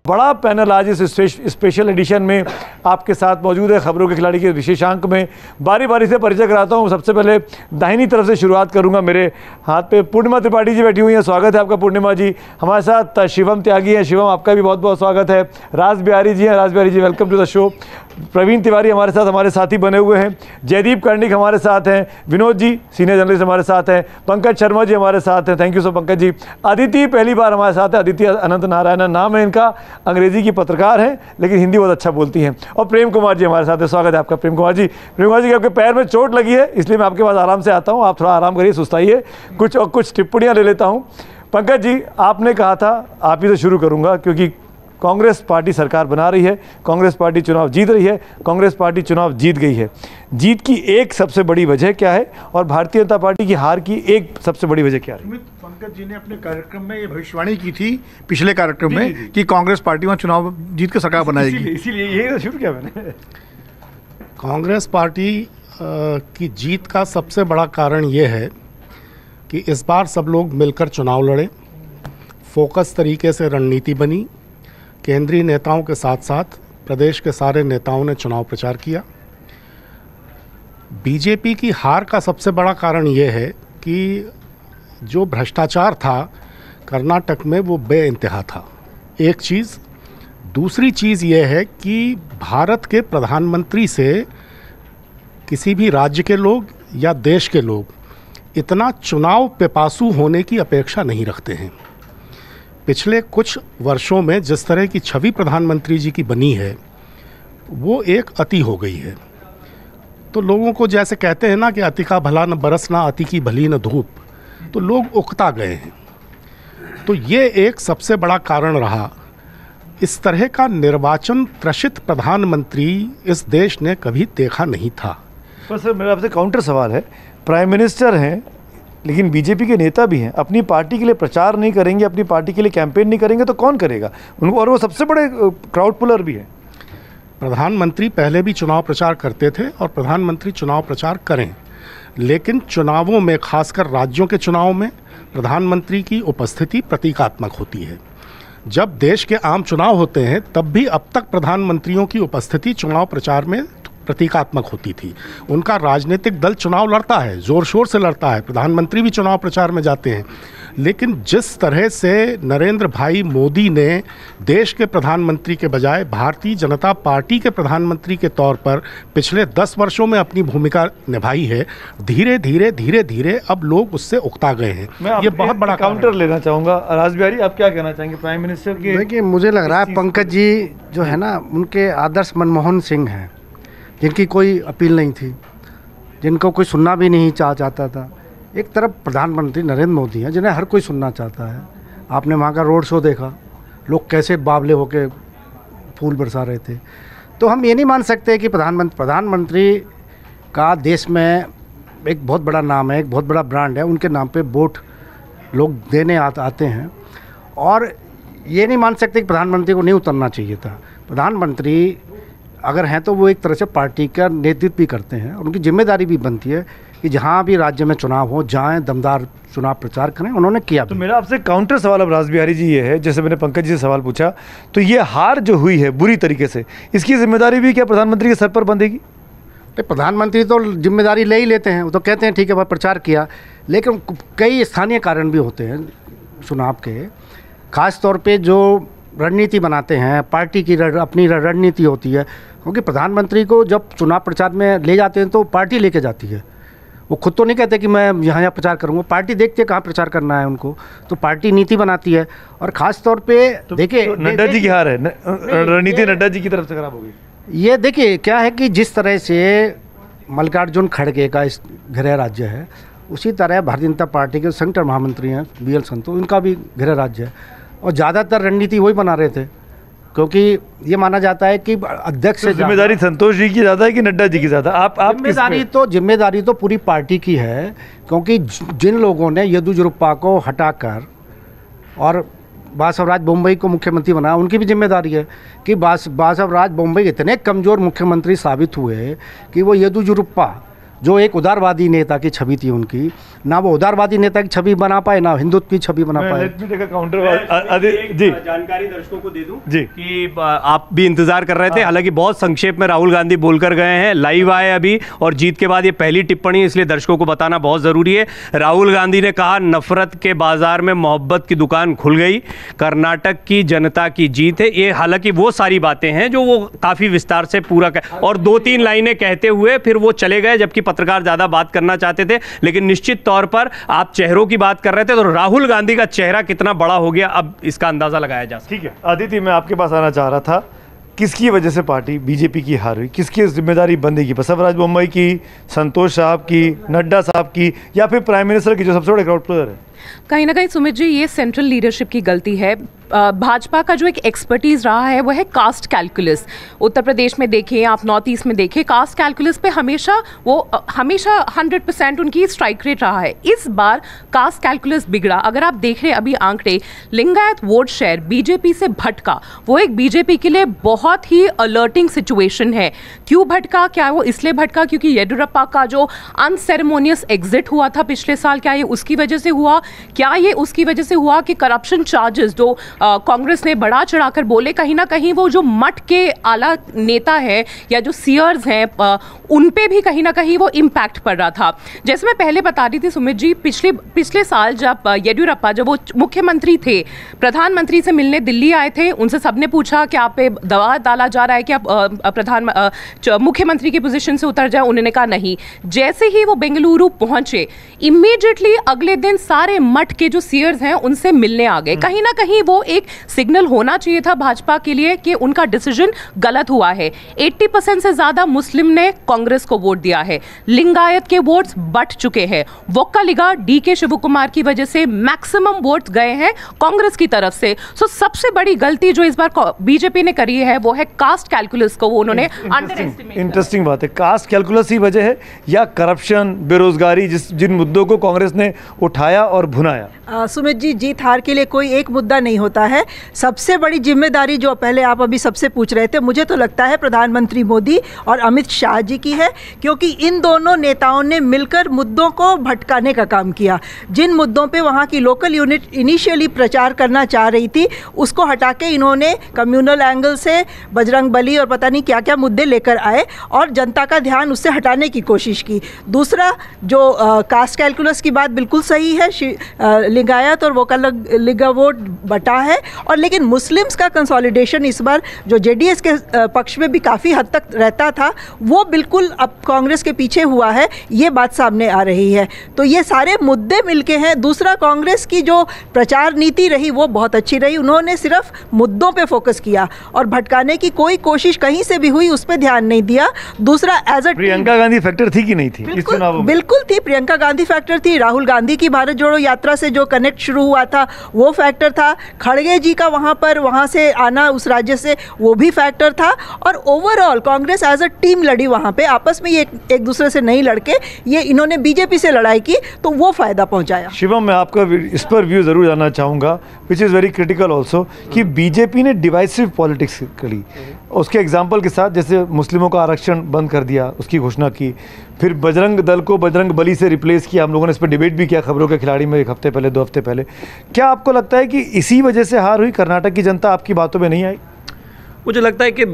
बड़ा पैनल आज इस स्पेशल एडिशन में आपके साथ मौजूद है। खबरों के खिलाड़ी के विशेषांक में बारी बारी से परिचय कराता हूं। सबसे पहले दाहिनी तरफ से शुरुआत करूंगा। मेरे हाथ पे पूर्णिमा त्रिपाठी जी बैठी हुई हैं। स्वागत है आपका पूर्णिमा जी। हमारे साथ शिवम त्यागी हैं। शिवम, आपका भी बहुत बहुत स्वागत है। राज बिहारी जी हैं। Raj Bihari ji, welcome to the show. Praveen Tiwari हमारे साथ, हमारे साथी बने हुए हैं। जयदीप कर्णिक हमारे साथ हैं। विनोद जी सीनियर जर्नलिस्ट हमारे साथ हैं। पंकज शर्मा जी हमारे साथ हैं। Thank you so Pankaj ji. Aditi पहली बार हमारे साथ है। अदिति अनंत नारायण नाम है इनका। अंग्रेजी की पत्रकार हैं लेकिन हिंदी बहुत अच्छा बोलती हैं। और प्रेम कुमार जी हमारे साथ है। स्वागत है आपका प्रेम कुमार जी। प्रेम कुमार जी, आपके पैर में चोट लगी है इसलिए मैं आपके पास आराम से आता हूँ। आप थोड़ा आराम करिए, सुस्ताइए। कुछ टिप्पणियाँ ले लेता हूँ। पंकज जी, आपने कहा था, आप ही से शुरू करूँगा क्योंकि कांग्रेस पार्टी सरकार बना रही है, कांग्रेस पार्टी चुनाव जीत रही है, कांग्रेस पार्टी चुनाव जीत गई है। जीत की एक सबसे बड़ी वजह क्या है और भारतीय जनता पार्टी की हार की एक सबसे बड़ी वजह क्या है? पंकज जी ने अपने कार्यक्रम में ये भविष्यवाणी की थी पिछले कार्यक्रम में कि कांग्रेस पार्टी वहाँ चुनाव जीत के सरकार बनाएगी। इसीलिए यही तो शुरू किया मैंने। कांग्रेस पार्टी की जीत का सबसे बड़ा कारण ये है कि इस बार सब लोग मिलकर चुनाव लड़े, फोकस तरीके से रणनीति बनी। केंद्रीय नेताओं के साथ साथ प्रदेश के सारे नेताओं ने चुनाव प्रचार किया। बीजेपी की हार का सबसे बड़ा कारण ये है कि जो भ्रष्टाचार था कर्नाटक में वो बेइंतहा था, एक चीज़। दूसरी चीज़ ये है कि भारत के प्रधानमंत्री से किसी भी राज्य के लोग या देश के लोग इतना चुनाव पिपासु होने की अपेक्षा नहीं रखते हैं। पिछले कुछ वर्षों में जिस तरह की छवि प्रधानमंत्री जी की बनी है वो एक अति हो गई है। तो लोगों को जैसे कहते हैं ना कि अति का भला न बरस ना अति की भली न धूप, तो लोग उकता गए हैं। तो ये एक सबसे बड़ा कारण रहा। इस तरह का निर्वाचन त्रसित प्रधानमंत्री इस देश ने कभी देखा नहीं था। पर सर, मेरा आपसे काउंटर सवाल है। प्राइम मिनिस्टर हैं लेकिन बीजेपी के नेता भी हैं, अपनी पार्टी के लिए प्रचार नहीं करेंगे, अपनी पार्टी के लिए कैंपेन नहीं करेंगे तो कौन करेगा उनको? और वो सबसे बड़े क्राउड पुलर भी हैं। प्रधानमंत्री पहले भी चुनाव प्रचार करते थे और प्रधानमंत्री चुनाव प्रचार करें, लेकिन चुनावों में, खासकर राज्यों के चुनाव में, प्रधानमंत्री की उपस्थिति प्रतीकात्मक होती है। जब देश के आम चुनाव होते हैं तब भी अब तक प्रधानमंत्रियों की उपस्थिति चुनाव प्रचार में प्रतीकात्मक होती थी। उनका राजनीतिक दल चुनाव लड़ता है, ज़ोर शोर से लड़ता है, प्रधानमंत्री भी चुनाव प्रचार में जाते हैं। लेकिन जिस तरह से नरेंद्र भाई मोदी ने देश के प्रधानमंत्री के बजाय भारतीय जनता पार्टी के प्रधानमंत्री के तौर पर पिछले 10 वर्षों में अपनी भूमिका निभाई है, धीरे धीरे अब लोग उससे उकता गए हैं। ये बहुत बड़ा काउंटर लेना चाहूँगा। राज बिहारी, आप क्या कहना चाहेंगे प्राइम मिनिस्टर के? देखिए, मुझे लग रहा है पंकज जी जो है ना, उनके आदर्श मनमोहन सिंह हैं, जिनकी कोई अपील नहीं थी, जिनको कोई सुनना भी नहीं चाहता था। एक तरफ प्रधानमंत्री नरेंद्र मोदी हैं जिन्हें हर कोई सुनना चाहता है। आपने वहाँ का रोड शो देखा, लोग कैसे बावले होकर फूल बरसा रहे थे। तो हम ये नहीं मान सकते कि प्रधानमंत्री का देश में एक बहुत बड़ा नाम है, एक बहुत बड़ा ब्रांड है, उनके नाम पे वोट लोग देने आते हैं। और ये नहीं मान सकते कि प्रधानमंत्री को नहीं उतरना चाहिए था। प्रधानमंत्री अगर हैं तो वो एक तरह से पार्टी का नेतृत्व भी करते हैं, उनकी जिम्मेदारी भी बनती है कि जहाँ भी राज्य में चुनाव हो जाएं, दमदार चुनाव प्रचार करें। उन्होंने किया। तो मेरा आपसे काउंटर सवाल अब राज बिहारी जी ये है, जैसे मैंने पंकज जी से सवाल पूछा, तो ये हार जो हुई है बुरी तरीके से, इसकी जिम्मेदारी भी क्या प्रधानमंत्री के सर पर बंधेगी? प्रधानमंत्री तो जिम्मेदारी ले ही लेते हैं, वो तो कहते हैं ठीक है भाई प्रचार किया, लेकिन कई स्थानीय कारण भी होते हैं चुनाव के। खास तौर पे जो रणनीति बनाते हैं, पार्टी की अपनी रणनीति होती है, क्योंकि प्रधानमंत्री को जब चुनाव प्रचार में ले जाते हैं तो पार्टी लेके जाती है। वो खुद तो नहीं कहते कि मैं यहाँ प्रचार करूँगा, पार्टी देखती है कहाँ प्रचार करना है उनको, तो पार्टी नीति बनाती है। और ख़ास तौर पे देखिए, नड्डा जी की हार है, रणनीति नड्डा जी की तरफ से खराब हो गई। ये देखिए क्या है कि जिस तरह से मल्लिकार्जुन खड़गे का इस गृह राज्य है, उसी तरह भारतीय जनता पार्टी के संगठन महामंत्री हैं BL संतोष, उनका भी गृह राज्य है। और ज़्यादातर रणनीति वही बना रहे थे, क्योंकि ये माना जाता है कि अध्यक्ष से जिम्मेदारी संतोष जी की ज़्यादा है कि नड्डा जी की ज़्यादा? आप जिम्मेदारी तो पूरी पार्टी की है, क्योंकि जिन लोगों ने येदियुरप्पा को हटाकर और बासवराज बोम्मई को मुख्यमंत्री बनाया, उनकी भी जिम्मेदारी है कि बासवराज बोम्मई इतने कमज़ोर मुख्यमंत्री साबित हुए कि वो येदियुरप्पा जो एक उदारवादी नेता की छवि थी उनकी, ना वो उदारवादी नेता की छवि बना पाए, ना हिंदुत्व की छवि बना पाए। जी जानकारी दर्शकों को दे दूं जी कि आप भी इंतजार कर रहे थे, हालांकि बहुत संक्षेप में राहुल गांधी बोलकर गए हैं, लाइव आए अभी, और जीत के बाद ये पहली टिप्पणी, इसलिए दर्शकों को बताना बहुत जरूरी है। राहुल गांधी ने कहा, नफरत के बाजार में मोहब्बत की दुकान खुल गई, कर्नाटक की जनता की जीत है। ये हालांकि वो सारी बातें हैं जो वो काफी विस्तार से पूरा और 2-3 लाइनें कहते हुए फिर वो चले गए, जबकि पत्रकार ज्यादा बात करना चाहते थे। लेकिन निश्चित तौर पर आप चेहरों की बात कर रहे थे, तो राहुल गांधी का चेहरा कितना बड़ा हो गया अब इसका अंदाजा लगाया जा सकता है। ठीक है अदिति, मैं आपके पास आना चाह रहा था, किसकी वजह से पार्टी बीजेपी की हार हुई, किसकी जिम्मेदारी बंदेगी, बसवराज बोम्मई की, संतोष साहब की, नड्डा साहब की, या फिर प्राइम मिनिस्टर की जो सबसे बड़े क्राउड प्लेयर है? कहीं ना कहीं सुमित जी, ये सेंट्रल लीडरशिप की गलती है। भाजपा का जो एक एक्सपर्टीज रहा है वो है कास्ट कैलकुलस। उत्तर प्रदेश में देखें, आप नॉर्थ ईस्ट में देखें, कास्ट कैलकुलस पे हमेशा 100% उनकी स्ट्राइक रेट रहा है। इस बार कास्ट कैलकुलस बिगड़ा। अगर आप देख रहे हैं अभी आंकड़े, लिंगायत वोट शेयर बीजेपी से भटका, वो एक बीजेपी के लिए बहुत ही अलर्टिंग सिचुएशन है। क्यों भटका? क्या वो इसलिए भटका क्योंकि येडियुरप्पा का जो अनसेरेमोनियस एग्जिट हुआ था पिछले साल, क्या ये उसकी वजह से हुआ? क्या ये उसकी वजह से हुआ कि करप्शन चार्जेस जो कांग्रेस ने बढ़ा चढ़ाकर बोले, कहीं ना कहीं वो जो मठ के आला नेता है या जो सीयर्स हैं उन पे भी कहीं ना कहीं वो इम्पैक्ट पड़ रहा था। जैसे मैं पहले बता रही थी सुमित जी, पिछले साल जब येडियुरप्पा, जब वो मुख्यमंत्री थे, प्रधानमंत्री से मिलने दिल्ली आए थे, उनसे सबने पूछा कि आप पे दबाव डाला जा रहा है कि आप मुख्यमंत्री की पोजीशन से उतर जाए। उन्होंने कहा नहीं। जैसे ही वो बेंगलुरु पहुंचे, इमीडिएटली अगले दिन सारे मठ के जो सीयर्स हैं उनसे मिलने आ गए। कहीं ना कहीं वो एक सिग्नल होना चाहिए था भाजपा के लिए कि उनका डिसीजन गलत हुआ है। 80% से ज्यादा मुस्लिम ने कांग्रेस को वोट दिया है, लिंगायत के वोट्स बट चुके हैं, वोक्कालिगा डीके शिवकुमार की वजह से मैक्सिमम वोट्स गए हैं कांग्रेस की तरफ से। सो सबसे बड़ी गलती जो इस बार बीजेपी ने करी है वो है कास्ट कैलकुलस को उन्होंने अंडर एस्टिमेट। इंटरेस्टिंग बात है, कास्ट कैलकुलस ही वजह है या करप्शन, बेरोजगारी, जिन मुद्दों को कांग्रेस ने उठाया और भुनाया? सुमित जी, जीत हार के लिए कोई एक मुद्दा नहीं होता है। सबसे बड़ी जिम्मेदारी जो पहले आप अभी सबसे पूछ रहे थे, मुझे तो लगता है प्रधानमंत्री मोदी और अमित शाह जी की है, क्योंकि इन दोनों नेताओं ने मिलकर मुद्दों को भटकाने का काम किया। जिन मुद्दों पे वहाँ की लोकल यूनिट इनिशियली प्रचार करना चाह रही थी, उसको हटा के इन्होंने कम्युनल एंगल से बजरंग बली और पता नहीं क्या क्या मुद्दे लेकर आए और जनता का ध्यान उससे हटाने की कोशिश की। दूसरा, जो कास्ट कैलकुलस की बात बिल्कुल सही है, लिंगायत और वोक्कालिगा वोट बटा है, और लेकिन मुस्लिम्स का कंसोलिडेशन इस बार जो जेडीएस के पक्ष में भी काफ़ी हद तक रहता था, वो बिल्कुल अब कांग्रेस के पीछे हुआ है, ये बात सामने आ रही है। तो ये सारे मुद्दे मिलके हैं। दूसरा, कांग्रेस की जो प्रचार नीति रही वो बहुत अच्छी रही। उन्होंने सिर्फ मुद्दों पे फोकस किया और भटकाने की कोई कोशिश कहीं से भी हुई उस पर ध्यान नहीं दिया। दूसरा, as a Priyanka Gandhi factor थी कि नहीं थी इस चुनाव में? बिल्कुल थी, प्रियंका गांधी फैक्टर थी। राहुल गांधी की भारत जोड़ो यात्रा से जो कनेक्ट शुरू हुआ था वो फैक्टर था। खड़गे जी का वहाँ से आना उस राज्य से, वो भी फैक्टर था। और overall Congress as a team लड़ी वहाँ पे, आपस में ये एक दूसरे से नहीं लड़के, ये इन्होंने बीजेपी से लड़ाई की, तो वो फायदा पहुँचाया। शिवम, मैं आपका इस पर व्यू जरूर जानना चाहूँगा, which is very critical also, कि बीजेपी ने डिवाइसिव पॉलिटिक्स करी। उसके एग्जाम्पल के साथ, जैसे मुस्लिमों का आरक्षण बंद कर दिया, उसकी घोषणा की, फिर बजरंग दल को बजरंग बली से रिप्लेस किया। हम लोगों ने इस पर डिबेट भी किया खबरों के खिलाड़ी में 1 हफ्ते पहले, 2 हफ्ते पहले। क्या आपको लगता है कि इसी वजह से हार हुई? कर्नाटक की जनता आपकी बातों में नहीं आई? मुझे लगता है कि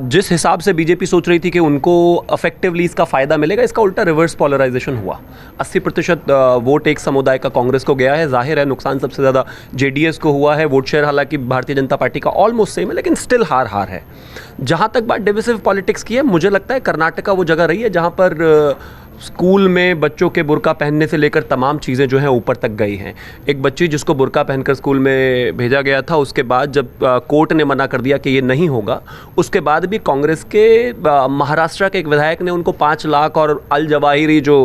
जिस हिसाब से बीजेपी सोच रही थी कि उनको अफेक्टिवली इसका फ़ायदा मिलेगा, इसका उल्टा रिवर्स पॉलराइजेशन हुआ। 80% वोट एक समुदाय का कांग्रेस को गया है। जाहिर है नुकसान सबसे ज़्यादा जेडीएस को हुआ है। वोट शेयर हालांकि भारतीय जनता पार्टी का ऑलमोस्ट सेम है, लेकिन स्टिल हार है। जहाँ तक बात डिविसिव पॉलिटिक्स की है, मुझे लगता है कर्नाटका वो जगह रही है जहाँ पर स्कूल में बच्चों के बुर्का पहनने से लेकर तमाम चीज़ें जो हैं ऊपर तक गई हैं। एक बच्ची जिसको बुर्का पहनकर स्कूल में भेजा गया था, उसके बाद जब कोर्ट ने मना कर दिया कि ये नहीं होगा, उसके बाद भी कांग्रेस के महाराष्ट्र के एक विधायक ने उनको 5 लाख और अल जवाहिरी जो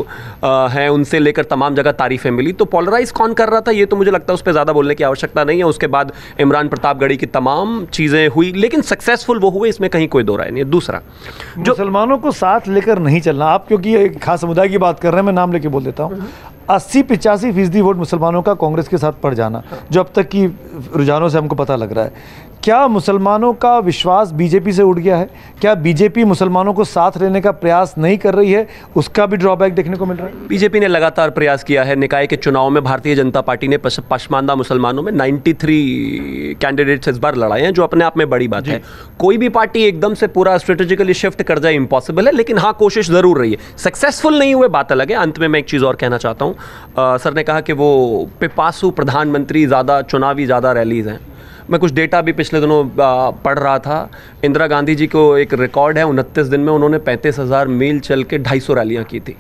हैं उनसे लेकर तमाम जगह तारीफ़ें मिली। तो पोलराइज कौन कर रहा था ये तो मुझे लगता है उस पर ज़्यादा बोलने की आवश्यकता नहीं है। उसके बाद इमरान प्रतापगढ़ी की तमाम चीज़ें हुई, लेकिन सक्सेसफुल वो हुए, इसमें कहीं कोई दो राय नहीं है। दूसरा, जो मुसलमानों को साथ लेकर नहीं चलना, आप क्योंकि एक खास समुदाय की बात कर रहे हैं, मैं नाम लेके बोल देता हूँ, 80-85% वोट मुसलमानों का कांग्रेस के साथ पड़ जाना, जो अब तक की रुझानों से हमको पता लग रहा है, क्या मुसलमानों का विश्वास बीजेपी से उठ गया है? क्या बीजेपी मुसलमानों को साथ लेने का प्रयास नहीं कर रही है? उसका भी ड्रॉबैक देखने को मिल रहा है। बीजेपी ने लगातार प्रयास किया है। निकाय के चुनाव में भारतीय जनता पार्टी ने पसमानदा मुसलमानों में 93 कैंडिडेट्स इस बार लड़ाए हैं, जो अपने आप में बड़ी बात है। कोई भी पार्टी एकदम से पूरा स्ट्रेटेजिकली शिफ्ट कर जाए इम्पॉसिबल है, लेकिन हाँ, कोशिश जरूर रही है। सक्सेसफुल नहीं हुए, बात अलग है। अंत में मैं एक चीज़ और कहना चाहता हूँ, सर ने कहा कि वो पिपासु प्रधानमंत्री, ज़्यादा चुनावी, ज़्यादा रैलीज हैं। मैं कुछ डेटा भी पिछले दिनों पढ़ रहा था। इंदिरा गांधी जी को एक रिकॉर्ड है, 29 दिन में उन्होंने 35,000 मील चल के 250 रैलियां की थी।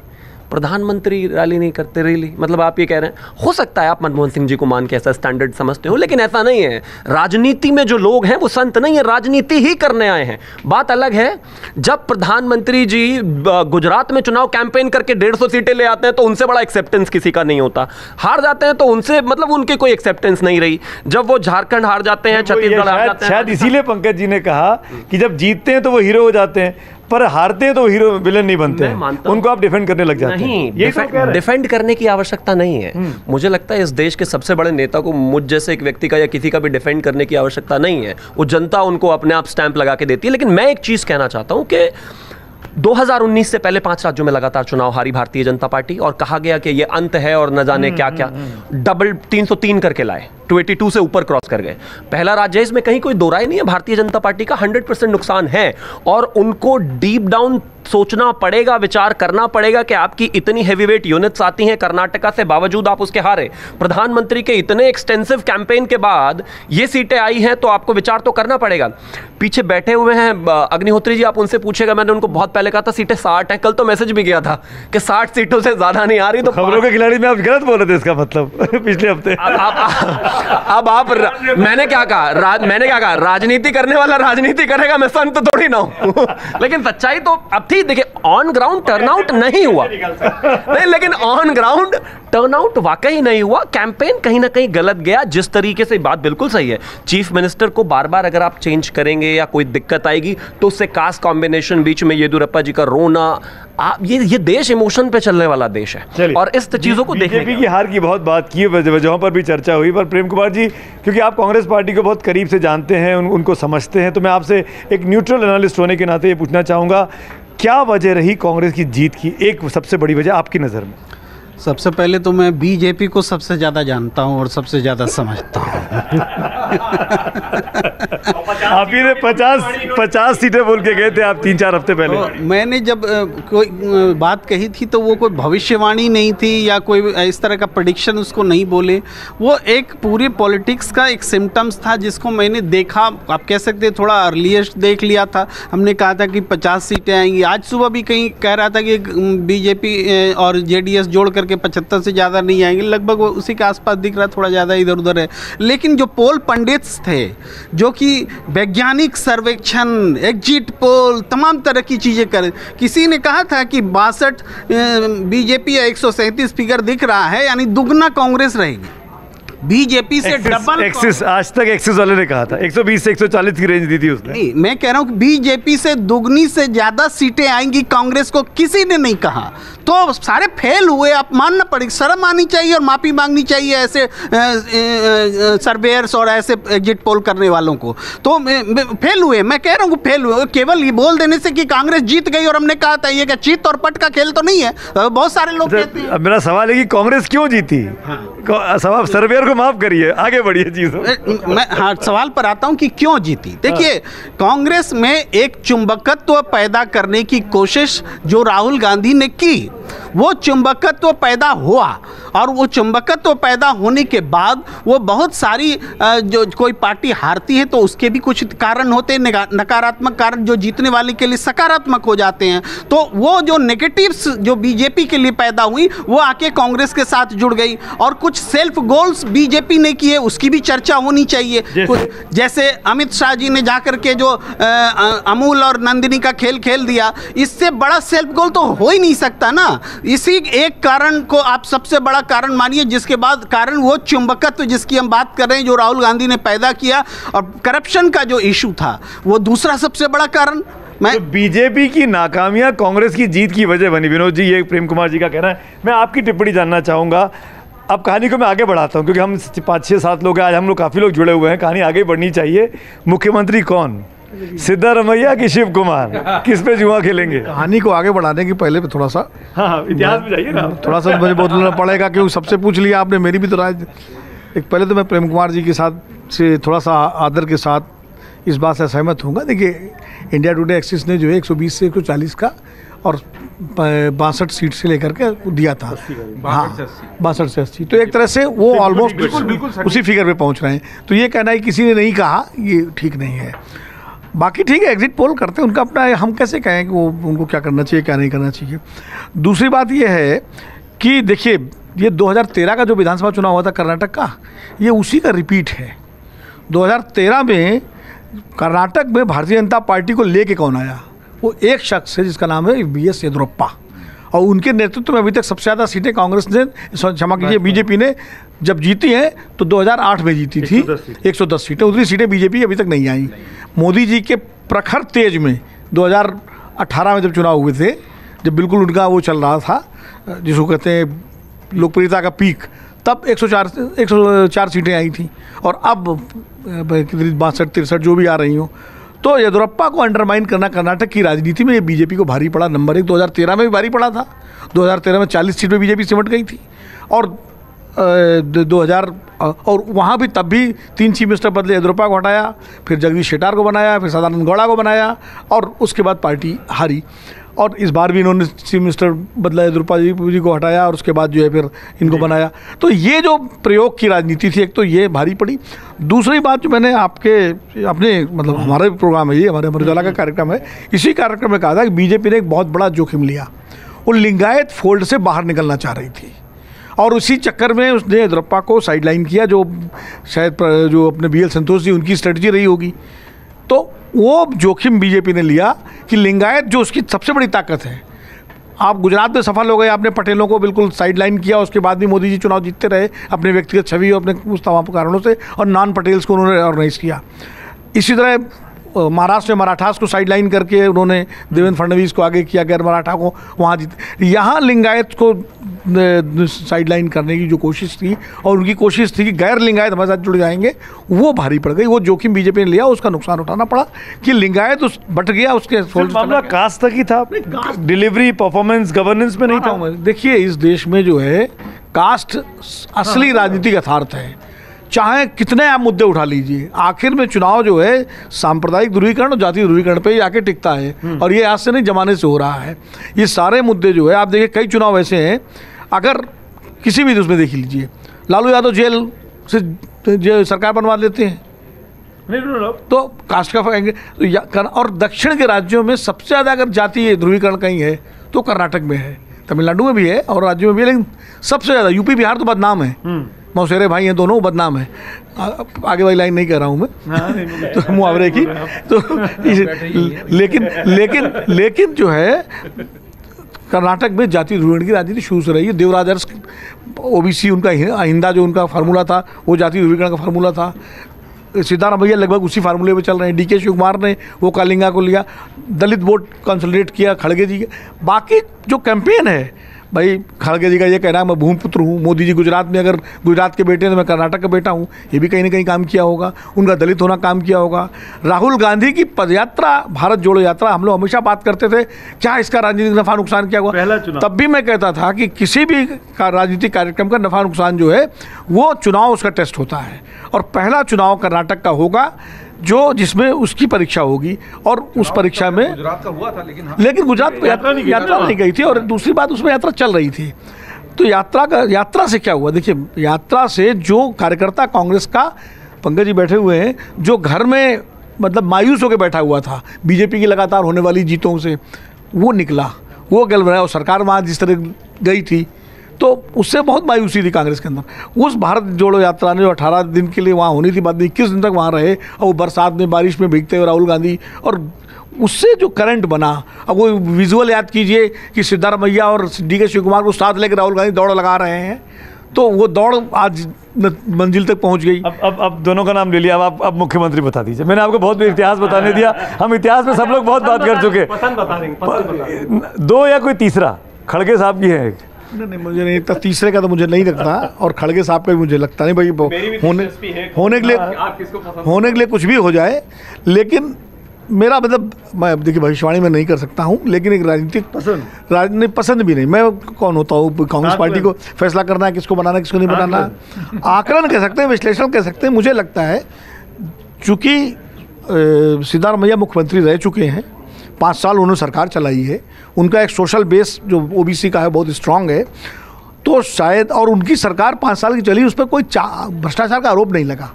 प्रधानमंत्री रैली नहीं करते रैली, मतलब आप ये कह रहे हैं। हो सकता है आप मनमोहन सिंह जी को मान के ऐसा स्टैंडर्ड समझते हो, लेकिन ऐसा नहीं है। राजनीति में जो लोग हैं वो संत नहीं है, राजनीति ही करने आए हैं। बात अलग है, जब प्रधानमंत्री जी गुजरात में चुनाव कैंपेन करके 150 सीटें ले आते हैं तो उनसे बड़ा एक्सेप्टेंस किसी का नहीं होता। हार जाते हैं तो उनसे मतलब उनकी कोई एक्सेप्टेंस नहीं रही। जब वो झारखंड हार जाते हैं, छत्तीसगढ़ हार जाते हैं, शायद इसीलिए पंकज जी ने कहा कि जब जीतते हैं तो वो हीरो हो जाते हैं, पर हारते हैं तो हीरो विलन नहीं बनते हैं, उनको आप डिफेंड करने लग जाते हैं। नहीं, डिफेंड करने की आवश्यकता नहीं है। मुझे लगता है इस देश के सबसे बड़े नेता को मुझ जैसे एक व्यक्ति का या किसी का भी डिफेंड करने की आवश्यकता नहीं है। वो जनता उनको अपने आप स्टैंप लगा के देती है। लेकिन मैं एक चीज कहना चाहता हूं कि 2019 से पहले 5 राज्यों में लगातार चुनाव हारी भारतीय जनता पार्टी, और कहा गया कि ये अंत है और न जाने क्या क्या, डबल 303 करके लाए, 282 से ऊपर क्रॉस कर गए। पहला राज्य है, इसमें कहीं कोई दो राय नहीं है। भारतीय जनता पार्टी का 100% नुकसान है, और उनको डीप डाउन सोचना पड़ेगा, विचार करना पड़ेगा कि आपकी इतनी हैवीवेट यूनिट्स आती हैं कर्नाटका से, बावजूद आप उसके हारे। प्रधानमंत्री के इतने एक्सटेंसिव कैंपेन के बाद ये सीटें आई हैं, तो आपको विचार तो करना पड़ेगा। पीछे बैठे हुए हैं अग्निहोत्री जी, आप उनसे पूछेगा, मैंने उनको बहुत पहले कहा था सीटें 60 हैं, कल तो मैसेज भी गया था कि 60 सीटों से ज्यादा नहीं आ रही। तो खबरों के खिलाड़ी में आप गलत बोल रहे थे, इसका मतलब पिछले हफ्ते। अब आप मैंने क्या कहा, राजनीति करने वाला राजनीति करेगा, मैं संत थोड़ी ना हूं। लेकिन सच्चाई तो अब थी। देखिए, ऑन ग्राउंड टर्नआउट नहीं हुआ, नहीं, लेकिन ऑन ग्राउंड टर्नआउट वाकई नहीं हुआ। कैंपेन कहीं ना कहीं गलत गया। जिस तरीके से, बात बिल्कुल सही है, चीफ मिनिस्टर को बार बार अगर आप चेंज करेंगे या कोई दिक्कत आएगी तो उससे कास्ट कॉम्बिनेशन, बीच में येदियुरप्पा जी का रोना, ये देश इमोशन पे चलने वाला देश है, और इस चीजों को देखने की हार की बहुत बात की, वजहों पर भी चर्चा हुई। पर प्रेम कुमार जी, क्योंकि आप कांग्रेस पार्टी को बहुत करीब से जानते हैं, उनको समझते हैं, तो मैं आपसे एक न्यूट्रल एनालिस्ट होने के नाते ये पूछना चाहूँगा, क्या वजह रही कांग्रेस की जीत की, एक सबसे बड़ी वजह आपकी नज़र में? सबसे पहले तो मैं बीजेपी को सबसे ज़्यादा जानता हूं और सबसे ज़्यादा समझता हूं। आप ही ने 50 सीटें बोल के गए थे आप 3-4 हफ्ते पहले। तो मैंने जब कोई बात कही थी तो वो कोई भविष्यवाणी नहीं थी या कोई इस तरह का प्रेडिक्शन उसको नहीं बोले। वो एक पूरी पॉलिटिक्स का एक सिम्टम्स था जिसको मैंने देखा, आप कह सकते थोड़ा अर्लीस्ट देख लिया था। हमने कहा था कि 50 सीटें आएंगी। आज सुबह भी कहीं कह रहा था कि बीजेपी और जेडीएस जोड़ करके 75 से ज़्यादा नहीं आएंगे, लगभग वो उसी के आसपास दिख रहा है, थोड़ा ज़्यादा इधर उधर है। लेकिन जो पोल पंडित्स थे, जो कि वैज्ञानिक सर्वेक्षण, एग्जिट पोल, तमाम तरह की चीज़ें कर, किसी ने कहा था कि 62 बीजेपी या 137 फिगर दिख रहा है, यानी दुगना कांग्रेस रहेगी। बीजेपी से डबल एक्सिस, आज तक एक्सिस वाले ने कहा था 120 से 140 की रेंज दी थी उसने। नहीं, मैं कह रहा हूं कि बीजेपी से दुगनी से ज्यादा सीटें आएंगी कांग्रेस को, किसी ने नहीं कहा। तो सारे फेल हुए, आप मानना पड़ेगा, शर्म आनी चाहिए और माफी मांगनी चाहिए ऐसे सर्वेयर्स और ऐसे एग्जिट पोल करने वालों को। तो फेल हुए, मैं कह रहा हूँ फेल हुए। केवल ये बोल देने से कि कांग्रेस जीत गई और हमने कहा था, ये क्या चीत और पट का खेल तो नहीं है। बहुत सारे लोग कहते हैं। मेरा सवाल है कि कांग्रेस क्यों जीती? सवाल सर्वेयर को माफ करिए, आगे बढ़िए चीज़ों। मैं सवाल पर आता हूं कि क्यों जीती। देखिए, कांग्रेस में एक चुंबकत्व पैदा करने की कोशिश जो राहुल गांधी ने की, वो चुंबकत्व पैदा हुआ, और वो चुंबकत्व पैदा होने के बाद वो बहुत सारी जो कोई पार्टी हारती है तो उसके भी कुछ कारण होते हैं, नकारात्मक कारण जो जीतने वाले के लिए सकारात्मक हो जाते हैं। तो वो जो नेगेटिव्स जो बीजेपी के लिए पैदा हुई वो आके कांग्रेस के साथ जुड़ गई, और कुछ सेल्फ गोल्स बीजेपी ने किए, उसकी भी चर्चा होनी चाहिए। जैसे अमित शाह जी ने जाकर के जो अमूल और नंदिनी का खेल खेल दिया, इससे बड़ा सेल्फ गोल तो हो ही नहीं सकता ना। इसी एक कारण को आप सबसे बड़ा कारण मानिए, जिसके बाद कारण वो चुंबकत्व जिसकी हम बात कर रहे हैं जो राहुल गांधी ने पैदा किया, और करप्शन का जो इशू था वो दूसरा सबसे बड़ा कारण। तो बीजेपी की नाकामियां कांग्रेस की जीत की वजह बनी। विनोद जी, ये प्रेम कुमार जी का कहना है। मैं आपकी टिप्पणी जानना चाहूँगा। अब कहानी को मैं आगे बढ़ाता हूँ, क्योंकि हम 5-6-7 लोग हैं आज, हम लोग काफ़ी लोग जुड़े हुए हैं, कहानी आगे बढ़नी चाहिए। मुख्यमंत्री कौन, सिद्धारमैया की शिव कुमार, किस पे जुआ खेलेंगे? कहानी को आगे बढ़ाने के पहले पे थोड़ा सा इतिहास में जाइए ना, थोड़ा सा मुझे बोलना पड़ेगा, क्योंकि सबसे पूछ लिया आपने, मेरी भी तो राय। एक पहले तो मैं प्रेम कुमार जी के साथ से थोड़ा सा आदर के साथ इस बात से सहमत हूँगा। देखिए, इंडिया टुडे एक्सिस ने जो है 120 से 140 का और 62 सीट से लेकर के दिया था। हाँ, 62 से 80, तो एक तरह से वो ऑलमोस्ट बिल्कुल उसी फिगर पे पहुंच रहे हैं। तो ये कहना है किसी ने नहीं कहा, ये ठीक नहीं है। बाकी ठीक है, एग्जिट पोल करते हैं, उनका अपना है, हम कैसे कहें कि वो उनको क्या करना चाहिए क्या नहीं करना चाहिए। दूसरी बात ये है कि देखिए, ये 2013 का जो विधानसभा चुनाव हुआ था कर्नाटक का, ये उसी का रिपीट है। 2013 में कर्नाटक में भारतीय जनता पार्टी को लेके कौन आया? वो एक शख्स है जिसका नाम है BS येदियुरप्पा, और उनके नेतृत्व में अभी तक सबसे ज़्यादा सीटें कांग्रेस ने, क्षमा कीजिए, बीजेपी ने जब जीती हैं तो 2008 में जीती थी 110 सीटें। उतनी सीटें बीजेपी अभी तक नहीं आई। मोदी जी के प्रखर तेज में 2018 में जब चुनाव हुए थे, जब बिल्कुल उनका वो चल रहा था, जिसको कहते हैं लोकप्रियता का पीक, तब 104 सीटें आई थी, और अब 62-63 जो भी आ रही हो। तो येदियुरप्पा को अंडरमाइन करना कर्नाटक की राजनीति में ये बीजेपी को भारी पड़ा। नंबर 1, 2013 में भी भारी पड़ा था। 2013 में 40 सीट पे बीजेपी सिमट गई थी, और 2000 और वहाँ भी तब भी 3 चीफ मिनिस्टर बदले, येदियुरप्पा को हटाया, फिर जगदीश शेट्टार को बनाया, फिर सदानंद गौड़ा को बनाया, और उसके बाद पार्टी हारी। और इस बार भी इन्होंने चीफ मिनिस्टर बदला, येदियुरप्पा जी को हटाया, और उसके बाद जो है फिर इनको बनाया। तो ये जो प्रयोग की राजनीति थी, एक तो ये भारी पड़ी। दूसरी बात जो मैंने अपने मतलब हमारे प्रोग्राम है, ये हमारे अमर उजाला का कार्यक्रम है, इसी कार्यक्रम में कहा था कि बीजेपी ने एक बहुत बड़ा जोखिम लिया। वो लिंगायत फोल्ड से बाहर निकलना चाह रही थी, और उसी चक्कर में उसने येदियुरप्पा को साइडलाइन किया, जो शायद जो अपने BL संतोष जी उनकी स्ट्रेटजी रही होगी। तो वो जोखिम बीजेपी ने लिया कि लिंगायत जो उसकी सबसे बड़ी ताकत है, आप गुजरात में सफल हो गए, आपने पटेलों को बिल्कुल साइडलाइन किया, उसके बाद भी मोदी जी चुनाव जीतते रहे अपने व्यक्तिगत छवि और अपने उस तमाम कारणों से, और नॉन पटेल्स को उन्होंने ऑर्गेनाइज किया। इसी तरह महाराष्ट्र में मराठास को साइडलाइन करके उन्होंने देवेंद्र फडणवीस को आगे किया, गैर मराठा को वहाँ जीते। यहाँ लिंगायत को साइडलाइन करने की जो कोशिश थी, और उनकी कोशिश थी कि गैर लिंगायत हमारे साथ जुड़ जाएंगे, वो भारी पड़ गई। वो जोखिम बीजेपी ने लिया, उसका नुकसान उठाना पड़ा कि लिंगायत उस बट गया, उसके मामला कास्ट तक ही था, डिलीवरी परफॉर्मेंस गवर्नेंस में नहीं था। देखिए, इस देश में जो है कास्ट असली राजनीतिक यथार्थ है। चाहे कितने आप मुद्दे उठा लीजिए, आखिर में चुनाव जो है सांप्रदायिक ध्रुवीकरण और जातीय ध्रुवीकरण पे ही आके टिकता है, और ये आज से नहीं जमाने से हो रहा है। ये सारे मुद्दे जो है, आप देखिए कई चुनाव ऐसे हैं, अगर किसी भी उसमें देख लीजिए, लालू यादव जेल से सरकार बनवा लेते हैं, तो कास्ट का तो और दक्षिण के राज्यों में सबसे ज़्यादा अगर जातीय ध्रुवीकरण कहीं है तो कर्नाटक में है, तमिलनाडु में भी है और राज्यों में भी है, लेकिन सबसे ज़्यादा यूपी बिहार तो बदनाम है। मौसेरे भाई हैं दोनों, बदनाम है। आगे वाली लाइन नहीं कह रहा हूँ मैं, तो मुहावरे की। तो लेकिन जो है कर्नाटक में जातीय ध्रुवीकरण की राजनीति शुरू से रही है। देवराजर्स OBC उनका हिंदा जो उनका फार्मूला था, वो जातीय ध्रुवीकरण का फार्मूला था। सिद्धारमैया लगभग उसी फार्मूले पे चल रहे हैं। DK शिवकुमार ने वो कालिंगा को लिया, दलित वोट कंसोलिडेट किया खड़गे जी के। बाकी जो कैंपेन है भाई, खड़गे जी का ये कहना है मैं भूमिपुत्र हूँ, मोदी जी गुजरात में अगर गुजरात के बेटे हैं तो मैं कर्नाटक का बेटा हूँ, ये भी कहीं ना कहीं काम किया होगा। उनका दलित होना काम किया होगा। राहुल गांधी की पदयात्रा, भारत जोड़ो यात्रा, हम लोग हमेशा बात करते थे क्या इसका राजनीतिक नफा नुकसान क्या हुआ। तब भी मैं कहता था कि किसी भी राजनीतिक कार्यक्रम का नफा नुकसान जो है वो चुनाव उसका टेस्ट होता है, और पहला चुनाव कर्नाटक का होगा जो जिसमें उसकी परीक्षा होगी, और उस परीक्षा में गुजरात का हुआ था, लेकिन गुजरात यात्रा नहीं गई थी, और दूसरी बात उसमें यात्रा चल रही थी। तो यात्रा से क्या हुआ? देखिए, यात्रा से जो कार्यकर्ता कांग्रेस का, पंकज जी बैठे हुए हैं, जो घर में मतलब मायूस होकर बैठा हुआ था बीजेपी की लगातार होने वाली जीतों से, वो निकला, वो गलबराया, और सरकार वहाँ जिस तरह गई थी तो उससे बहुत मायूसी थी कांग्रेस के अंदर। उस भारत जोड़ो यात्रा ने जो 18 दिन के लिए वहाँ होनी थी, बाद में 21 दिन तक वहाँ रहे, और वो बरसात में बारिश में भीगते हुए राहुल गांधी, और उससे जो करंट बना, अब वो विजुअल याद कीजिए कि सिद्धारमैया और DK शिवकुमार को साथ लेकर राहुल गांधी दौड़ लगा रहे हैं, तो वो दौड़ आज मंजिल तक पहुंच गई। अब दोनों का नाम ले लिया, अब मुख्यमंत्री बता दीजिए। मैंने आपको बहुत इतिहास बताने दिया, हम इतिहास में सब लोग बहुत बात कर चुके। पसंद बता देंगे, दो या कोई तीसरा? खड़गे साहब की है एक। नहीं, मुझे नहीं लगता, तीसरे का तो मुझे नहीं लगता, और खड़गे साहब का भी मुझे लगता नहीं भाई। होने के लिए कुछ भी हो जाए, लेकिन मेरा मतलब, मैं देखिए भविष्यवाणी में नहीं कर सकता हूँ, लेकिन एक राजनीतिक पसंद भी नहीं। मैं कौन होता हूँ कांग्रेस पार्टी को फैसला करना है किसको बनाना किसको नहीं बनाना? आकलन कह सकते हैं, विश्लेषण कह सकते हैं। मुझे लगता है चूँकि सिद्धारमैया मुख्यमंत्री रह चुके हैं, 5 साल उन्होंने सरकार चलाई है, उनका एक सोशल बेस जो ओबीसी का है बहुत स्ट्रांग है, तो शायद, और उनकी सरकार 5 साल की चली, उस पर कोई भ्रष्टाचार का आरोप नहीं लगा,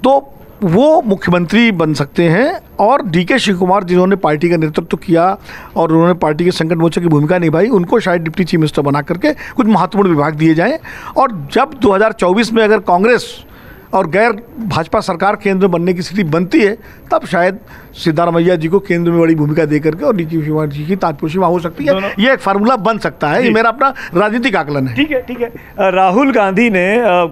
तो वो मुख्यमंत्री बन सकते हैं। और डीके शिव कुमार जिन्होंने पार्टी का नेतृत्व किया और उन्होंने पार्टी के संकट मोर्चा की भूमिका निभाई, उनको शायद डिप्टी चीफ मिनिस्टर बना करके कुछ महत्वपूर्ण विभाग दिए जाएं। और जब 2024 में अगर कांग्रेस और गैर भाजपा सरकार केंद्र में बनने की स्थिति बनती है, तब शायद सिद्धारमैया जी को केंद्र में बड़ी भूमिका दे करके और डीके शिव कुमार जी की ताजपोशी वहाँ हो सकती है। ये एक फार्मूला बन सकता है, ये मेरा अपना राजनीतिक आकलन है। ठीक है। राहुल गांधी ने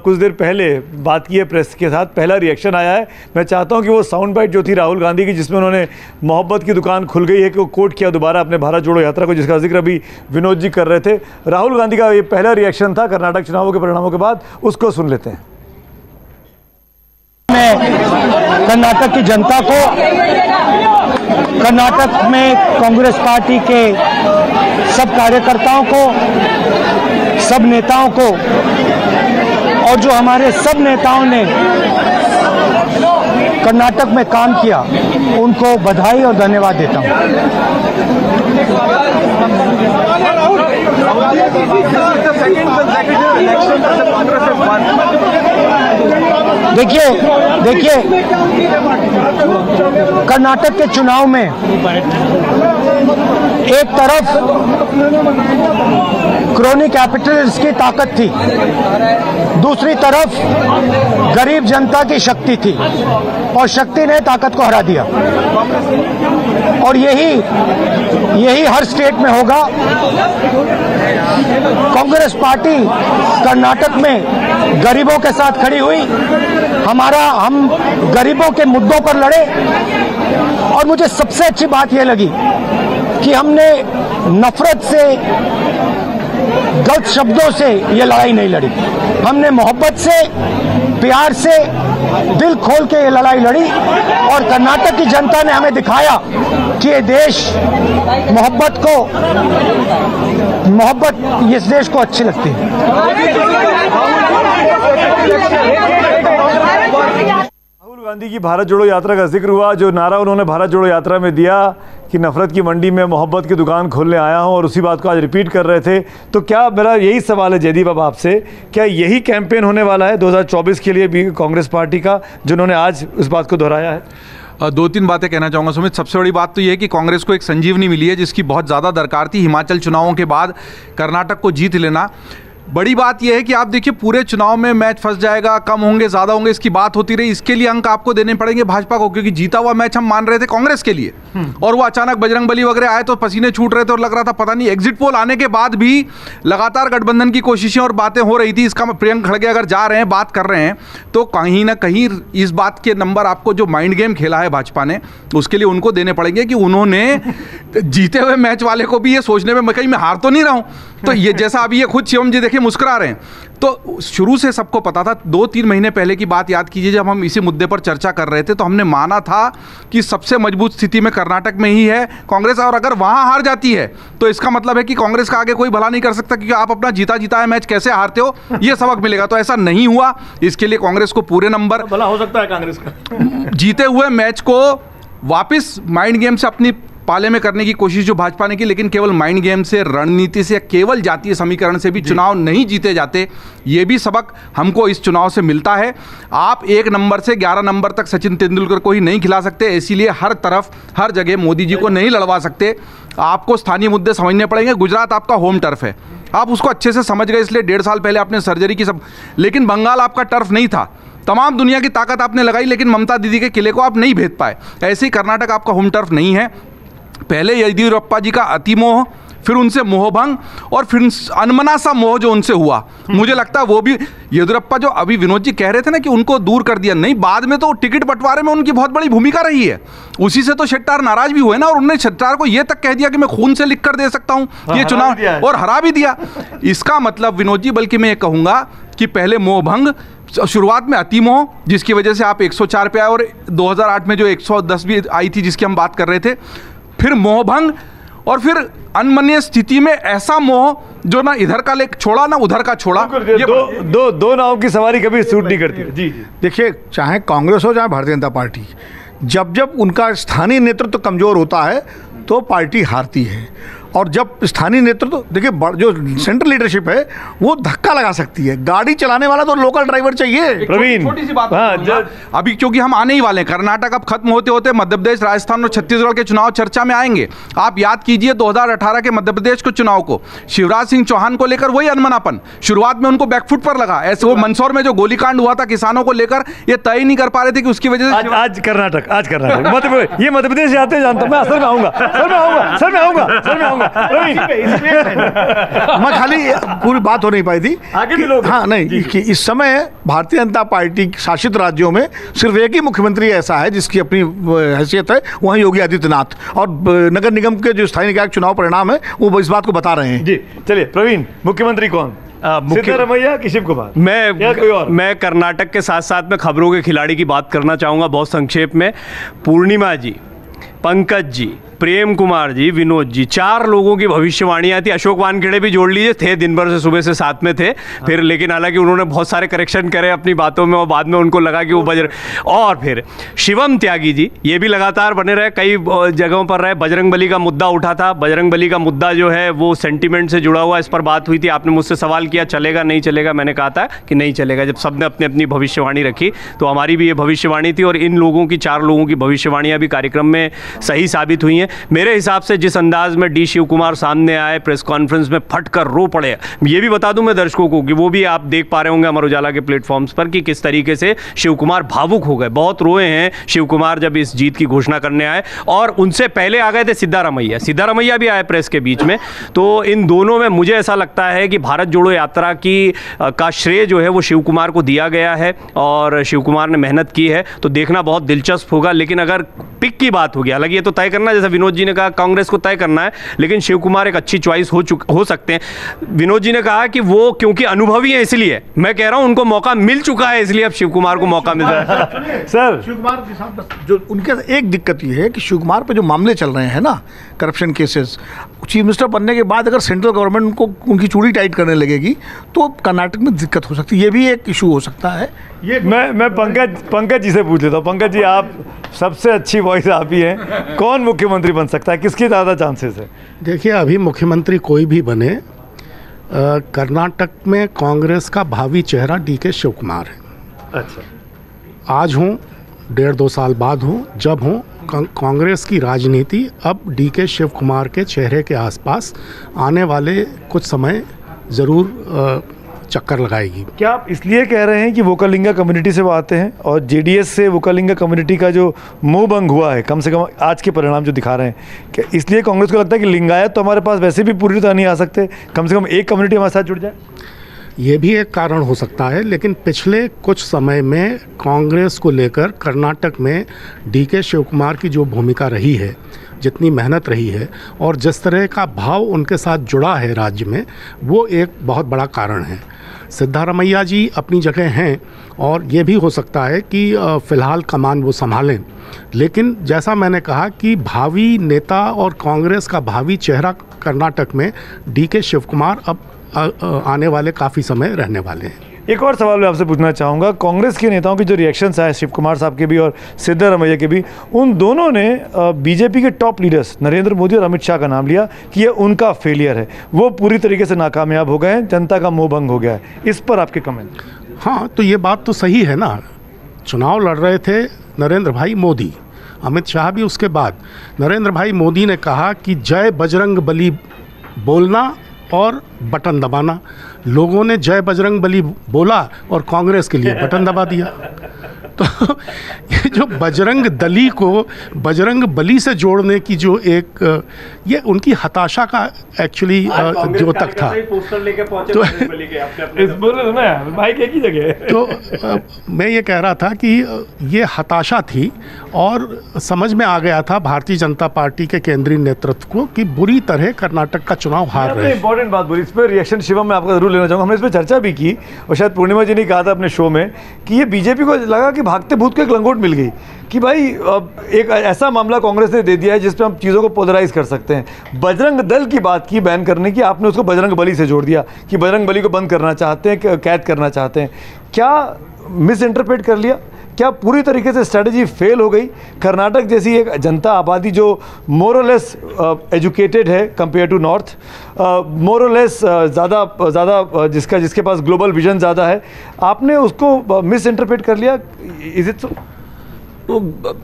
कुछ देर पहले बात की है प्रेस के साथ, पहला रिएक्शन आया है। मैं चाहता हूं कि वो साउंड बाइट जो थी राहुल गांधी की, जिसमें उन्होंने मोहब्बत की दुकान खुल गई है कि वो कोट किया दोबारा अपने भारत जोड़ो यात्रा को, जिसका जिक्र अभी विनोद जी कर रहे थे। राहुल गांधी का ये पहला रिएक्शन था कर्नाटक चुनावों के परिणामों के बाद, उसको सुन लेते हैं। कर्नाटक की जनता को, कर्नाटक में कांग्रेस पार्टी के सब कार्यकर्ताओं को, सब नेताओं को, और जो हमारे सब नेताओं ने कर्नाटक में काम किया, उनको बधाई और धन्यवाद देता हूं। देखिए कर्नाटक के चुनाव में एक तरफ क्रोनी कैपिटलिस्ट की ताकत थी, दूसरी तरफ गरीब जनता की शक्ति थी, और शक्ति ने ताकत को हरा दिया। और यही हर स्टेट में होगा। कांग्रेस पार्टी कर्नाटक में गरीबों के साथ खड़ी हुई, हम गरीबों के मुद्दों पर लड़े, और मुझे सबसे अच्छी बात यह लगी कि हमने नफरत से, गलत शब्दों से ये लड़ाई नहीं लड़ी, हमने मोहब्बत से, प्यार से, दिल खोल के ये लड़ाई लड़ी। और कर्नाटक की जनता ने हमें दिखाया कि ये देश इस देश को अच्छी लगती है। राहुल गांधी की भारत जोड़ो यात्रा का जिक्र हुआ, जो नारा उन्होंने भारत जोड़ो यात्रा में दिया कि नफरत की मंडी में मोहब्बत की दुकान खोलने आया हूं, और उसी बात को आज रिपीट कर रहे थे। तो क्या, मेरा यही सवाल है जयदीप अब आपसे, क्या यही कैंपेन होने वाला है 2024 के लिए भी कांग्रेस पार्टी का, जिन्होंने आज इस बात को दोहराया है? 2-3 बातें कहना चाहूँगा सुमित। सबसे बड़ी बात तो ये है कि कांग्रेस को एक संजीवनी मिली है, जिसकी बहुत ज़्यादा दरकार थी। हिमाचल चुनावों के बाद कर्नाटक को जीत लेना बड़ी बात यह है कि आप देखिए पूरे चुनाव में मैच फंस जाएगा, कम होंगे ज़्यादा होंगे, इसकी बात होती रही। इसके लिए अंक आपको देने पड़ेंगे भाजपा को, क्योंकि जीता हुआ मैच हम मान रहे थे कांग्रेस के लिए, और वो अचानक बजरंगबली वगैरह आए तो पसीने छूट रहे थे और लग रहा था पता नहीं। एग्जिट पोल आने के बाद भी लगातार गठबंधन की कोशिशें और बातें हो रही थी। इसका प्रियंक खड़गे अगर जा रहे हैं, बात कर रहे हैं, तो कहीं ना कहीं इस बात के नंबर आपको जो माइंड गेम खेला है भाजपा ने, उसके लिए उनको देने पड़ेंगे कि उन्होंने जीते हुए मैच वाले को भी ये सोचने में कहीं मैं हार तो नहीं रहा हूँ। तो ये जैसा अभी ये खुद शिवम जी देखिए मुस्कुरा रहे हैं, तो शुरू से सबको पता था। 2-3 महीने पहले की बात याद कीजिए, जब हम इसी मुद्दे पर चर्चा कर रहे थे तो हमने माना था कि सबसे मजबूत स्थिति में कर्नाटक में ही है कांग्रेस, और अगर वहां हार जाती है तो इसका मतलब है कि कांग्रेस का आगे कोई भला नहीं कर सकता, क्योंकि आप अपना जीता जिताया मैच कैसे हारते हो ये सबक मिलेगा। तो ऐसा नहीं हुआ, इसके लिए कांग्रेस को पूरे नंबर भला हो सकता है कांग्रेस का जीते हुए मैच को वापस माइंड गेम से अपनी पाले में करने की कोशिश जो भाजपा ने की, लेकिन केवल माइंड गेम से, रणनीति से, केवल जातीय समीकरण से भी चुनाव नहीं जीते जाते। ये भी सबक हमको इस चुनाव से मिलता है। आप 1 नंबर से 11 नंबर तक सचिन तेंदुलकर को ही नहीं खिला सकते, इसीलिए हर तरफ हर जगह मोदी जी को नहीं लड़वा सकते। आपको स्थानीय मुद्दे समझने पड़ेंगे। गुजरात आपका होम टर्फ है, आप उसको अच्छे से समझ गए, इसलिए 1.5 साल पहले आपने सर्जरी की सब, लेकिन बंगाल आपका टर्फ नहीं था। तमाम दुनिया की ताकत आपने लगाई, लेकिन ममता दीदी के किले को आप नहीं भेद पाए। ऐसे ही कर्नाटक आपका होम टर्फ नहीं है। पहले येदियुरप्पा जी का अतिमोह, फिर उनसे मोहभंग और फिर अनमना सा मोह जो उनसे हुआ, मुझे लगता है वो भी येदियुरप्पा, जो अभी विनोद जी कह रहे थे ना कि उनको दूर कर दिया, नहीं, बाद में तो टिकट बंटवारे में उनकी बहुत बड़ी भूमिका रही है। उसी से तो शेट्टार नाराज भी हुए ना, और उन्होंने शेट्टार को यह तक कह दिया कि मैं खून से लिख कर दे सकता हूं ये चुनाव, और हरा भी दिया। इसका मतलब विनोद जी, बल्कि मैं ये कहूंगा कि पहले मोहभंग, शुरुआत में अतिमोह जिसकी वजह से आप 104 पे आए, और 2008 में जो 110 भी आई थी जिसकी हम बात कर रहे थे, फिर मोहभंग, और फिर अनमनीय स्थिति में ऐसा मोह जो ना इधर का लेक छोड़ा ना उधर का छोड़ा। ये दो नावों की सवारी कभी सूट नहीं करती। जी जी, देखिए, चाहे कांग्रेस हो चाहे भारतीय जनता पार्टी, जब जब उनका स्थानीय नेतृत्व कमजोर होता है तो पार्टी हारती है। और जब स्थानीय नेतृत्व, देखिए, जो सेंट्रल लीडरशिप है वो धक्का लगा सकती है, गाड़ी चलाने वाला तो लोकल ड्राइवर चाहिए। प्रवीण, छोटी सी बात, अभी क्योंकि हम आने ही वाले हैं, कर्नाटक अब खत्म होते होते मध्य प्रदेश, राजस्थान और छत्तीसगढ़ के चुनाव चर्चा में आएंगे। आप याद कीजिए 2018 के मध्य प्रदेश के चुनाव को, शिवराज सिंह चौहान को लेकर वही अनमनापन, शुरुआत में उनको बैकफुट पर लगा, ऐसे वो मंदसौर में जो गोलीकांड हुआ था किसानों को लेकर, ये तय ही नहीं कर पा रहे थे कि उसकी वजह से आज कर्नाटक ये मध्य प्रदेश जाते जानता हूं मैं, सर में आऊंगा मैं खाली पूरी बात हो नहीं पाई थी, आगे भी लोग, हाँ नहीं, कि इस समय भारतीय जनता पार्टी शासित राज्यों में सिर्फ एक ही मुख्यमंत्री ऐसा है जिसकी अपनी हैसियत है, वह योगी आदित्यनाथ, और नगर निगम के जो स्थानीय निकाय चुनाव परिणाम है वो इस बात को बता रहे हैं। जी चलिए प्रवीण, मुख्यमंत्री कौन, सिद्धरामैया कि शिव कुमार? मैं कर्नाटक के साथ साथ में खबरों के खिलाड़ी की बात करना चाहूँगा बहुत संक्षेप में। पूर्णिमा जी, पंकज जी, प्रेम कुमार जी, विनोद जी, 4 लोगों की भविष्यवाणियां थी। अशोक वानखेड़े भी जोड़ लीजिए, थे दिन भर से सुबह से साथ में थे, फिर लेकिन हालांकि उन्होंने बहुत सारे करेक्शन करे अपनी बातों में और बाद में उनको लगा कि वो और फिर शिवम त्यागी जी, ये भी लगातार बने रहे, कई जगहों पर रहे। बजरंगबली का मुद्दा उठा था, बजरंगबली का मुद्दा जो है वो सेंटिमेंट से जुड़ा हुआ, इस पर बात हुई थी, आपने मुझसे सवाल किया चलेगा नहीं चलेगा, मैंने कहा था कि नहीं चलेगा। जब सबने अपनी अपनी भविष्यवाणी रखी तो हमारी भी ये भविष्यवाणी थी, और इन लोगों की 4 लोगों की भविष्यवाणियाँ भी कार्यक्रम में सही साबित हुई हैं। मेरे हिसाब से जिस अंदाज में डी शिव कुमार सामने आए प्रेस कॉन्फ्रेंस में, फट कर रो पड़े। ये भी बता दूं मैं दर्शकों को कि वो भी आप देख पा रहे होंगे अमर उजाला के प्लेटफॉर्म्स पर कि किस तरीके से शिव कुमार भावुक हो गए, बहुत रोए हैं शिव कुमार जब इस जीत की घोषणा करने आए। और उनसे पहले आ गए थे सिद्धारमैया भी आए प्रेस के बीच में। तो इन दोनों में मुझे ऐसा लगता है कि भारत जोड़ो यात्रा की का श्रेय जो है वो शिव कुमार को दिया गया है, और शिव कुमार ने मेहनत की है, तो देखना बहुत दिलचस्प होगा। लेकिन अगर पिक की बात होगी, हालांकि ये तो तय करना, जैसा विनोद जी ने कहा कांग्रेस को तय करना है, लेकिन शिव कुमार एक अच्छी चॉइस हो सकते हैं। विनोद जी ने कहा कि वो क्योंकि अनुभवी है, इसलिए मैं कह रहा हूं उनको मौका मिल चुका है, इसलिए अब शिव कुमार को मौका मिल रहा है। सर, शिव कुमार के साथ जो उनके एक दिक्कत ये है कि शिव कुमार पे जो मामले चल रहे हैं ना, करप्शन केसेस, चीफ मिनिस्टर बनने के बाद अगर सेंट्रल गवर्नमेंट उनको उनकी चूड़ी टाइट करने लगेगी तो कर्नाटक में दिक्कत हो सकती है, ये भी एक इशू हो सकता है। ये मैं पंकज जी से पूछ लेता हूँ। पंकज जी, आप सबसे अच्छी वॉइस आप ही हैं, कौन मुख्यमंत्री बन सकता है, किसकी ज़्यादा चांसेस है? देखिए, अभी मुख्यमंत्री कोई भी बने, कर्नाटक में कांग्रेस का भावी चेहरा डीके शिव कुमार है। अच्छा, आज हूँ, 1.5-2 साल बाद हूँ, जब हूँ, कांग्रेस की राजनीति अब डीके शिव कुमार के चेहरे के आसपास आने वाले कुछ समय ज़रूर चक्कर लगाएगी। क्या आप इसलिए कह रहे हैं कि वोकलिंगा कम्युनिटी से वो आते हैं, और जेडीएस से वोकलिंगा कम्युनिटी का जो मोह भंग हुआ है, कम से कम आज के परिणाम जो दिखा रहे हैं, क्या इसलिए कांग्रेस को लगता है कि लिंगायत तो हमारे पास वैसे भी पूरी तरह नहीं आ सकते, कम से कम एक कम्युनिटी हमारे साथ जुड़ जाए? ये भी एक कारण हो सकता है, लेकिन पिछले कुछ समय में कांग्रेस को लेकर कर्नाटक में डीके शिव कुमार की जो भूमिका रही है, जितनी मेहनत रही है, और जिस तरह का भाव उनके साथ जुड़ा है राज्य में, वो एक बहुत बड़ा कारण है। सिद्धारमैया जी अपनी जगह हैं, और ये भी हो सकता है कि फ़िलहाल कमान वो संभालें, लेकिन जैसा मैंने कहा कि भावी नेता और कांग्रेस का भावी चेहरा कर्नाटक में डीके शिव कुमार अब आने वाले काफ़ी समय रहने वाले हैं। एक और सवाल मैं आपसे पूछना चाहूँगा, कांग्रेस के नेताओं की जो रिएक्शंस आए, शिव कुमार साहब के भी और सिद्धरामैया के भी, उन दोनों ने बीजेपी के टॉप लीडर्स नरेंद्र मोदी और अमित शाह का नाम लिया कि ये उनका फेलियर है, वो पूरी तरीके से नाकामयाब हो गए हैं, जनता का मोह भंग हो गया है। इस पर आपके कमेंट? हाँ, तो ये बात तो सही है ना, चुनाव लड़ रहे थे नरेंद्र भाई मोदी, अमित शाह भी उसके बाद। नरेंद्र भाई मोदी ने कहा कि जय बजरंग बली बोलना और बटन दबाना, लोगों ने जय बजरंग बली बोला और कांग्रेस के लिए बटन दबा दिया। तो ये जो बजरंग दली को बजरंग बली से जोड़ने की जो एक ये उनकी हताशा का एक्चुअली द्योतक था। तो मैं ये कह रहा था कि ये हताशा थी और समझ में आ गया था भारतीय जनता पार्टी के केंद्रीय नेतृत्व को कि बुरी तरह कर्नाटक का चुनाव हार रहे हैं। इंपॉर्टेंट बात बोली, इस पर रिएक्शन शिवम मैं आपका जरूर लेना चाहूँगा। हमने इस पर चर्चा भी की और शायद पूर्णिमा जी ने कहा था अपने शो में कि ये बीजेपी को लगा कि भागते भूत को एक लंगोट मिल गई कि भाई एक ऐसा मामला कांग्रेस ने दे दिया है जिस पे हम चीज़ों को पोलराइज कर सकते हैं। बजरंग दल की बात की बैन करने की, आपने उसको बजरंग बली से जोड़ दिया कि बजरंग बली को बंद करना चाहते हैं, कैद करना चाहते हैं। क्या मिस इंटरप्रेट कर लिया? क्या पूरी तरीके से स्ट्रेटजी फेल हो गई? कर्नाटक जैसी एक जनता आबादी जो मोरलेस एजुकेटेड है कंपेयर टू नॉर्थ, मोरलेस ज़्यादा जिसके पास ग्लोबल विजन ज़्यादा है, आपने उसको मिस इंटरप्रेट कर लिया। Is it so? तो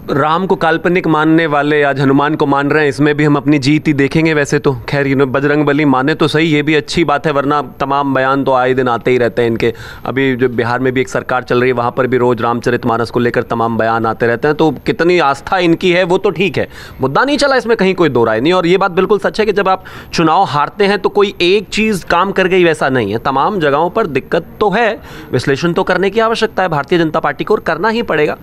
राम को काल्पनिक मानने वाले आज हनुमान को मान रहे हैं, इसमें भी हम अपनी जीत ही देखेंगे। वैसे तो खैर बजरंग बली माने तो सही, ये भी अच्छी बात है, वरना तमाम बयान तो आए दिन आते ही रहते हैं इनके। अभी जो बिहार में भी एक सरकार चल रही है, वहाँ पर भी रोज़ रामचरितमानस को लेकर तमाम बयान आते रहते हैं। तो कितनी आस्था इनकी है वो तो ठीक है, मुद्दा नहीं चला, इसमें कहीं कोई दो राय नहीं। और ये बात बिल्कुल सच है कि जब आप चुनाव हारते हैं तो कोई एक चीज़ काम कर गई वैसा नहीं है, तमाम जगहों पर दिक्कत तो है, विश्लेषण तो करने की आवश्यकता है भारतीय जनता पार्टी को और करना ही पड़ेगा।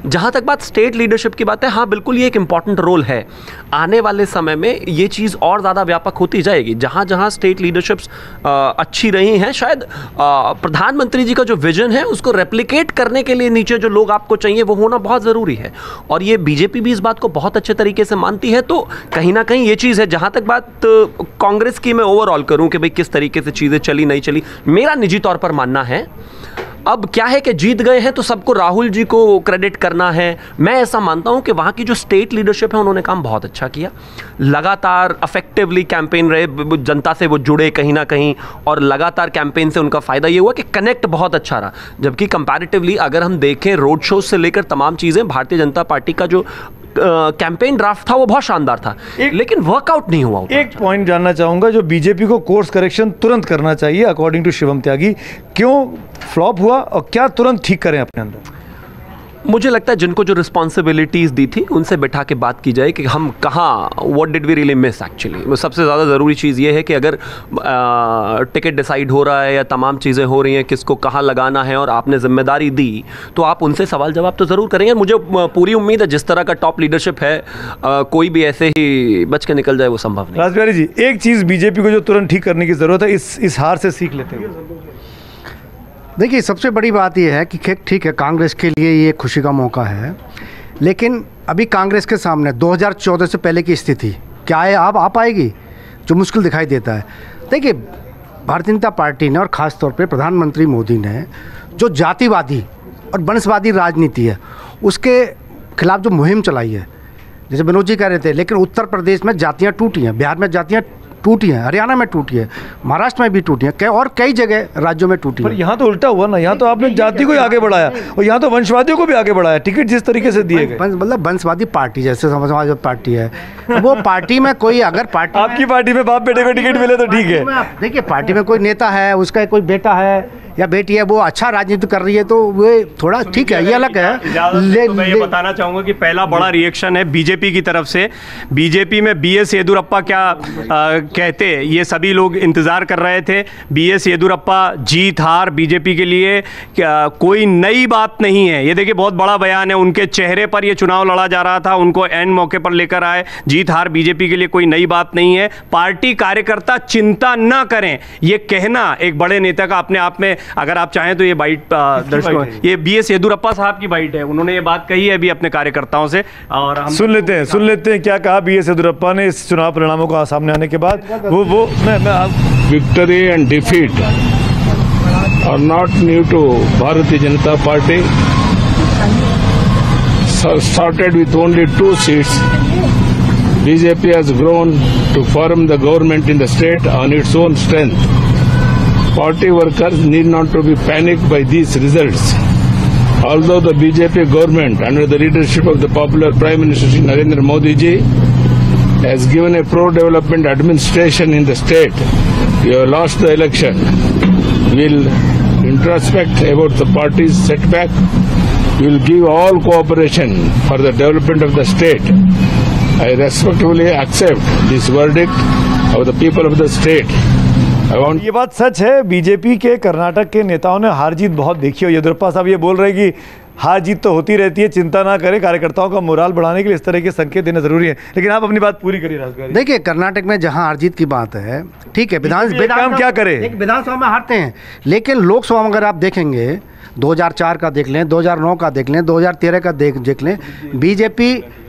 जहाँ तक बात स्टेट लीडरशिप की बात है, हाँ बिल्कुल ये एक इंपॉर्टेंट रोल है। आने वाले समय में ये चीज़ और ज़्यादा व्यापक होती जाएगी। जहाँ जहाँ स्टेट लीडरशिप्स अच्छी रही हैं, शायद प्रधानमंत्री जी का जो विजन है उसको रेप्लिकेट करने के लिए नीचे जो लोग आपको चाहिए वो होना बहुत ज़रूरी है। और ये बीजेपी भी इस बात को बहुत अच्छे तरीके से मानती है। तो कहीं ना कहीं ये चीज़ है। जहाँ तक बात कांग्रेस की मैं ओवरऑल करूँ कि भाई किस तरीके से चीज़ें चली नहीं चली, मेरा निजी तौर पर मानना है अब क्या है कि जीत गए हैं तो सबको राहुल जी को क्रेडिट करना है। मैं ऐसा मानता हूं कि वहां की जो स्टेट लीडरशिप है उन्होंने काम बहुत अच्छा किया, लगातार इफेक्टिवली कैंपेन रहे, जनता से वो जुड़े कहीं ना कहीं, और लगातार कैंपेन से उनका फ़ायदा ये हुआ कि कनेक्ट बहुत अच्छा रहा। जबकि कंपैरेटिवली अगर हम देखें रोड शो से लेकर तमाम चीज़ें, भारतीय जनता पार्टी का जो कैंपेन ड्राफ्ट था वो बहुत शानदार था, लेकिन वर्कआउट नहीं हुआ। एक पॉइंट जानना चाहूंगा, जो बीजेपी को कोर्स करेक्शन तुरंत करना चाहिए अकॉर्डिंग टू शिवम त्यागी, क्यों फ्लॉप हुआ और क्या तुरंत ठीक करें अपने अंदर? मुझे लगता है जिनको जो रिस्पॉन्सिबिलिटीज़ दी थी उनसे बैठा के बात की जाए कि हम कहाँ, what did we really miss actually. सबसे ज़्यादा ज़रूरी चीज़ ये है कि अगर टिकट डिसाइड हो रहा है या तमाम चीज़ें हो रही हैं, किसको कहाँ लगाना है और आपने जिम्मेदारी दी, तो आप उनसे सवाल जवाब तो ज़रूर करेंगे। मुझे पूरी उम्मीद है जिस तरह का टॉप लीडरशिप है कोई भी ऐसे ही बच के निकल जाए वो संभव नहीं। राजबिहारी जी, एक चीज़ बीजेपी को जो तुरंत ठीक करने की ज़रूरत है, इस हार से सीख लेते हैं। देखिए, सबसे बड़ी बात यह है कि ठीक है, कांग्रेस के लिए ये खुशी का मौका है, लेकिन अभी कांग्रेस के सामने 2014 से पहले की स्थिति क्या है अब आ पाएगी, जो मुश्किल दिखाई देता है। देखिए, भारतीय जनता पार्टी ने और ख़ास तौर पे प्रधानमंत्री मोदी ने जो जातिवादी और वंशवादी राजनीति है उसके खिलाफ जो मुहिम चलाई है, जैसे विनोद जी कह रहे थे, लेकिन उत्तर प्रदेश में जातियाँ टूटी हैं, बिहार में जातियाँ टूटी हैं, हरियाणा में टूटी है, महाराष्ट्र में भी टूटी है, और कई जगह राज्यों में टूटी है। पर यहाँ तो उल्टा हुआ ना, यहाँ तो आपने जाति को ही आगे बढ़ाया और यहाँ तो वंशवादियों को भी आगे बढ़ाया, टिकट जिस तरीके से दिए गए। मतलब वंशवादी पार्टी जैसे समाजवादी पार्टी है, वो पार्टी में कोई अगर पार्टी आपकी पार्टी में बाप बेटे को टिकट मिले तो ठीक है। देखिए, पार्टी में कोई नेता है, उसका कोई बेटा है या बेटी है, वो अच्छा राजनीति कर रही है तो वो थोड़ा ठीक है, ये अलग है। तो मैं ये बताना चाहूँगा कि पहला बड़ा रिएक्शन है बीजेपी की तरफ से। बीजेपी में BS येदियुरप्पा क्या कहते, ये सभी लोग इंतज़ार कर रहे थे। BS येदियुरप्पा जीत हार बीजेपी के लिए कोई नई बात नहीं है। ये देखिए, बहुत बड़ा बयान है, उनके चेहरे पर ये चुनाव लड़ा जा रहा था, उनको एंड मौके पर लेकर आए। जीत हार बीजेपी के लिए कोई नई बात नहीं है। पार्टी कार्यकर्ता चिंता न करें, ये कहना एक बड़े नेता का अपने आप में, अगर आप चाहें तो ये बाइट दर्शकों, ये BS येदियुरप्पा साहब की बाइट है, उन्होंने ये बात कही है अभी अपने कार्यकर्ताओं से, और हम सुन लेते हैं क्या कहा BS येदियुरप्पा ने इस चुनाव परिणामों का सामने आने के बाद। वो victory and defeat are not new to Bharatiya Janata Party. Started with only 2 seats. BJP has grown to form the government in the state on its own strength. Party workers need not to be panicked by these results. Although the BJP government under the leadership of the popular Prime Minister Shri Narendra Modi ji has given a pro-development administration in the state, we have lost the election. We will introspect about the party's setback will give all cooperation for the development of the state. I respectfully accept this verdict of the people of the state. ये बात सच है, BJP के कर्नाटक के नेताओं ने हार जीत बहुत देखी है। येदियुरप्पा साहब ये बोल रहे हैं कि हार जीत तो होती रहती है, चिंता ना करें, कार्यकर्ताओं का मोराल बढ़ाने के लिए इस तरह के संकेत देना जरूरी है। लेकिन आप अपनी बात पूरी करिए राजकुमार। देखिए, कर्नाटक में जहां हार जीत की बात है, ठीक है, काम क्या करे, विधानसभा में हारते हैं, लेकिन लोकसभा में अगर आप देखेंगे 2004 का देख लें, 2009 का देख लें, 2013 का देख लें,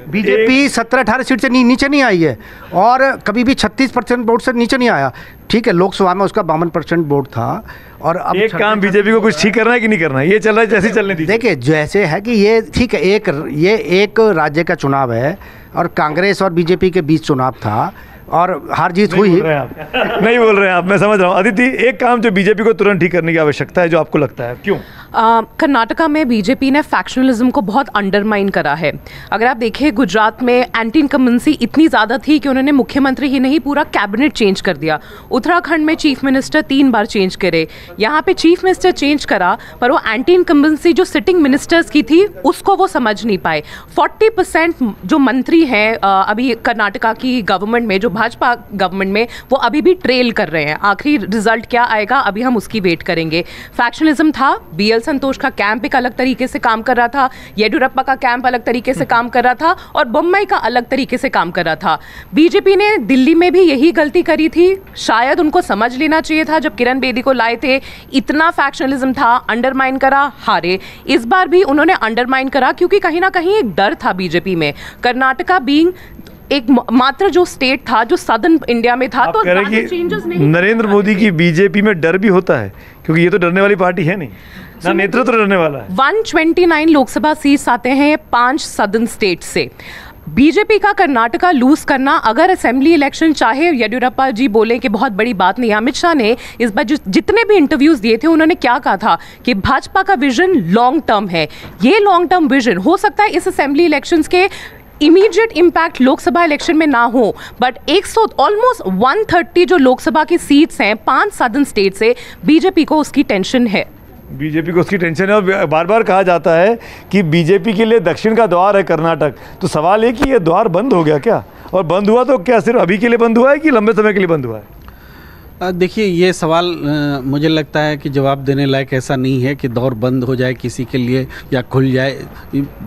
बीजेपी 17-18 सीट से नीचे नहीं आई है और कभी भी 36% वोट से नीचे नहीं आया। ठीक है, लोकसभा में उसका 52% वोट था। और अब एक काम बीजेपी को कुछ ठीक करना है कि नहीं करना है, ये चल रहा है जैसे चलने दीजिए। देखिए, जैसे है कि ये ठीक है, ये एक राज्य का चुनाव है और कांग्रेस और बीजेपी के बीच चुनाव था और हार जीत हुई। नहीं बोल रहे हैं आप, मैं समझ रहा हूँ। अदिति, एक काम जो बीजेपी को तुरंत ठीक करने की आवश्यकता है, जो आपको लगता है, क्यों? कर्नाटका में बीजेपी ने फैक्शनलिज्म को बहुत अंडरमाइन करा है। अगर आप देखें, गुजरात में एंटी इनकम्बेंसी इतनी ज़्यादा थी कि उन्होंने मुख्यमंत्री ही नहीं पूरा कैबिनेट चेंज कर दिया। उत्तराखंड में चीफ मिनिस्टर 3 बार चेंज करे, यहाँ पे चीफ मिनिस्टर चेंज करा पर वो एंटी इनकम्बेंसी जो सिटिंग मिनिस्टर्स की थी उसको वो समझ नहीं पाए। 40% जो मंत्री हैं अभी कर्नाटका की गवर्नमेंट में, जो भाजपा गवर्नमेंट में, वो अभी भी ट्रेल कर रहे हैं। आखिरी रिजल्ट क्या आएगा अभी हम उसकी वेट करेंगे। फैक्शनलिज्म था, BL संतोष का कैंप एक अलग तरीके से काम कर रहा था, येडियुरप्पा का कैंप अलग तरीके से काम कर रहा था और बोम्मई का अलग तरीके से काम कर रहा था। बीजेपी ने दिल्ली में भी यही गलती करी थी, शायद उनको समझ लेना चाहिए था जब किरण बेदी को लाए थे। इतना फैक्शनलिज्म था, अंडरमाइन करा, हारे। इस बार भी उन्होंने अंडरमाइन करा क्योंकि कहीं ना कहीं एक डर था बीजेपी में। कर्नाटका बीइंग एक मात्र जो स्टेट था जो सदर्न इंडिया में था, तो चेंजेस नहीं। नरेंद्र मोदी की बीजेपी में डर भी होता है क्योंकि ये तो डरने वाली पार्टी है नहीं ना, नेतृत्व डरने वाला है। 129 लोकसभा सीट्स आते हैं 5 सदर्न स्टेट से। बीजेपी का कर्नाटका लूज करना, अगर असेंबली इलेक्शन, चाहे येडियुरप्पा जी बोले कि बहुत बड़ी बात नहीं, अमित शाह ने इस बार जितने भी इंटरव्यूज दिए थे उन्होंने क्या कहा था कि भाजपा का विजन लॉन्ग टर्म है। ये लॉन्ग टर्म विजन हो सकता है इस असेंबली इलेक्शंस के इमीडिएट इम्पैक्ट लोकसभा इलेक्शन में ना हो, बट 100 ऑलमोस्ट 130 जो लोकसभा की सीट्स हैं 5 सदर्न स्टेट से, बीजेपी को उसकी टेंशन है। बीजेपी को उसकी टेंशन है और बार बार कहा जाता है कि बीजेपी के लिए दक्षिण का द्वार है कर्नाटक। तो सवाल है कि ये द्वार बंद हो गया क्या, और बंद हुआ तो क्या सिर्फ अभी के लिए बंद हुआ है कि लंबे समय के लिए बंद हुआ है? देखिए, ये सवाल मुझे लगता है कि जवाब देने लायक ऐसा नहीं है कि दौर बंद हो जाए किसी के लिए या खुल जाए।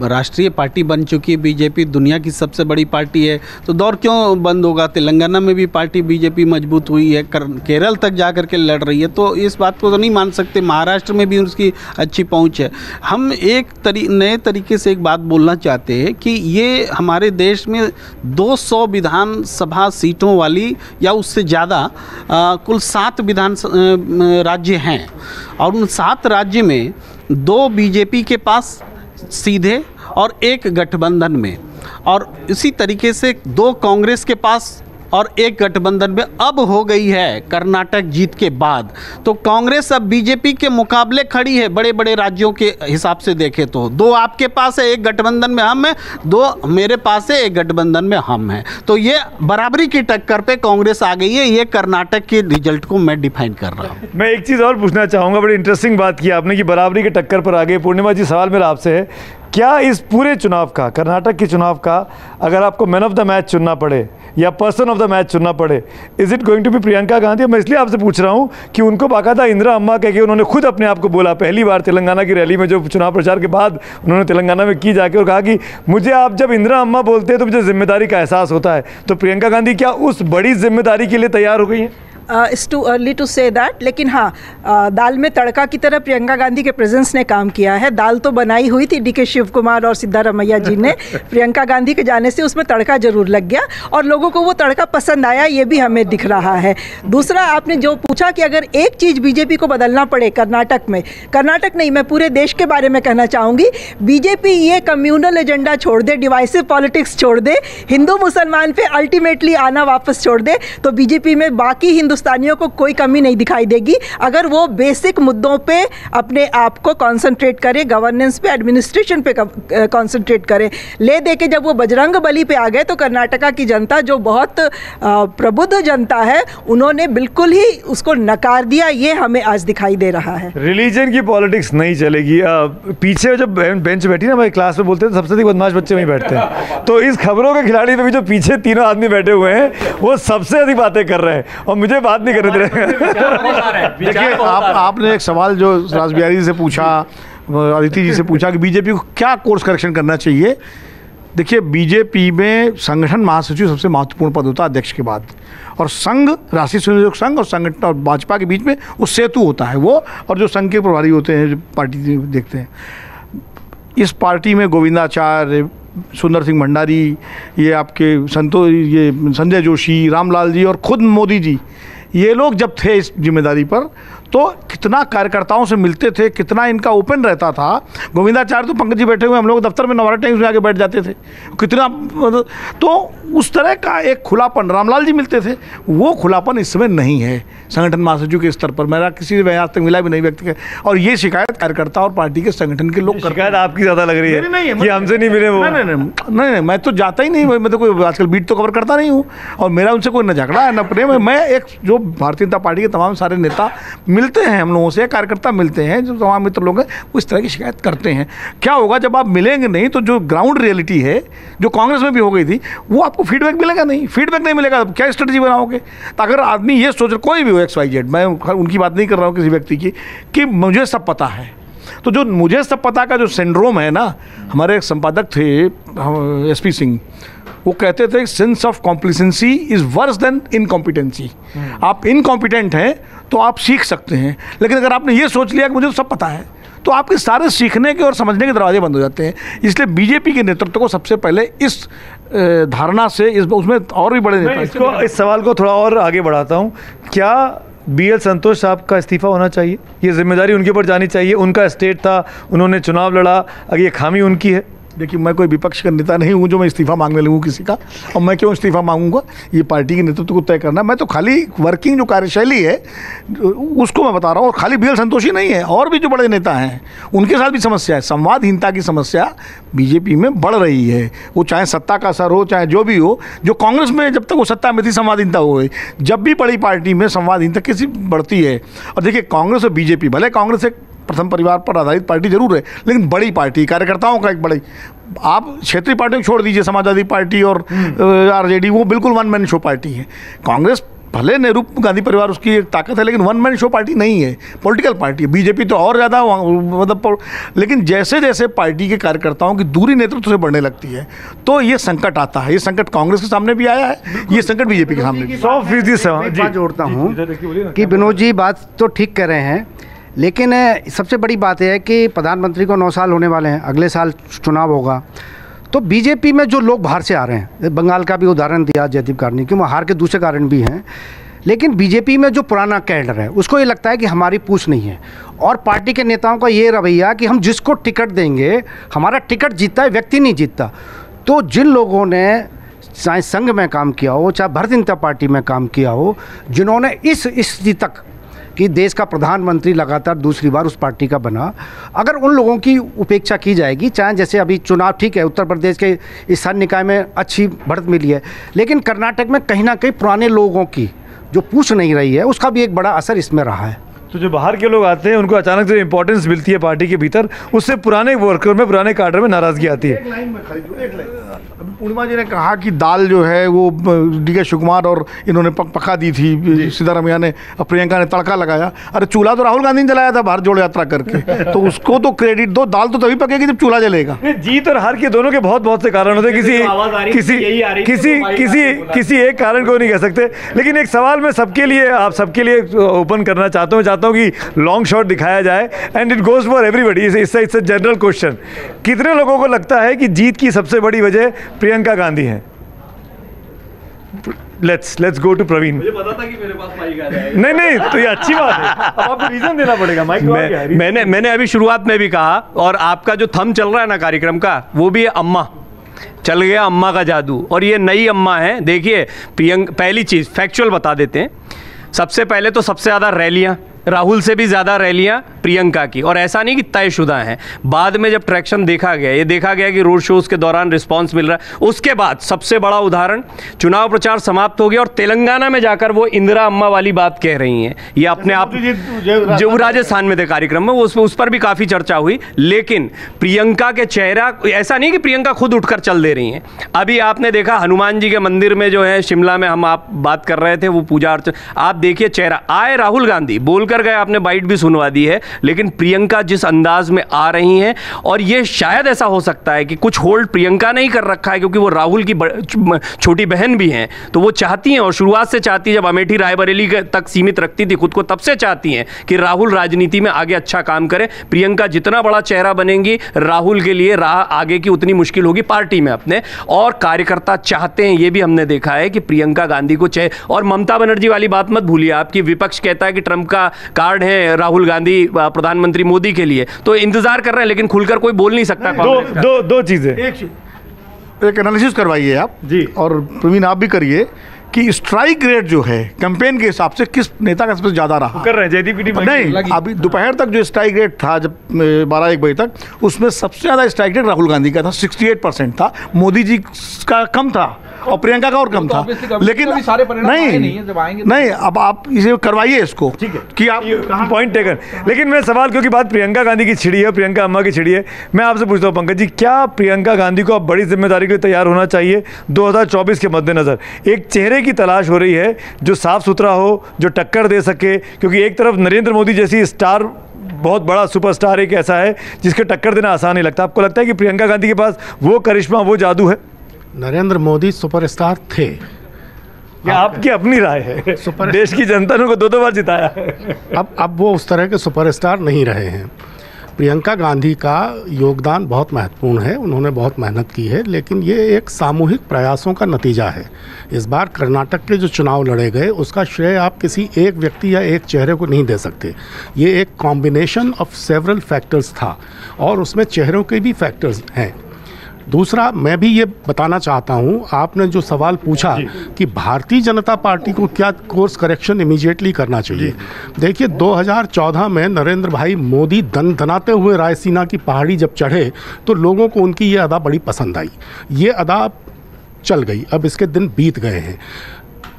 राष्ट्रीय पार्टी बन चुकी है बीजेपी, दुनिया की सबसे बड़ी पार्टी है, तो दौर क्यों बंद होगा? तेलंगाना में भी पार्टी बीजेपी मजबूत हुई है, केरल तक जा कर के लड़ रही है, तो इस बात को तो नहीं मान सकते। महाराष्ट्र में भी उसकी अच्छी पहुंच है। हम एक नए तरीके से एक बात बोलना चाहते हैं कि ये हमारे देश में 200 विधानसभा सीटों वाली या उससे ज़्यादा कुल 7 विधान राज्य हैं और उन 7 राज्य में 2 बीजेपी के पास सीधे और 1 गठबंधन में, और इसी तरीके से 2 कांग्रेस के पास और 1 गठबंधन में अब हो गई है कर्नाटक जीत के बाद। तो कांग्रेस अब बीजेपी के मुकाबले खड़ी है बड़े बड़े राज्यों के हिसाब से देखें तो। 2 आपके पास है, 1 गठबंधन में हम है, 2 मेरे पास है, 1 गठबंधन में हम हैं। तो ये बराबरी की टक्कर पे कांग्रेस आ गई है। ये कर्नाटक के रिजल्ट को मैं डिफाइन कर रहा हूँ। मैं एक चीज़ और पूछना चाहूँगा, बड़ी इंटरेस्टिंग बात की आपने कि बराबरी की टक्कर पर आ गई। पूर्णिमा जी, सवाल मेरा आपसे है, क्या इस पूरे चुनाव का, कर्नाटक के चुनाव का, अगर आपको मैन ऑफ द मैच चुनना पड़े या पर्सन ऑफ द मैच चुनना पड़े, is it going to be Priyanka Gandhi? मैं इसलिए आपसे पूछ रहा हूं कि उनको बाकायदा इंदिरा अम्मा कह के उन्होंने खुद अपने आप को बोला, पहली बार तेलंगाना की रैली में, जो चुनाव प्रचार के बाद उन्होंने तेलंगाना में की जाके, और कहा कि मुझे आप जब इंदिरा अम्मा बोलते हैं तो मुझे जिम्मेदारी का एहसास होता है। तो प्रियंका गांधी क्या उस बड़ी जिम्मेदारी के लिए तैयार हो गई हैं? It's too early to say that, लेकिन हाँ, दाल में तड़का की तरह प्रियंका गांधी के प्रेजेंस ने काम किया है। दाल तो बनाई हुई थी DK शिव कुमार और सिद्धारमैया जी ने, प्रियंका गांधी के जाने से उसमें तड़का जरूर लग गया और लोगों को वो तड़का पसंद आया, ये भी हमें दिख रहा है। दूसरा, आपने जो पूछा कि अगर एक चीज़ बीजेपी को बदलना पड़े कर्नाटक में, कर्नाटक नहीं, मैं पूरे देश के बारे में कहना चाहूँगी, बीजेपी ये कम्युनल एजेंडा छोड़ दे, डिवाइसिव पॉलिटिक्स छोड़ दे, हिंदू मुसलमान पे अल्टीमेटली आना वापस छोड़ दे, तो बीजेपी में बाकी हिंदुस्तान हिंदुस्तानियों को कोई कमी नहीं दिखाई देगी अगर वो बेसिक मुद्दों पे अपने आप को कॉन्सेंट्रेट करे, गवर्नेंस पे, एडमिनिस्ट्रेशन पे कॉन्सेंट्रेट करे। ले दे के जब वो बजरंग बली पे आ गए तो कर्नाटका की जनता जो बहुत प्रबुद्ध जनता है उन्होंने बिल्कुल ही उसको नकार दिया। ये हमें आज दिखाई दे रहा है। रिलीजन की पॉलिटिक्स नहीं चलेगी। पीछे जब बेंच बैठी ना, भाई क्लास में बोलते हैं सबसे अधिक बदमाश बच्चे वहीं बैठते हैं, तो इस खबरों के खिलाड़ी पे भी जो पीछे तीनों आदमी बैठे हुए हैं वो सबसे अधिक बातें कर रहे हैं और मुझे बात नहीं करने दे रहे। देखिए, आपने एक सवाल जो राज बिहारी जी से पूछा, अदिति जी से पूछा कि बीजेपी को क्या कोर्स करेक्शन करना चाहिए। देखिए, बीजेपी में संगठन महासचिव सबसे महत्वपूर्ण पद होता है अध्यक्ष के बाद, और संघ, राष्ट्रीय संयोजक संघ और संगठन और भाजपा के बीच में वो सेतु होता है वो, और जो संघ के प्रभारी होते हैं जो पार्टी देखते हैं। इस पार्टी में गोविंदाचार्य, सुंदर सिंह भंडारी, ये आपके ये संजय जोशी, रामलाल जी और खुद मोदी जी, ये लोग जब थे इस जिम्मेदारी पर तो कितना कार्यकर्ताओं से मिलते थे, कितना इनका ओपन रहता था। गोविंदाचार्य तो पंकज जी बैठे हुए, हम लोग दफ्तर में नवरा टाइम्स में आके बैठ जाते थे, कितना, तो उस तरह का एक खुलापन, रामलाल जी मिलते थे, वो खुलापन इस समय नहीं है संगठन महासचिव के स्तर पर। मेरा किसी से आज तक मिला भी नहीं व्यक्ति के, और ये शिकायत कार्यकर्ता और पार्टी के संगठन के लोग करते हैं। शिकायत आपकी ज़्यादा लग रही है कि हमसे नहीं मिले वो। नहीं, मैं तो जाता ही नहीं, मैं तो कोई आजकल बीट तो कवर करता नहीं हूँ, और मेरा उनसे कोई न झगड़ा है न प्रेम है। मैं एक जो भारतीय जनता पार्टी के तमाम सारे नेता मिलते हैं हम लोगों से, कार्यकर्ता मिलते हैं, जो तमाम मित्र लोग हैं वो इस तरह की शिकायत करते हैं। क्या होगा जब आप मिलेंगे नहीं तो जो ग्राउंड रियलिटी है, जो कांग्रेस में भी हो गई थी, वो आपको फीडबैक मिलेगा नहीं। फीडबैक नहीं मिलेगा तो क्या स्ट्रेटजी बनाओगे? तो अगर आदमी ये सोच, कोई भी हो XYZ, मैं उनकी बात नहीं कर रहा हूँ किसी व्यक्ति की, कि मुझे सब पता है, तो जो मुझे सब पता का जो सिंड्रोम है ना, हमारे एक संपादक थे SP सिंह, वो कहते थे sense of complacency is worse than incompetency. आप इनकॉम्पिटेंट हैं तो आप सीख सकते हैं, लेकिन अगर आपने ये सोच लिया कि मुझे तो सब पता है, तो आपके सारे सीखने के और समझने के दरवाजे बंद हो जाते हैं। इसलिए बीजेपी के नेतृत्व को सबसे पहले इस धारणा से, उसमें और भी बड़े नेता, इस सवाल को थोड़ा और आगे बढ़ाता हूँ। क्या BL संतोष साहब का इस्तीफा होना चाहिए? ये जिम्मेदारी उनके ऊपर जानी चाहिए? उनका स्टेट था, उन्होंने चुनाव लड़ा, अगर ये खामी उनकी है? देखिए, मैं कोई विपक्ष का नेता नहीं हूँ जो मैं इस्तीफा मांगने लगूँ किसी का, और मैं क्यों इस्तीफा मांगूंगा? ये पार्टी के नेतृत्व को तय करना। मैं तो खाली वर्किंग जो कार्यशैली है उसको मैं बता रहा हूँ, और खाली BL संतोष ही नहीं है, और भी जो बड़े नेता हैं उनके साथ भी समस्या है। संवादहीनता की समस्या बीजेपी में बढ़ रही है, वो चाहे सत्ता का असर हो, चाहे जो भी हो। जो कांग्रेस में जब तक वो सत्ता में थी संवादहीनता हो गई, जब भी बड़ी पार्टी में संवादहीनता किसी बढ़ती है। और देखिए, कांग्रेस और बीजेपी, भले कांग्रेस एक प्रथम परिवार पर आधारित पार्टी जरूर है, लेकिन बड़ी पार्टी, कार्यकर्ताओं का एक बड़ी, आप क्षेत्रीय पार्टियों को छोड़ दीजिए, समाजवादी पार्टी और RJD, वो बिल्कुल वन मैन शो पार्टी है। कांग्रेस भले नेहरू गांधी परिवार उसकी एक ताकत है, लेकिन वन मैन शो पार्टी नहीं है, पॉलिटिकल पार्टी है। बीजेपी तो और ज़्यादा, मतलब, लेकिन जैसे जैसे पार्टी के कार्यकर्ताओं की दूरी नेतृत्व से बढ़ने लगती है तो ये संकट आता है। ये संकट कांग्रेस के सामने भी आया है, ये संकट बीजेपी के सामने भी। 100% बात जोड़ता हूँ कि विनोद जी बात तो ठीक कर रहे हैं, लेकिन सबसे बड़ी बात यह है कि प्रधानमंत्री को 9 साल होने वाले हैं, अगले साल चुनाव होगा, तो बीजेपी में जो लोग बाहर से आ रहे हैं, बंगाल का भी उदाहरण दिया जयदीप कार्नी, क्यों हार के दूसरे कारण भी हैं, लेकिन बीजेपी में जो पुराना कैडर है उसको ये लगता है कि हमारी पूछ नहीं है, और पार्टी के नेताओं का ये रवैया कि हम जिसको टिकट देंगे, हमारा टिकट जीतता है, व्यक्ति नहीं जीतता। तो जिन लोगों ने चाहे संघ में काम किया हो, चाहे भारतीय जनता पार्टी में काम किया हो, जिन्होंने इस स्थिति तक कि देश का प्रधानमंत्री लगातार दूसरी बार उस पार्टी का बना, अगर उन लोगों की उपेक्षा की जाएगी, चाहे जैसे अभी चुनाव, ठीक है, उत्तर प्रदेश के स्थानीय निकाय में अच्छी बढ़त मिली है, लेकिन कर्नाटक में कहीं ना कहीं पुराने लोगों की जो पूछ नहीं रही है, उसका भी एक बड़ा असर इसमें रहा है। तो जो बाहर के लोग आते हैं उनको अचानक से इंपॉर्टेंस मिलती है पार्टी के भीतर, उससे पुराने वर्कर में, पुराने काडर में नाराजगी आती है। पूर्णिमा जी ने कहा कि दाल जो है वो DK शिव कुमार और इन्होंने पका दी थी, सिद्धारमैया ने, प्रियंका ने तड़का लगाया। अरे चूल्हा तो राहुल गांधी ने जलाया था भारत जोड़ो यात्रा करके, तो उसको तो क्रेडिट दो। दाल तो तभी पकेगी जब चूल्हा जलेगा। जीत और हार के दोनों के बहुत बहुत से कारण होते हैं, किसी एक कारण को नहीं कह सकते। लेकिन एक सवाल मैं सबके लिए, आप सबके लिए ओपन करना चाहता हूँ कि लॉन्ग शॉट दिखाया जाए, and it goes for everybody. It's a general question. कितने लोगों को लगता है कि जीत की सबसे बड़ी वजह प्रियंका गांधी है? Let's go to Praveen. मुझे पता था कि मेरे पास माइक आ जाएगा। नहीं, तो ये अच्छी बात है, अब आपको रीजन देना पड़ेगा। माइक मैंने अभी शुरुआत में भी कहा, और आपका जो थंब चल रहा है ना कार्यक्रम का, वो भी है अम्मा। चल गया अम्मा का जादू, और ये नई अम्मा है। देखिए प्रियंका, पहली चीज़ फैक्चुअल बता देते हैं, सबसे पहले तो सबसे ज़्यादा रैलियाँ, राहुल से भी ज़्यादा रैलियां प्रियंका की, और ऐसा नहीं कि तयशुदा हैं। बाद में जब ट्रैक्शन देखा गया, ये देखा गया कि रोड शोज के दौरान रिस्पांस मिल रहा है, उसके बाद सबसे बड़ा उदाहरण, चुनाव प्रचार समाप्त हो गया और तेलंगाना में जाकर वो इंदिरा अम्मा वाली बात कह रही हैं। ये अपने आप जो राजस्थान में थे कार्यक्रम में, वो उस पर भी काफ़ी चर्चा हुई। लेकिन प्रियंका के चेहरा, ऐसा नहीं कि प्रियंका खुद उठकर चल दे रही हैं। अभी आपने देखा हनुमान जी के मंदिर में जो है शिमला में, हम आप बात कर रहे थे, वो पूजा अर्चना, आप देखिए चेहरा, आए राहुल गांधी बोल कर गए, आपने बाइट भी सुनवा दी है, लेकिन प्रियंका जिस अंदाज में आ रही हैं, और ये शायद ऐसा हो सकता है कि कुछ होल्ड प्रियंका ने ही कर रखा है, क्योंकि वो राहुल की छोटी बहन भी हैं, तो वो चाहती हैं, और शुरुआत से चाहती है, जब अमेठी रायबरेली तक सीमित रखती थी खुद को, तब से चाहती हैं कि राहुल राजनीति में आगे अच्छा काम करे। प्रियंका जितना बड़ा चेहरा बनेंगी, राहुल के लिए राह आगे की उतनी मुश्किल होगी पार्टी में अपने, और कार्यकर्ता चाहते हैं, ये भी हमने देखा है कि प्रियंका गांधी को चाहे। और ममता बनर्जी वाली बात मत भूलिए, आपकी विपक्ष कहता है कि ट्रंप का कार्ड है राहुल गांधी प्रधानमंत्री मोदी के लिए, तो इंतजार कर रहे हैं, लेकिन खुलकर कोई बोल नहीं सकता। दो चीजें, एक एनालिसिस करवाइए आप जी, और प्रवीण आप भी करिए कि स्ट्राइक रेट जो है कैंपेन के हिसाब से किस नेता का सबसे ज्यादा रहा। कर रहे हैं जयदीप की नहीं, अभी दोपहर तक जो स्ट्राइक रेट था, जब 12-1 बजे तक, उसमें सबसे ज्यादा स्ट्राइक रेट राहुल गांधी का था, 68% था। मोदी जी का कम था और प्रियंका का और कम था। लेकिन सारे नहीं, अब आप इसे करवाइए इसको, ठीक है कि आप पॉइंट टेकन। लेकिन मैं सवाल, क्योंकि बात प्रियंका गांधी की छिड़ी है, प्रियंका अम्मा की छिड़ी है, मैं आपसे पूछता हूँ पंकज जी, क्या प्रियंका गांधी को अब बड़ी जिम्मेदारी के लिए तैयार होना चाहिए 2024 के मद्देनजर? एक चेहरे की तलाश हो रही है जो साफ सुथरा हो, जो टक्कर दे सके, क्योंकि एक तरफ नरेंद्र मोदी जैसी स्टार, बहुत बड़ा सुपरस्टार एक ऐसा है जिसके टक्कर देना आसान नहीं लगता। आपको लगता है कि प्रियंका गांधी के पास वो करिश्मा, वो जादू है? नरेंद्र मोदी सुपरस्टार थे, या आपकी अपनी राय है? देश की जनता ने उनको 2-2 बार जिताया है। अब वो उस तरह के सुपरस्टार नहीं रहे हैं। प्रियंका गांधी का योगदान बहुत महत्वपूर्ण है, उन्होंने बहुत मेहनत की है, लेकिन ये एक सामूहिक प्रयासों का नतीजा है। इस बार कर्नाटक के जो चुनाव लड़े गए, उसका श्रेय आप किसी एक व्यक्ति या एक चेहरे को नहीं दे सकते। ये एक कॉम्बिनेशन ऑफ सेवरल फैक्टर्स था, और उसमें चेहरों के भी फैक्टर्स हैं। दूसरा, मैं भी ये बताना चाहता हूँ, आपने जो सवाल पूछा कि भारतीय जनता पार्टी को क्या कोर्स करेक्शन इमीडिएटली करना चाहिए। देखिए, 2014 में नरेंद्र भाई मोदी दनाते हुए रायसीना की पहाड़ी जब चढ़े, तो लोगों को उनकी ये अदा बड़ी पसंद आई। ये अदा चल गई, अब इसके दिन बीत गए हैं।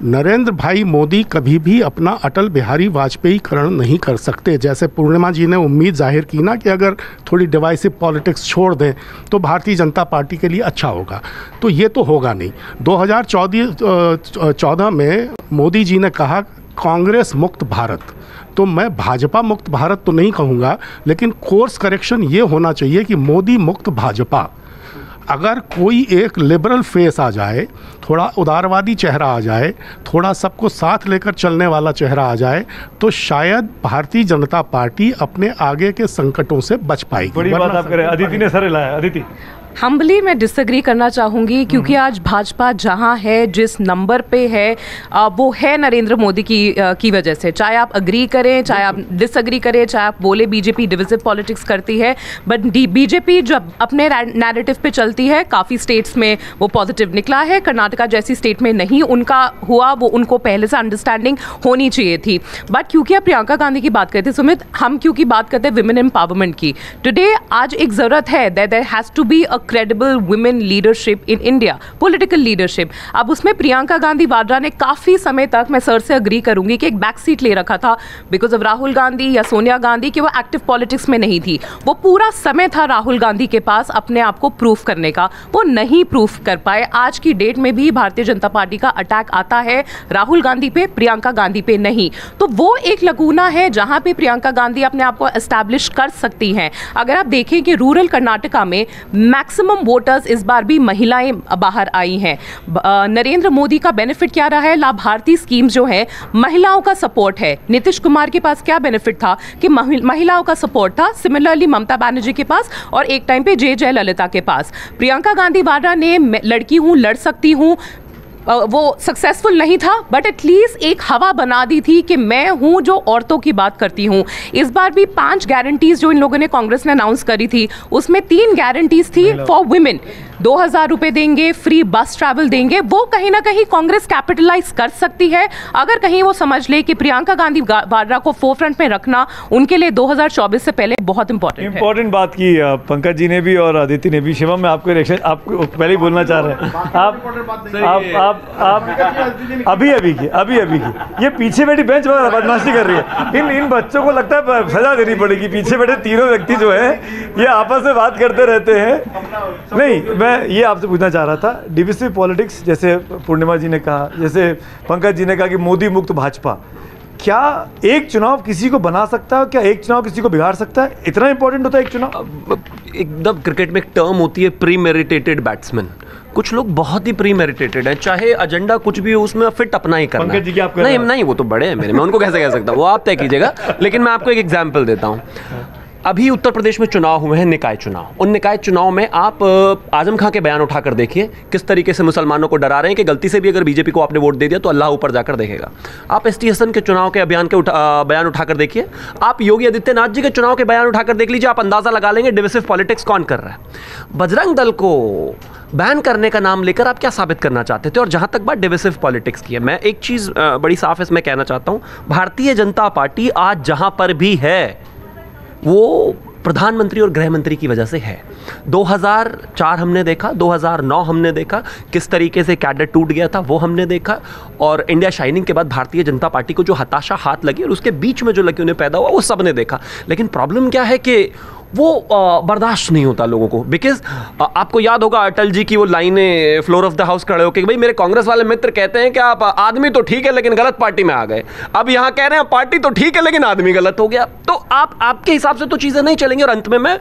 नरेंद्र भाई मोदी कभी भी अपना अटल बिहारी वाजपेयीकरण नहीं कर सकते। जैसे पूर्णिमा जी ने उम्मीद जाहिर की ना कि अगर थोड़ी डिवाइसिव पॉलिटिक्स छोड़ दें तो भारतीय जनता पार्टी के लिए अच्छा होगा, तो ये तो होगा नहीं। 2014 में मोदी जी ने कहा कांग्रेस मुक्त भारत, तो मैं भाजपा मुक्त भारत तो नहीं कहूँगा, लेकिन कोर्स करेक्शन ये होना चाहिए कि मोदी मुक्त भाजपा। अगर कोई एक लिबरल फेस आ जाए, थोड़ा उदारवादी चेहरा आ जाए, थोड़ा सबको साथ लेकर चलने वाला चेहरा आ जाए, तो शायद भारतीय जनता पार्टी अपने आगे के संकटों से बच पाएगी। बड़ी बात आप कह रहे हैं। अदिति ने सर हिलाया। अदिति, हम्बली मैं डिसएग्री करना चाहूँगी, क्योंकि आज भाजपा जहाँ है, जिस नंबर पे है, वो है नरेंद्र मोदी की वजह से। चाहे आप अग्री करें, चाहे आप डिसएग्री करें, चाहे आप बोले बीजेपी डिविजिव पॉलिटिक्स करती है, बट बीजेपी जब अपने नैरेटिव पे चलती है, काफ़ी स्टेट्स में वो पॉजिटिव निकला है। कर्नाटका जैसी स्टेट में नहीं उनका हुआ, वो उनको पहले से अंडरस्टैंडिंग होनी चाहिए थी। बट क्योंकि आप प्रियंका गांधी की बात करते हैं सुमित, हम क्योंकि बात करते हैं विमेन एम्पावरमेंट की, टुडे आज एक ज़रूरत है that there has to be credible women leadership in India, political leadership। अब उसमें प्रियंका गांधी वाड्रा ने काफी समय तक, मैं सर से अग्री करूंगी, कि एक बैक सीट ले रखा था बिकॉज ऑफ राहुल गांधी या सोनिया गांधी, कि वो एक्टिव पॉलिटिक्स में नहीं थी। वो पूरा समय था राहुल गांधी के पास अपने आप को प्रूफ करने का, वो नहीं प्रूफ कर पाए। आज की डेट में भी भारतीय जनता पार्टी का अटैक आता है राहुल गांधी पे, प्रियंका गांधी पे नहीं। तो वो एक लगूना है जहां पे प्रियंका गांधी अपने आप को एस्टैब्लिश कर सकती हैं। अगर आप देखें कि रूरल कर्नाटका में मैक्सिमम वोटर्स इस बार भी महिलाएं बाहर आई हैं। नरेंद्र मोदी का बेनिफिट क्या रहा है? लाभार्थी स्कीम जो है, महिलाओं का सपोर्ट है। नीतीश कुमार के पास क्या बेनिफिट था कि महिलाओं का सपोर्ट था। सिमिलरली ममता बनर्जी के पास और एक टाइम पे जय ललिता के पास। प्रियंका गांधी वाड्रा ने लड़की हूं, लड़ सकती हूं, वो सक्सेसफुल नहीं था, बट एटलीस्ट एक हवा बना दी थी कि मैं हूं जो औरतों की बात करती हूं। इस बार भी 5 गारंटीज जो इन लोगों ने, कांग्रेस ने अनाउंस करी थी, उसमें 3 गारंटीज थी फॉर वुमेन। 2,000 रुपए देंगे, फ्री बस ट्रैवल देंगे, वो कहीं ना कहीं कांग्रेस कैपिटलाइज कर सकती है अगर कहीं वो समझ ले कि प्रियंका गांधी वाड्रा को फोरफ्रंट में रखना उनके लिए 2024 से पहले बहुत इंपॉर्टेंट बात की पंकज जी ने भी और अदिति ने भी। शिवम, मैं आपको रिएक्शन आपको पहले ही बोलना चाह रहे हैं। आप अभी की ये पीछे बैठी बेंच बदमाशी कर रही है। इन बच्चों को लगता है सजा देनी पड़ेगी। पीछे बैठे तीनों व्यक्ति जो है ये आपस में बात करते रहते हैं। नहीं, मैं ये आपसे पूछना चाह रहा था, डिविसिव पॉलिटिक्स जैसे पूर्णिमा जी ने कहा, जैसे पंकज जी ने कहा कि मोदी मुक्त भाजपा, क्या एक चुनाव किसी को बना सकता है? क्या एक चुनाव किसी को बिगाड़ सकता है? इतना इंपॉर्टेंट होता है एक चुनाव? एकदम क्रिकेट में एक टर्म होती है प्री मेडिटेटेड बैट्समैन। कुछ लोग बहुत ही प्री मेडिटेटेड हैं, चाहे एजेंडा कुछ भी हो उसमें फिट अपना ही करना। पंकज जी क्या आप कर नहीं नहीं, वो तो बड़े हैं मेरे, मैं उनको कैसे कह सकता हूँ, वो आप तय कीजिएगा। लेकिन मैं आपको एक एग्जाम्पल देता हूँ। अभी उत्तर प्रदेश में चुनाव हुए हैं, निकाय चुनाव। उन निकाय चुनाव में आप आजम खां के बयान उठाकर देखिए किस तरीके से मुसलमानों को डरा रहे हैं कि गलती से भी अगर बीजेपी को आपने वोट दे दिया तो अल्लाह ऊपर जाकर देखेगा। आप एसटी हसन के चुनाव के अभियान के बयान उठाकर देखिए, आप योगी आदित्यनाथ जी के चुनाव के बयान उठाकर देख लीजिए, आप अंदाजा लगा लेंगे डिविसिव पॉलिटिक्स कौन कर रहा है। बजरंग दल को बैन करने का नाम लेकर आप क्या साबित करना चाहते थे? और जहां तक बात डिविसिव पॉलिटिक्स की है, मैं एक चीज़ बड़ी साफ इसमें कहना चाहता हूँ, भारतीय जनता पार्टी आज जहां पर भी है वो प्रधानमंत्री और गृह मंत्री की वजह से है। 2004 हमने देखा, 2009 हमने देखा किस तरीके से कैडर टूट गया था, वो हमने देखा। और इंडिया शाइनिंग के बाद भारतीय जनता पार्टी को जो हताशा हाथ लगी और उसके बीच में जो लकी उन्हें पैदा हुआ वो सब ने देखा। लेकिन प्रॉब्लम क्या है कि वो बर्दाश्त नहीं होता लोगों को। बिकॉज आपको याद होगा अटल जी की वो लाइनें फ्लोर ऑफ द हाउस खड़े होकर, भाई मेरे कांग्रेस वाले मित्र कहते हैं कि आप आदमी तो ठीक है लेकिन गलत पार्टी में आ गए। अब यहाँ कह रहे हैं पार्टी तो ठीक है लेकिन आदमी गलत हो गया। तो आपके हिसाब से तो चीजें नहीं चलेंगी। और अंत में मैं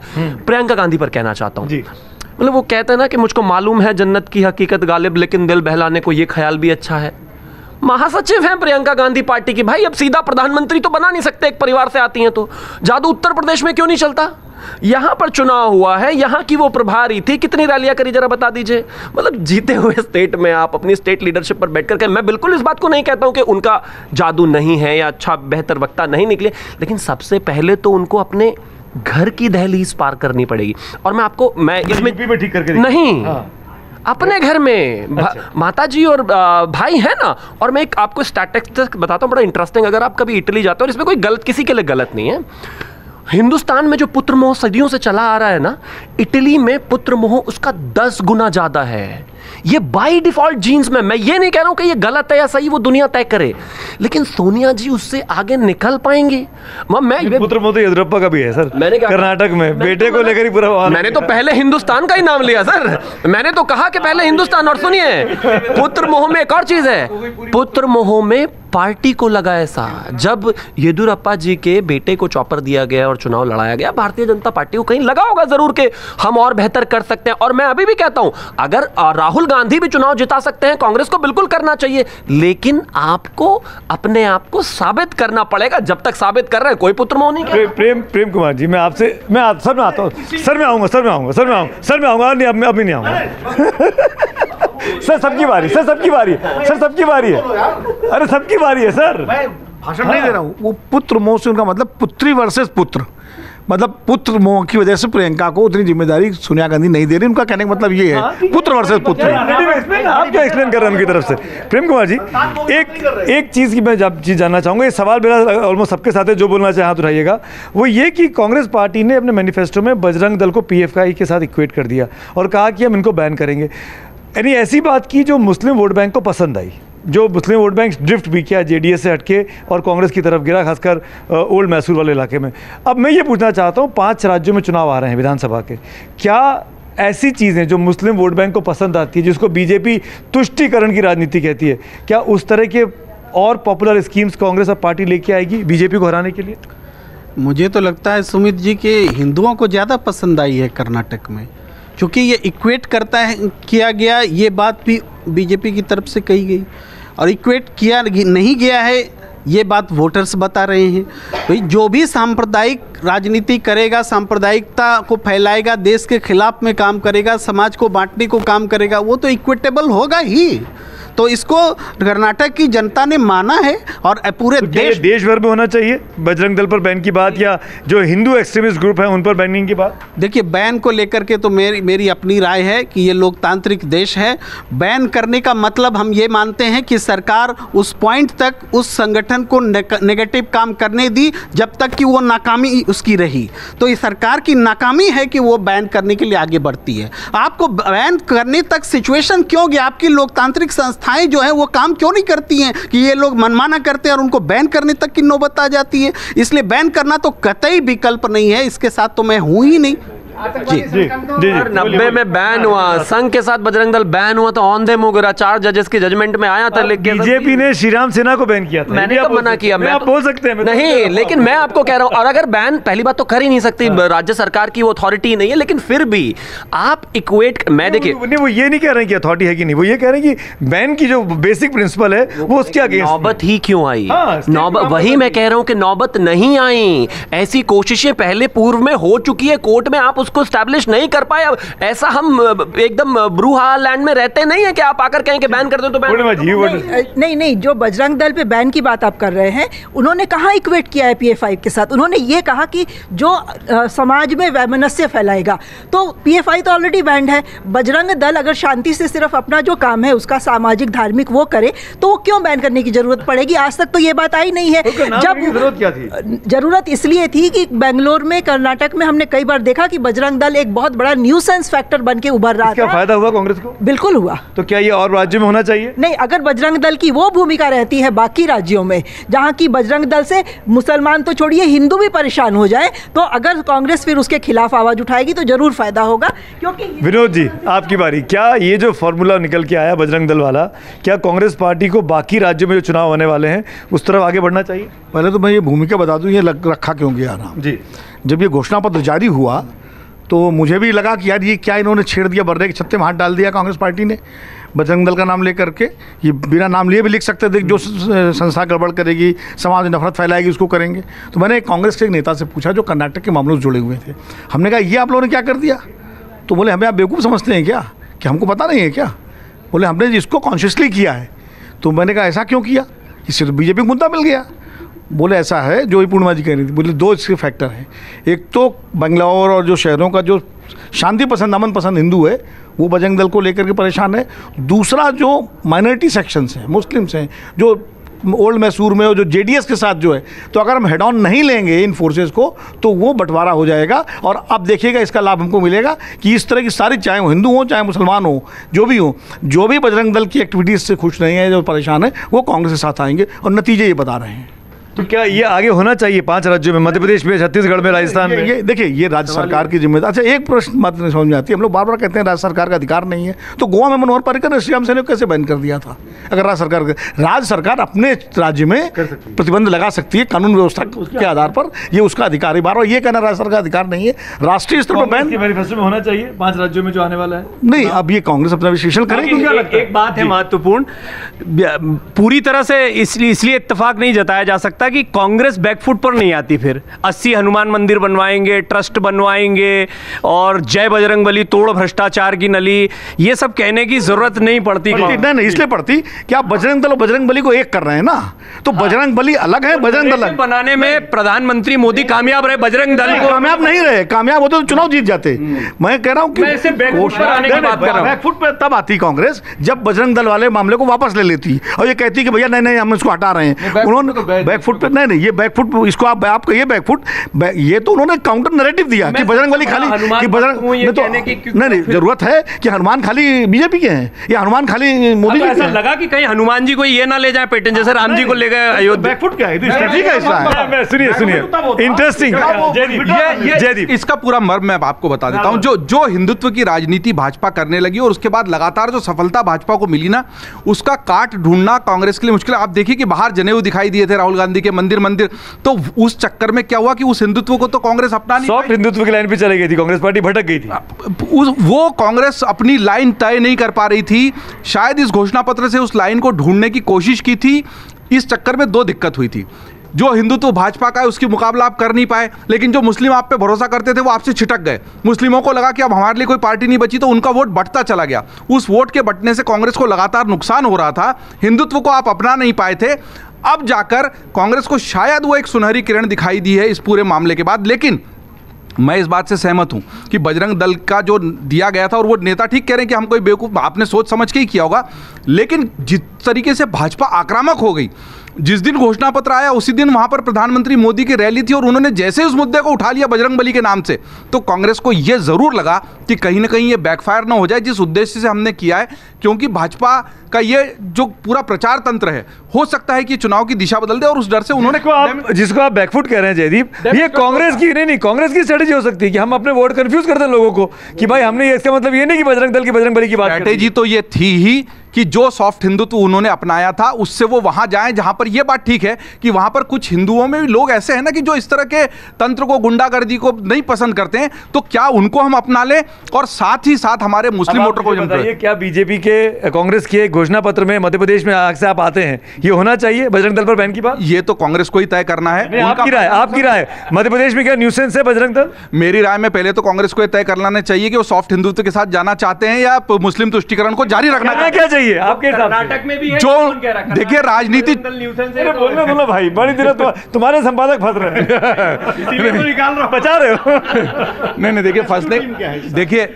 प्रियंका गांधी पर कहना चाहता हूँ, मतलब वो कहते हैं ना कि मुझको मालूम है जन्नत की हकीकत गालिब, लेकिन दिल बहलाने को ये ख्याल भी अच्छा है। महासचिव हैं प्रियंका गांधी पार्टी की, भाई अब सीधा प्रधानमंत्री तो बना नहीं सकते, एक परिवार से आती हैं तो। जादू उत्तर प्रदेश में क्यों नहीं चलता? यहां पर चुनाव हुआ है, यहां की वो प्रभारी थी, कितनी रैलियां करी जरा बता दीजिए। मतलब जीते हुए स्टेट में आप अपनी स्टेट लीडरशिप पर बैठकर के, मैं बिल्कुल इस बात को नहीं कहता हूं कि उनका जादू नहीं है या अच्छा बेहतर वक्ता नहीं निकले, लेकिन सबसे पहले तो उनको अपने घर की दहलीज पार करनी पड़ेगी। और मैं आपको इसमें ठीक करके नहीं, अपने घर में माता जी और भाई है ना। और मैं एक आपको स्टैटिस्टिक्स बताता हूँ बड़ा इंटरेस्टिंग, अगर आप कभी इटली जाते हो, और इसमें कोई गलत किसी के लिए गलत नहीं है, हिंदुस्तान में जो पुत्र मोह सदियों से चला आ रहा है ना, इटली में पुत्र मोह उसका 10 गुना ज्यादा है। ये बाय डिफॉल्ट जीन्स में, मैं ये नहीं कह रहा हूं कि ये गलत है या सही, वो दुनिया तय करे, लेकिन सोनिया जी उससे आगे निकल पाएंगे? मैं पुत्र मोह तो येदियुरप्पा का भी है सर, मैंने कर्नाटक में बेटे को लेकर ही पूरा, मैंने तो पहले हिंदुस्तान का ही नाम लिया सर, मैंने तो कहा कि पहले हिंदुस्तान। और सुनिए, पुत्र मोह में एक और चीज है, पुत्र मोह में पार्टी को लगा ऐसा, जब येदियुरप्पा जी के बेटे को चॉपर दिया गया और चुनाव लड़ाया गया, भारतीय जनता पार्टी को कहीं लगा होगा जरूर कि हम और बेहतर कर सकते हैं। और मैं अभी भी कहता हूं, अगर राहुल गांधी भी चुनाव जिता सकते हैं, कांग्रेस को बिल्कुल करना चाहिए, लेकिन आपको अपने आप को साबित करना पड़ेगा। जब तक साबित कर रहे हैं कोई पुत्र मोह नहीं। प्रेम कुमार जी, मैं आपसे सर में आता हूँ, सर में आऊंगा नहीं, अभी नहीं आऊंगा। सर सबकी बारी, सर सबकी बारी है, अरे सबकी बारी है सर। मैं भाषण नहीं दे रहा हूँ। वो पुत्र मोह से उनका मतलब पुत्री वर्सेस पुत्र, मतलब पुत्र मोह की वजह से प्रियंका को उतनी जिम्मेदारी सोनिया गांधी नहीं दे रही। उनका कहने का मतलब ये है, पुत्र वर्सेस पुत्र। आप क्या एक्सप्लेन कर रहे हैं उनकी तरफ से? प्रेम कुमार जी, एक चीज़ की मैं चीज़ जानना चाहूँगा, ये सवाल मेरा ऑलमोस्ट सबके साथ है, जो बोलना चाहे हाथ उठाइएगा। वो ये कि कांग्रेस पार्टी ने अपने मैनिफेस्टो में बजरंग दल को PFI के साथ इक्वेट कर दिया और कहा कि हम इनको बैन करेंगे। यानी ऐसी बात की जो मुस्लिम वोट बैंक को पसंद आई, जो मुस्लिम वोट बैंक ड्रिफ्ट भी किया JDS से हटके और कांग्रेस की तरफ गिरा, खासकर ओल्ड मैसूर वाले इलाके में। अब मैं ये पूछना चाहता हूँ, 5 राज्यों में चुनाव आ रहे हैं विधानसभा के, क्या ऐसी चीज़ें जो मुस्लिम वोट बैंक को पसंद आती है, जिसको बीजेपी तुष्टीकरण की राजनीति कहती है, क्या उस तरह के और पॉपुलर स्कीम्स कांग्रेस अब पार्टी लेके आएगी बीजेपी को हराने के लिए? मुझे तो लगता है सुमित जी के हिंदुओं को ज़्यादा पसंद आई है कर्नाटक में, क्योंकि ये इक्वेट करता है, किया गया, ये बात भी बीजेपी की तरफ से कही गई, और इक्वेट किया नहीं गया है, ये बात वोटर्स बता रहे हैं। भाई जो भी सांप्रदायिक राजनीति करेगा, सांप्रदायिकता को फैलाएगा, देश के खिलाफ में काम करेगा, समाज को बांटने को काम करेगा, वो तो इक्विटेबल होगा ही। तो इसको कर्नाटक की जनता ने माना है और पूरे देश भर में होना चाहिए बजरंग दल पर बैन की बात, या जो हिंदू एक्सट्रीमिस्ट ग्रुप है उन पर बैनिंग की बात? देखिए, बैन को लेकर के तो मेरी अपनी राय है कि ये लोकतांत्रिक देश है। बैन करने का मतलब हम ये मानते हैं कि सरकार उस पॉइंट तक उस संगठन को नेगेटिव काम करने दी जब तक कि वो नाकामी उसकी रही। तो ये सरकार की नाकामी है कि वो बैन करने के लिए आगे बढ़ती है। आपको बैन करने तक सिचुएशन क्यों गया? आपकी लोकतांत्रिक संस्थाएं जो है वो काम क्यों नहीं करती हैं कि ये लोग मनमाना करते हैं और उनको बैन करने तक की नौबत आ जाती है? इसलिए बैन करना तो कतई विकल्प नहीं है, इसके साथ तो मैं हूं ही नहीं। जी 90 में बैन हुआ, संघ के साथ बजरंग दल बैन हुआ तो ऑन देम हो गया, 4 जजेस के जजमेंट में आया था। लेकिन बीजेपी ने श्री राम सेना को बैन किया था, मैंने कब मना किया? मैं आप बोल सकते हैं नहीं, लेकिन मैं आपको कह रहा हूं, और अगर बैन पहली बात तो कर ही नहीं सकती, राज्य सरकार की वो अथॉरिटी नहीं है, लेकिन फिर भी आप इक्वेट, मैं देखिए वो ये नहीं कह रहे कि अथॉरिटी है कि नहीं, वो ये कह रहे हैं कि बैन की जो बेसिक प्रिंसिपल है वो उसके आगे नौबत ही क्यों आई? नौबत, वही मैं कह रहा हूं कि नौबत नहीं आई। ऐसी कोशिशें पहले पूर्व में हो चुकी है, कोर्ट में आप उसको स्टैब्लिश नहीं कर पाए। ऐसा हम एकदम ब्रूहा लैंड में रहते नहीं है कि आप आकर कहें कि बैन कर दो तो बैन। नहीं, जो बजरंग दल पे बैन की बात आप कर रहे हैं, उन्होंने कहाँ इक्वेट किया है PF5 के साथ? उन्होंने ये कहा कि जो समाज में वैमनस्य फैलाएगा, तो PF5 तो ऑलरेडी बैंड है। बजरंग दल अगर शांति से सिर्फ अपना जो काम है उसका सामाजिक धार्मिक वो करे तो वो क्यों बैन करने की जरूरत पड़ेगी? आज तक तो ये बात आई नहीं है। जब जरूरत इसलिए थी कि बेंगलोर में, कर्नाटक में हमने कई बार देखा कि बजरंग दल एक बहुत बड़ा न्यूसेंस फैक्टर बन के उभर रहा था। क्या फायदा हुआ कांग्रेस को? बिल्कुल हुआ। तो क्या ये और राज्यों में होना चाहिए? नहीं, अगर बजरंग दल की वो भूमिका रहती है बाकी राज्यों में, जहां की बजरंग दल से मुसलमान तो छोड़िए हिंदू भी परेशान हो जाए, तो अगर कांग्रेस फिर उसके खिलाफ आवाज उठाएगी तो जरूर फायदा होगा। क्योंकि विनोद जी, आपकी बारी। क्या ये जो फॉर्मूला निकल के आया बजरंग दल वाला, क्या कांग्रेस पार्टी को बाकी राज्यों में जो चुनाव होने वाले हैं उस तरफ आगे बढ़ना चाहिए? पहले तो मैं ये भूमिका बता दूं, ये रखा क्यों गया ना जी। जब ये घोषणा पत्र जारी हुआ तो मुझे भी लगा कि यार ये क्या इन्होंने छेड़ दिया, बर्रे के छत्ते में हाथ डाल दिया कांग्रेस पार्टी ने बजरंग दल का नाम लेकर के। ये बिना नाम लिए भी लिख सकते थे, जो संस्था गड़बड़ करेगी, समाज में नफरत फैलाएगी, उसको करेंगे। तो मैंने कांग्रेस के एक नेता से पूछा जो कर्नाटक के मामलों से जुड़े हुए थे, हमने कहा ये आप लोगों ने क्या कर दिया? तो बोले हमें आप बेवकूफ़ समझते हैं क्या, कि हमको पता नहीं है क्या? बोले हमने इसको कॉन्शियसली किया है। तो मैंने कहा ऐसा क्यों किया? कि सिर्फ बीजेपी को मुद्दा मिल गया? बोले ऐसा है, जो पूर्णिमा जी कह रही थी, बोले 2 इसके फैक्टर हैं। एक तो बंगलौर और जो शहरों का जो शांति पसंद, अमन पसंद हिंदू है वो बजरंग दल को लेकर के परेशान है। दूसरा जो माइनॉरिटी सेक्शंस हैं, मुस्लिम्स हैं, जो ओल्ड मैसूर में और जो JDS के साथ जो है, तो अगर हम हेड ऑन नहीं लेंगे इन फोर्सेस को तो वो बंटवारा हो जाएगा। और अब देखिएगा इसका लाभ हमको मिलेगा कि इस तरह की सारी, चाहे वो हिंदू हो चाहे मुसलमान हो, जो भी बजरंग दल की एक्टिविटीज़ से खुश नहीं है, जो परेशान है, वो कांग्रेस के साथ आएंगे और नतीजे ये बता रहे हैं। तो क्या ये आगे होना चाहिए 5 राज्यों में, मध्य प्रदेश में, छत्तीसगढ़ में, राजस्थान में? ये देखिए, ये राज्य सरकार की जिम्मेदारी। अच्छा, एक प्रश्न बात नहीं समझ में आती है, हम लोग बार बार कहते हैं राज्य सरकार का अधिकार नहीं है, तो गोवा में मनोहर पर्रिकर ने श्री राम सेना को कैसे बैन कर दिया था? अगर राज्य सरकार अपने राज्य में प्रतिबंध लगा सकती है कानून व्यवस्था के आधार पर, ये उसका अधिकार है। बार बार ये कहना राज्य सरकार का अधिकार नहीं है। राष्ट्रीय स्तर पर बैन मैनिफेस्टो में होना चाहिए 5 राज्यों में जो आने वाला है। नहीं, अब ये कांग्रेस अपना विश्लेषण करेगी। एक बात है महत्वपूर्ण, पूरी तरह से इसलिए इत्तेफाक नहीं जताया जा सकता कि कांग्रेस बैकफुट पर नहीं आती। फिर 80 हनुमान मंदिर बनवाएंगे, ट्रस्ट बनवाएंगे और जय बजरंगबली, तोड़ भ्रष्टाचार की नली, ये सब कहने की जरूरत नहीं पड़ती। नहीं, इसलिए पड़ती कि आप बजरंग दल और बजरंगबली को एक कर रहे हैं ना, तो बजरंगबली अलग है, बजरंग दल बनाने में प्रधानमंत्री मोदी कामयाब रहे, बजरंग दल को कामयाब नहीं रहे। कामयाब होते तो चुनाव जीत जाते। मैं कह रहा हूं कि बैकफुट पर तब आती कांग्रेस जब बजरंग दल वाले मामले को वापस ले लेती और ये कहती कि भैया नहीं हम इसको हटा रहे हैं। उन्होंने बैकफुट पर नहीं, ये बैकफुट, इसको आप कहिए बैकफुट, ये तो उन्होंने काउंटर नैरेटिव दिया कि बजरंगबली खाली, कि बजरंग नहीं, जरूरत है कि हनुमान खाली बीजेपी के हैं या हनुमान खाली मोदी जी के हैं। ऐसा लगा कि कहीं हनुमान जी को ये ना ले जाए पेटेंट, जैसे राम जी को ले गए अयोध्या। बैकफुट क्या है? स्ट्रेटजी का हिस्सा है। सुनिए, इंटरेस्टिंग। जयदीप, इसका पूरा मर्म मैं आपको बता देता हूं। जो हिंदुत्व की राजनीति भाजपा करने लगी और उसके बाद लगातार जो सफलता भाजपा को मिली ना, उसका काट ढूंढना कांग्रेस के लिए मुश्किल है। आप देखिए कि बाहर जनेऊ दिखाई दिए थे राहुल गांधी के, मंदिर, तो उस चक्कर में क्या हुआ कि उस हिंदुत्व को तो कांग्रेस अपना नहीं, सॉफ्ट हिंदुत्व की लाइन पे चली गई थी कांग्रेस पार्टी, भटक गई थी। वो कांग्रेस अपनी लाइन तय नहीं कर पा रही थी। शायद इस घोषणा पत्र से उस लाइन को ढूंढने की कोशिश की थी। इस चक्कर में 2 दिक्कत हुई थी। जो हिंदुत्व भाजपा का है उसकी मुकाबला आप कर नहीं पाए, लेकिन जो मुस्लिम आप पे भरोसा करते थे वो आपसे छिटक गए। मुस्लिमों को लगा कि अब हमारे लिए कोई पार्टी नहीं बची, तो उनका वोट बढ़ता चला गया। उस वोट के बढ़ने से कांग्रेस को लगातार नुकसान हो रहा था, हिंदुत्व को आप अपना नहीं पाए थे। अब जाकर कांग्रेस को शायद वो एक सुनहरी किरण दिखाई दी है इस पूरे मामले के बाद। लेकिन मैं इस बात से सहमत हूं कि बजरंग दल का जो दिया गया था, और वो नेता ठीक कह रहे हैं कि हम कोई बेवकूफ़, आपने सोच समझ के ही किया होगा, लेकिन जिस तरीके से भाजपा आक्रामक हो गई, जिस दिन घोषणा पत्र आया उसी दिन वहां पर प्रधानमंत्री मोदी की रैली थी और उन्होंने जैसे उस मुद्दे को उठा लिया बजरंगबली के नाम से, तो कांग्रेस को यह जरूर लगा कि कहीं ना कहीं ये बैकफायर ना हो जाए जिस उद्देश्य से हमने किया है। क्योंकि भाजपा का ये जो पूरा प्रचार तंत्र है, हो सकता है कि चुनाव की दिशा बदल दे, और उस डर से उन्होंने जिसको आप बैकफुट कह रहे हैं जयदीप, ये कांग्रेस की नहीं कांग्रेस की स्ट्रेटेजी हो सकती है कि हम अपने वोट कंफ्यूज कर दें लोगों को कि भाई हमने, इसका मतलब ये नहीं कि बजरंग दल की बजरंगबली की बात। स्ट्रेटेजी तो ये थी ही कि जो सॉफ्ट हिंदुत्व उन्होंने अपनाया था उससे वो वहां जाएं जहां पर ये बात ठीक है कि वहां पर कुछ हिंदुओं में भी लोग ऐसे हैं ना कि जो इस तरह के तंत्र को, गुंडागर्दी को नहीं पसंद करते हैं, तो क्या उनको हम अपना लें और साथ ही साथ हमारे मुस्लिम वोटर को बताइए, क्या बीजेपी के, कांग्रेस के घोषणा पत्र में मध्य प्रदेश में से आप आते हैं, ये होना चाहिए बजरंग दल पर बैन की बात? ये तो कांग्रेस को ही तय करना है। आपकी राय मध्य प्रदेश में क्या न्यूसेंस है बजरंग दल? मेरी राय में पहले तो कांग्रेस को तय कर लेना चाहिए कि वो सॉफ्ट हिंदुत्व के साथ जाना चाहते हैं या मुस्लिम तुष्टीकरण को जारी रखना क्या चाहिए आपके हिसाब? कर्नाटक में भी है, जो देखिए राजनीति, बोलो भाई, बड़ी दिनों तुम्हारे संपादक फंस रहे हैं, निकाल रहा, बचा रहे हो। नहीं देखिए फंसने,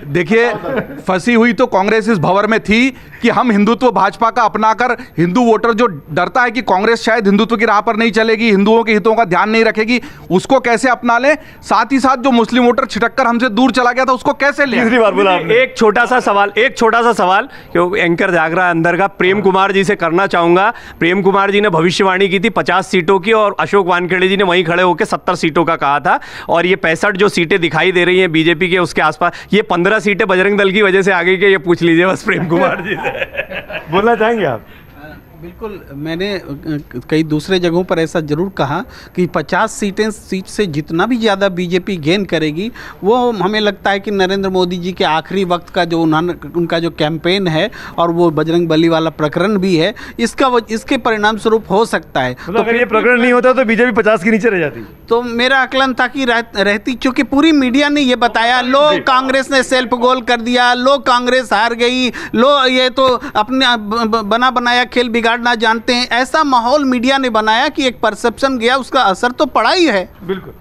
देखिए फंसी हुई तो कांग्रेस इस भंवर में थी कि हम हिंदुत्व भाजपा का अपनाकर, हिंदू वोटर जो डरता है कि कांग्रेस शायद हिंदुत्व की राह पर नहीं चलेगी, हिंदुओं के हितों का ध्यान नहीं रखेगी, उसको कैसे अपना ले, साथ ही साथ जो मुस्लिम वोटर छिटककर हमसे दूर चला गया था उसको कैसे ले। तीसरी बार बोला। एक छोटा सा सवाल एंकर जाग रहा है अंदर का, प्रेम कुमार जी से करना चाहूंगा। प्रेम कुमार जी ने भविष्यवाणी की थी 50 सीटों की, और अशोक वानखेड़े जी ने वहीं खड़े होकर 70 सीटों का कहा था, और ये 65 जो सीटें दिखाई दे रही हैं बीजेपी के उसके आसपास, ये 15 सीटें बजरंग दल की वजह से आ गई कि ये पूछ लीजिए बस प्रेम कुमार जी से। बोलना चाहेंगे आप? बिल्कुल, मैंने कई दूसरे जगहों पर ऐसा जरूर कहा कि 50 सीट से जितना भी ज़्यादा बीजेपी गेन करेगी, वो हमें लगता है कि नरेंद्र मोदी जी के आखिरी वक्त का जो उनका जो कैंपेन है और वो बजरंग बली वाला प्रकरण भी है, इसके परिणाम स्वरूप हो सकता है। तो अगर ये प्रकरण नहीं होता तो बीजेपी 50 के नीचे रह जाती। तो मेरा आकलन था कि रहती, क्योंकि पूरी मीडिया ने ये बताया, लो कांग्रेस ने सेल्फ गोल कर दिया, लो कांग्रेस हार गई, लो ये तो अपने बना बनाया खेल बिगाड़ना जानते हैं, ऐसा माहौल मीडिया ने बनाया कि एक परसेप्शन गया, उसका असर तो पड़ा ही है। बिल्कुल।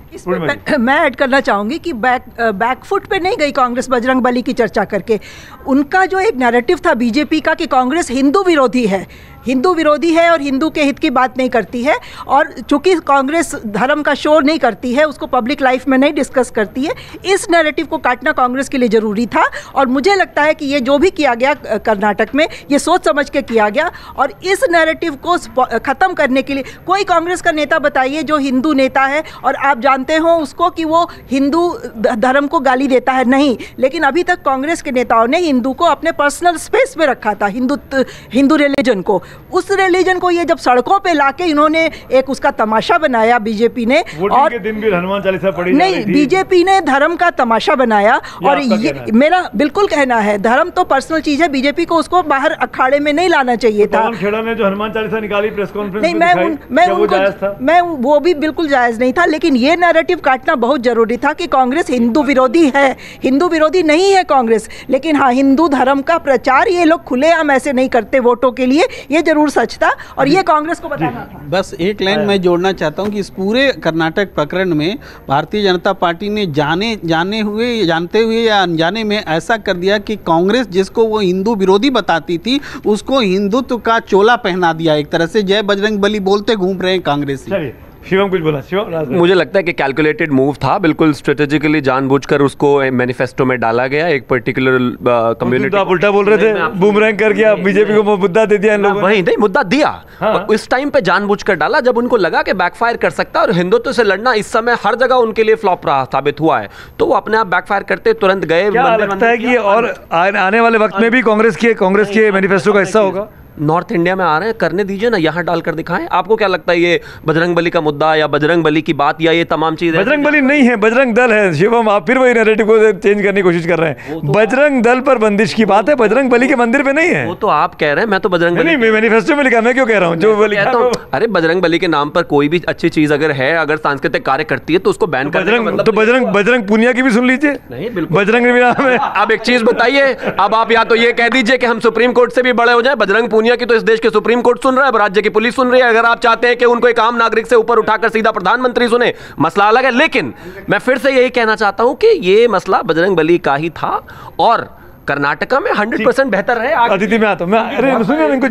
मैं ऐड करना चाहूँगी कि बैकफुट पे नहीं गई कांग्रेस बजरंगबली की चर्चा करके। उनका जो एक नैरेटिव था बीजेपी का कि कांग्रेस हिंदू विरोधी है और हिंदू के हित की बात नहीं करती है, और चूंकि कांग्रेस धर्म का शो नहीं करती है, उसको पब्लिक लाइफ में नहीं डिस्कस करती है, इस नैरेटिव को काटना कांग्रेस के लिए ज़रूरी था। और मुझे लगता है कि ये जो भी किया गया कर्नाटक में, ये सोच समझ के किया गया, और इस नैरेटिव को ख़त्म करने के लिए कोई कांग्रेस का नेता बताइए जो हिंदू नेता है और आप जानते हो उसको कि वो हिंदू धर्म को गाली देता है, नहीं। लेकिन अभी तक कांग्रेस के नेताओं ने हिंदू को अपने पर्सनल स्पेस में रखा था, हिंदू रिलीजन को। उस रिलीजन को ये जब सड़कों पे लाके इन्होंने एक उसका तमाशा बनाया बीजेपी ने, और के दिन भी हनुमान चालीसा पढ़ी नहीं, बीजेपी ने धर्म का तमाशा बनाया। और ये मेरा बिल्कुल कहना है, धर्म तो पर्सनल चीज है, बीजेपी को उसको बाहर अखाड़े में नहीं लाना चाहिए था। खेड़ा ने जो हनुमान चालीसा निकाली प्रेस कॉन्फ्रेंस नहीं, मैं वो भी बिल्कुल जायज नहीं था, लेकिन ये नैरेटिव काटना बहुत जरूरी था कि कांग्रेस हिंदू विरोधी है। हिंदू विरोधी नहीं है कांग्रेस, लेकिन हाँ, हिंदू धर्म का प्रचार ये लोग खुलेआम ऐसे नहीं करते वोटों के लिए, ये जरूर सच था, और ये कांग्रेस को बताना था। बस एक लाइन मैं जोड़ना चाहता हूं कि इस पूरे कर्नाटक प्रकरण में भारतीय जनता पार्टी ने जानते हुए या अनजाने में ऐसा कर दिया कि कांग्रेस जिसको वो हिंदू विरोधी बताती थी, उसको हिंदुत्व का चोला पहना दिया। एक तरह से जय बजरंग बली बोलते घूम रहे हैं कांग्रेसी। शिवम कुछ बोला। शिवम, मुझे लगता है कि कैलकुलेटेड मूव था, बिल्कुल स्ट्रेटेजिकली जानबूझकर उसको मैनिफेस्टो में डाला गया, एक पर्टिकुलर कम्युनिटी। आप उल्टा बोल रहे थे, बूमरैंग करके आप बीजेपी को मुद्दा दे दिया इन लोगों ने। वही नहीं, मुद्दा दिया, हाँ। इस टाइम पे जानबूझकर डाला जब उनको लगा कि बैकफायर कर सकता है, और हिंदुत्व से लड़ना इस समय हर जगह उनके लिए फ्लॉप रहा साबित हुआ है, तो वो अपने आप बैकफायर करते तुरंत गए। क्या लगता है कि और आने वाले वक्त में भी कांग्रेस के मैनिफेस्टो का हिस्सा होगा? नॉर्थ इंडिया में आ रहे हैं, करने दीजिए ना, यहाँ डालकर दिखाएं। आपको क्या लगता है ये बजरंग बली का मुद्दा या बजरंग बली की बात या ये तमाम चीजें? बजरंग बली नहीं है, बजरंग दल है। शिवम, आप फिर वही नैरेटिव को चेंज करने की कोशिश कर रहे हैं। बजरंग दल पर बंदिश की बात है, बजरंग बली के मंदिर पे नहीं है। वो तो आप कह रहे हैं, मैं तो बजरंग बली नहीं, मैनिफेस्टो में लिखा, मैं क्यों कह रहा हूँ जो लिखा है। अरे बजरंग बली के नाम पर कोई भी अच्छी चीज अगर है, अगर सांस्कृतिक कार्य करती है तो उसको बैन करने का मतलब। तो बजरंग पूनिया की भी सुन लीजिए। नहीं, बिल्कुल बजरंग भी नाम है। अब एक चीज बताइए, अब आप या तो ये कह दीजिए कि हम सुप्रीम कोर्ट से भी बड़े हो जाएं। बजरंग पूनिया की तो इस देश के सुप्रीम कोर्ट सुन रहा है, राज्य की पुलिस सुन रही है। अगर आप चाहते हैं कि उनको एक आम नागरिक से ऊपर उठाकर सीधा प्रधानमंत्री सुने, मसला अलग है। लेकिन मैं फिर से यही कहना चाहता हूं कि ये मसला बजरंग बली का ही था और कर्नाटका में 100% बेहतर है। अतिथि में आता हूं मैं। अरे सुनिए, इनको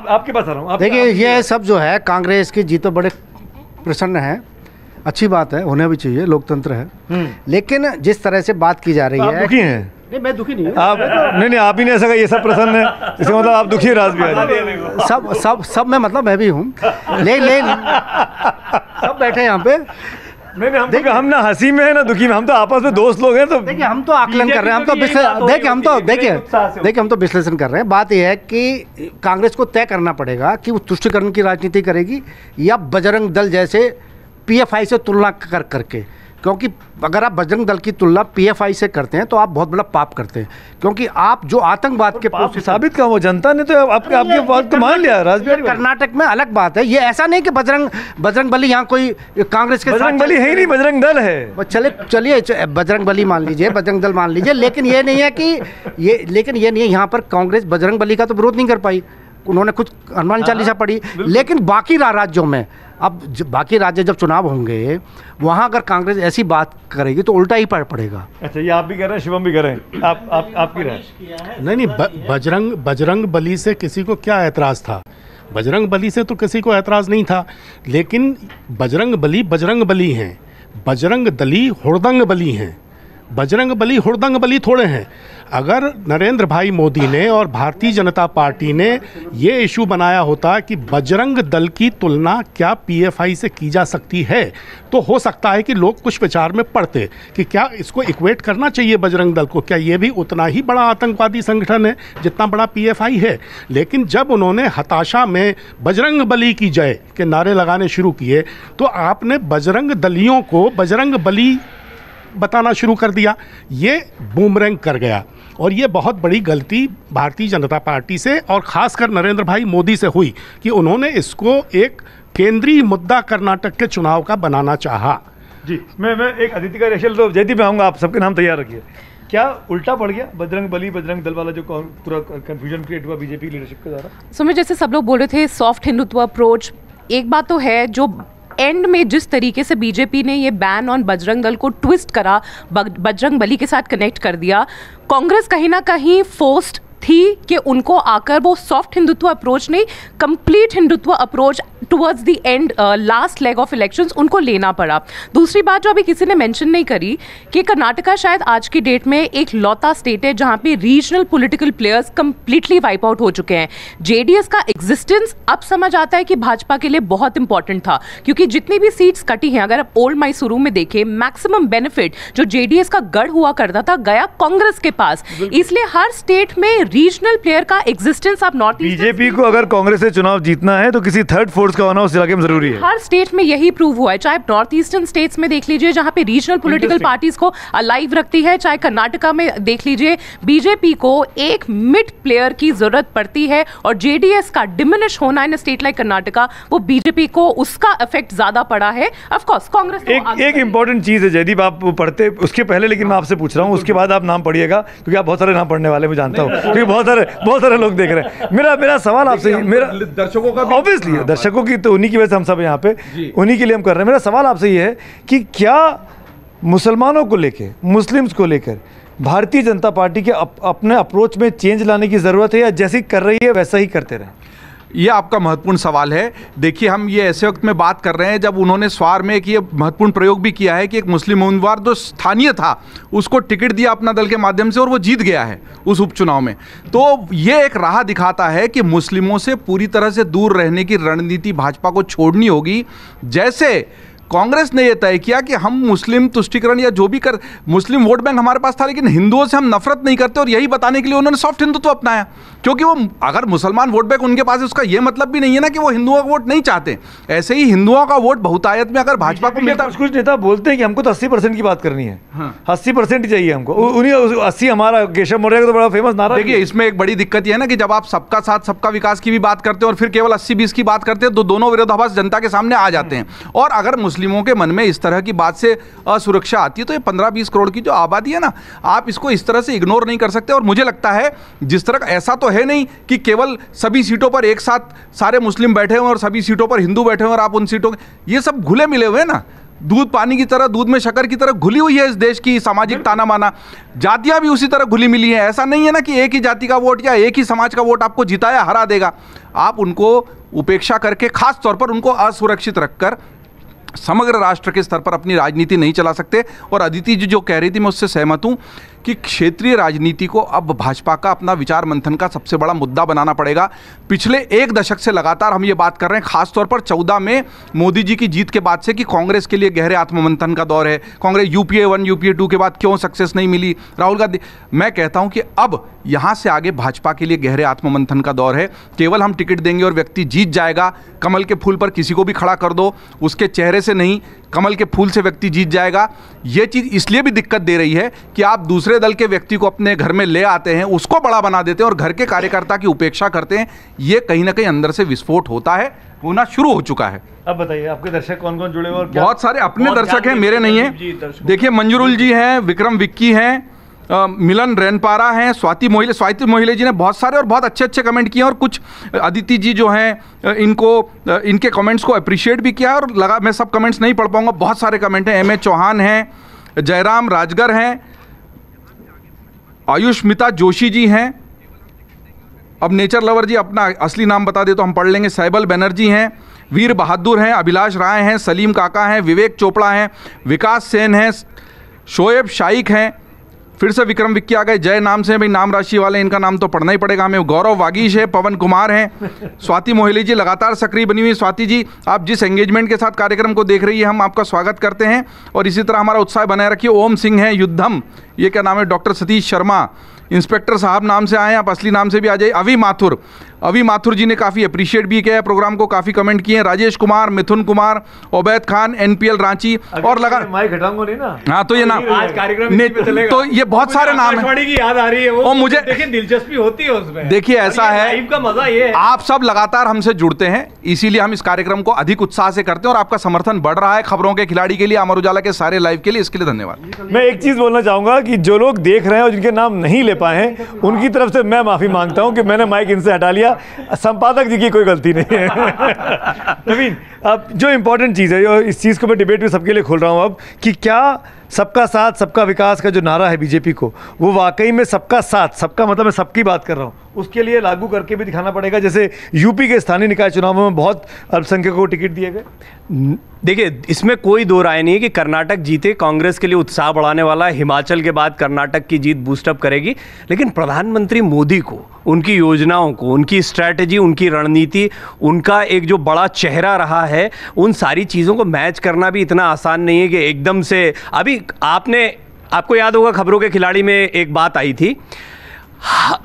आपके पास आ रहा हूं। देखिए, ये सब जो है कांग्रेस की जीतो बड़े प्रसन्न है, अच्छी बात है, होना भी चाहिए, लोकतंत्र है। लेकिन जिस तरह से बात की जा रही है, दुखी हैं? नहीं, मैं दुखी नहीं हूँ। आप नहीं, आप ही नहीं ऐसा, ये सब प्रसन्न है, इसका मतलब आप दुखी राज भी सब में, मतलब मैं भी हूँ। ले सब बैठे हैं यहाँ पे। नहीं, हम ना हंसी में है ना दुखी में, हम तो आपस में दोस्त लोग हैं। तो देखिए, हम तो आकलन कर रहे हैं, हम तो देखिए हम तो विश्लेषण कर रहे हैं। बात यह है कि कांग्रेस को तय करना पड़ेगा कि वो तुष्टिकरण की राजनीति करेगी या बजरंग दल जैसे पीएफआई से तुलना करके, क्योंकि अगर आप बजरंग दल की तुलना पीएफआई से करते हैं तो आप बहुत बड़ा पाप करते हैं, क्योंकि आप जो आतंकवाद के पाप साबित कहा, वो जनता ने तो आपके बात को मान लिया। कर्नाटक में अलग बात है, ये ऐसा नहीं कि बजरंग बली यहाँ कोई कांग्रेस के बजरंग बली है ही नहीं, बजरंग दल है। चलिए बजरंग बली मान लीजिए, बजरंग दल मान लीजिए, लेकिन ये नहीं है कि यहाँ पर कांग्रेस बजरंग बली का तो विरोध नहीं कर पाई। उन्होंने कुछ हनुमान चालीसा पढ़ी, लेकिन बाकी राज्यों में, अब बाकी राज्य जब चुनाव होंगे वहाँ अगर कांग्रेस ऐसी बात करेगी तो उल्टा ही पड़ेगा। अच्छा, ये आप भी कह रहे हैं, शिवम भी कह रहे हैं, आपकी राय? नहीं, बजरंग बली से किसी को क्या ऐतराज़ था? बजरंग बली से तो किसी को ऐतराज़ नहीं था, लेकिन बजरंग बली हैं, बजरंग दली हुड़दंग बली हैं। बजरंग बली हुड़दंग बली थोड़े हैं। अगर नरेंद्र भाई मोदी ने और भारतीय जनता पार्टी ने ये इशू बनाया होता कि बजरंग दल की तुलना क्या पीएफआई से की जा सकती है, तो हो सकता है कि लोग कुछ विचार में पड़ते कि क्या इसको इक्वेट करना चाहिए बजरंग दल को, क्या ये भी उतना ही बड़ा आतंकवादी संगठन है जितना बड़ा पीएफआई है। लेकिन जब उन्होंने हताशा में बजरंग बली की जय के नारे लगाने शुरू किए तो आपने बजरंग दलियों को बजरंग बली बताना शुरू कर दिया। ये बूमरैंग कर गया और ये बहुत बड़ी गलती भारतीय जनता पार्टी से और ख़ासकर नरेंद्र भाई मोदी से हुई कि उन्होंने इसको एक केंद्रीय मुद्दा कर्नाटक के चुनाव का बनाना चाहा। जी, मैं एक अतिथि का रिएक्शन तो जयदीप में आऊँगा, आप सबके नाम तैयार रखिए। क्या उल्टा पड़ गया बजरंग बली बजरंग दल वाला जो पूरा कंफ्यूजन क्रिएट हुआ बीजेपी लीडरशिप के द्वारा? सुमित, जैसे सब लोग बोल रहे थे सॉफ्ट हिंदुत्व अप्रोच, एक बात तो है जो एंड में जिस तरीके से बीजेपी ने ये बैन ऑन बजरंग दल को ट्विस्ट करा, बजरंग बली के साथ कनेक्ट कर दिया, कांग्रेस कहीं ना कहीं फोर्स्ड थी कि उनको आकर वो सॉफ्ट हिंदुत्व अप्रोच नहीं, complete Hindutva approach towards the end last leg of elections उनको लेना पड़ा। दूसरी बात जो अभी किसी ने मेंशन नहीं करी कि कर्नाटका शायद आज की डेट में एक लौता स्टेट है जहां पे regional political players completely wipe out हो चुके हैं। जेडीएस का एग्जिस्टेंस अब समझ आता है कि भाजपा के लिए बहुत इंपॉर्टेंट था, क्योंकि जितनी भी सीट्स कटी हैं, अगर आप ओल्ड मैसूरू में देखें, मैक्सिमम बेनिफिट जो जेडीएस का गढ़ हुआ करता था गया कांग्रेस के पास। इसलिए हर स्टेट में रीजनल प्लेयर का एग्जिस्टेंस आप नॉर्थ ईस्ट, बीजेपी को अगर कांग्रेस से चुनाव जीतना है तो किसी थर्ड फोर्स का होना उस इलाके में जरूरी है। हर स्टेट में यही प्रूव हुआ है, चाहे नॉर्थ ईस्टर्न स्टेट्स में देख लीजिए जहां पे रीजनल पॉलिटिकल पार्टीज को अलाइव रखती है, चाहे कर्नाटका में देख लीजिए, बीजेपी को एक मिड प्लेयर की जरूरत पड़ती है और जेडीएस का डिमिनिश होना इन स्टेट लाइक कर्नाटका, वो बीजेपी को उसका इफेक्ट ज्यादा पड़ा है। ऑफ कोर्स कांग्रेस एक इंपॉर्टेंट चीज है जयदीप, आप पढ़ते उसके पहले, लेकिन मैं आपसे पूछ रहा हूँ उसके बाद आप नाम पढ़िएगा, क्योंकि आप बहुत सारे नाम पढ़ने वाले मैं जानता हूँ, क्योंकि बहुत सारे लोग देख रहे हैं। मेरा सवाल आपसे, मेरा दर्शकों का ऑब्वियसली दर्शकों की तो उन्हीं की वजह से हम सब यहाँ पे उन्हीं के लिए हम कर रहे हैं। मेरा सवाल आपसे ये है कि क्या मुसलमानों को लेकर, मुस्लिम्स को लेकर भारतीय जनता पार्टी के अपने अप्रोच में चेंज लाने की ज़रूरत है या जैसी कर रही है वैसा ही करते रहें? ये आपका महत्वपूर्ण सवाल है। देखिए, हम ये ऐसे वक्त में बात कर रहे हैं जब उन्होंने स्वार में एक ये महत्वपूर्ण प्रयोग भी किया है कि एक मुस्लिम उम्मीदवार जो स्थानीय था उसको टिकट दिया अपना दल के माध्यम से और वो जीत गया है उस उपचुनाव में। तो ये एक राह दिखाता है कि मुस्लिमों से पूरी तरह से दूर रहने की रणनीति भाजपा को छोड़नी होगी। जैसे कांग्रेस ने यह तय किया कि हम मुस्लिम तुष्टीकरण या जो भी कर, मुस्लिम वोट बैंक हमारे पास था लेकिन हिंदुओं से हम नफरत नहीं करते, और यही बताने के लिए उन्होंने सॉफ्ट हिंदुत्व अपनाया। क्योंकि वो अगर मुसलमान वोट बैंक उनके पास है, उसका यह मतलब भी नहीं है ना कि वो हिंदुओं का वोट नहीं चाहते। ऐसे ही हिंदुओं का वोट बहुतायत में अगर भाजपा को मिलता, कुछ नेता बोलते हैं कि हमको तो 80% की बात करनी है, 80% ही चाहिए हमको, उन्हीं 80 हमारा केशव मौर्य का तो बड़ा फेमस नारा। देखिए इसमें एक बड़ी दिक्कत यह है ना कि जब आप सबका साथ सबका विकास की भी बात करते हैं और फिर केवल 80-20 की बात करते हैं तो दोनों विरोधाभास जनता के सामने आ जाते हैं। और अगर मुस्लिमों के मन में इस तरह की बात से असुरक्षा आती है तो ये 15-20 करोड़ की जो आबादी है ना, आप इसको इस तरह से इग्नोर नहीं कर सकते। और मुझे लगता है जिस तरह ऐसा तो है नहीं कि केवल सभी सीटों पर एक साथ सारे मुस्लिम बैठे हुए और सभी सीटों पर हिंदू बैठे हुए और आप उन सीटों, ये सब घुले मिले हुए हैं ना, दूध पानी की तरह, दूध में शक्कर की तरह घुली हुई है इस देश की सामाजिक ताना माना। जातियां भी उसी तरह घुली मिली हैं। ऐसा नहीं है ना कि एक ही जाति का वोट या एक ही समाज का वोट आपको जिताया हरा देगा। आप उनको उपेक्षा करके, खास तौर पर उनको असुरक्षित रखकर समग्र राष्ट्र के स्तर पर अपनी राजनीति नहीं चला सकते। और अदिति जी जो कह रही थी मैं उससे सहमत हूं कि क्षेत्रीय राजनीति को अब भाजपा का अपना विचार मंथन का सबसे बड़ा मुद्दा बनाना पड़ेगा। पिछले एक दशक से लगातार हम ये बात कर रहे हैं, खासतौर पर 14 में मोदी जी की जीत के बाद से, कि कांग्रेस के लिए गहरे आत्ममंथन का दौर है। कांग्रेस यूपीए 1 यूपीए 2 के बाद क्यों सक्सेस नहीं मिली, राहुल गांधी। मैं कहता हूं कि अब यहां से आगे भाजपा के लिए गहरे आत्ममंथन का दौर है। केवल हम टिकट देंगे और व्यक्ति जीत जाएगा, कमल के फूल पर किसी को भी खड़ा कर दो, उसके चेहरे से नहीं, कमल के फूल से व्यक्ति जीत जाएगा। ये चीज़ इसलिए भी दिक्कत दे रही है कि आप दूसरे दल के व्यक्ति को अपने घर में ले आते हैं, उसको बड़ा बना देते हैं और घर के कार्यकर्ता की उपेक्षा करते हैं। ये कहीं ना कहीं अंदर से विस्फोट होता है, होना शुरू हो चुका है। अब बताइए आपके दर्शक कौन कौन जुड़े हुए और बहुत सारे अपने दर्शक हैं, मेरे नहीं हैं। देखिए मंजूरुल जी हैं, विक्रम विक्की हैं, मिलन रेनपारा हैं, स्वाति मोहिले जी ने बहुत सारे और बहुत अच्छे अच्छे कमेंट किए। और कुछ अदिति जी जो हैं इनके कमेंट्स को अप्रिशिएट भी किया। और लगा मैं सब कमेंट्स नहीं पढ़ पाऊंगा, बहुत सारे कमेंट हैं। एम ए चौहान हैं, जयराम राजगर हैं, आयुष्मिता जोशी जी हैं। अब नेचर लवर जी अपना असली नाम बता दे तो हम पढ़ लेंगे। सैबल बनर्जी हैं, वीर बहादुर हैं, अभिलाष राय हैं, सलीम काका हैं, विवेक चोपड़ा हैं, विकास सेन हैं, शोएब शाइक हैं। फिर से विक्रम विक्की आ गए, जय नाम से भाई, नाम राशि वाले, इनका नाम तो पढ़ना ही पड़ेगा हमें। गौरव वागीश है, पवन कुमार हैं, स्वाति मोहिले जी लगातार सक्रिय बनी हुई। स्वाति जी आप जिस एंगेजमेंट के साथ कार्यक्रम को देख रही है हम आपका स्वागत करते हैं और इसी तरह हमारा उत्साह बनाए रखिए। ओम सिंह है, युद्धम, ये क्या नाम है, डॉक्टर सतीश शर्मा, इंस्पेक्टर साहब नाम से आए हैं, आप असली नाम से भी आ जाइए। अभी माथुर जी ने काफ़ी अप्रिशिएट भी किया है प्रोग्राम को, काफ़ी कमेंट किए हैं। राजेश कुमार, मिथुन कुमार, ओबैद खान, NPL रांची और लगा माइक हटाऊंगा नहीं ना। हाँ तो ये नाम आज कार्यक्रम तो ये बहुत सारे नाम हैं की याद आ रही है वो, और मुझे देखिए दिलचस्पी होती है उसमें। देखिए ऐसा है, लाइव का मजा ये है, आप सब लगातार हमसे जुड़ते हैं, इसीलिए हम इस कार्यक्रम को अधिक उत्साह से करते हैं और आपका समर्थन बढ़ रहा है खबरों के खिलाड़ी के लिए, अमर उजाला के सारे लाइव के लिए। इसके लिए धन्यवाद। मैं एक चीज़ बोलना चाहूँगा कि जो लोग देख रहे हैं और जिनके नाम नहीं ले पाए हैं उनकी तरफ से मैं माफ़ी मांगता हूँ कि मैंने माइक इनसे हटा लिया। संपादक जी की कोई गलती नहीं है। नवीन, अब जो इम्पोर्टेंट चीज़ है, इस चीज़ को मैं डिबेट में सबके लिए खोल रहा हूँ अब, कि क्या सबका साथ सबका विकास का जो नारा है बीजेपी को, वो वाकई में सबका साथ, सबका मतलब मैं सबकी बात कर रहा हूँ, उसके लिए लागू करके भी दिखाना पड़ेगा। जैसे यूपी के स्थानीय निकाय चुनावों में बहुत अल्पसंख्यकों को टिकट दिए गए। देखिए इसमें कोई दो राय नहीं है कि कर्नाटक जीते, कांग्रेस के लिए उत्साह बढ़ाने वाला है। हिमाचल के बाद कर्नाटक की जीत बूस्टअप करेगी, लेकिन प्रधानमंत्री मोदी को, उनकी योजनाओं को, उनकी स्ट्रैटेजी, उनकी रणनीति, उनका एक जो बड़ा चेहरा रहा है, उन सारी चीज़ों को मैच करना भी इतना आसान नहीं है कि एकदम से। अभी आपको याद होगा खबरों के खिलाड़ी में एक बात आई थी,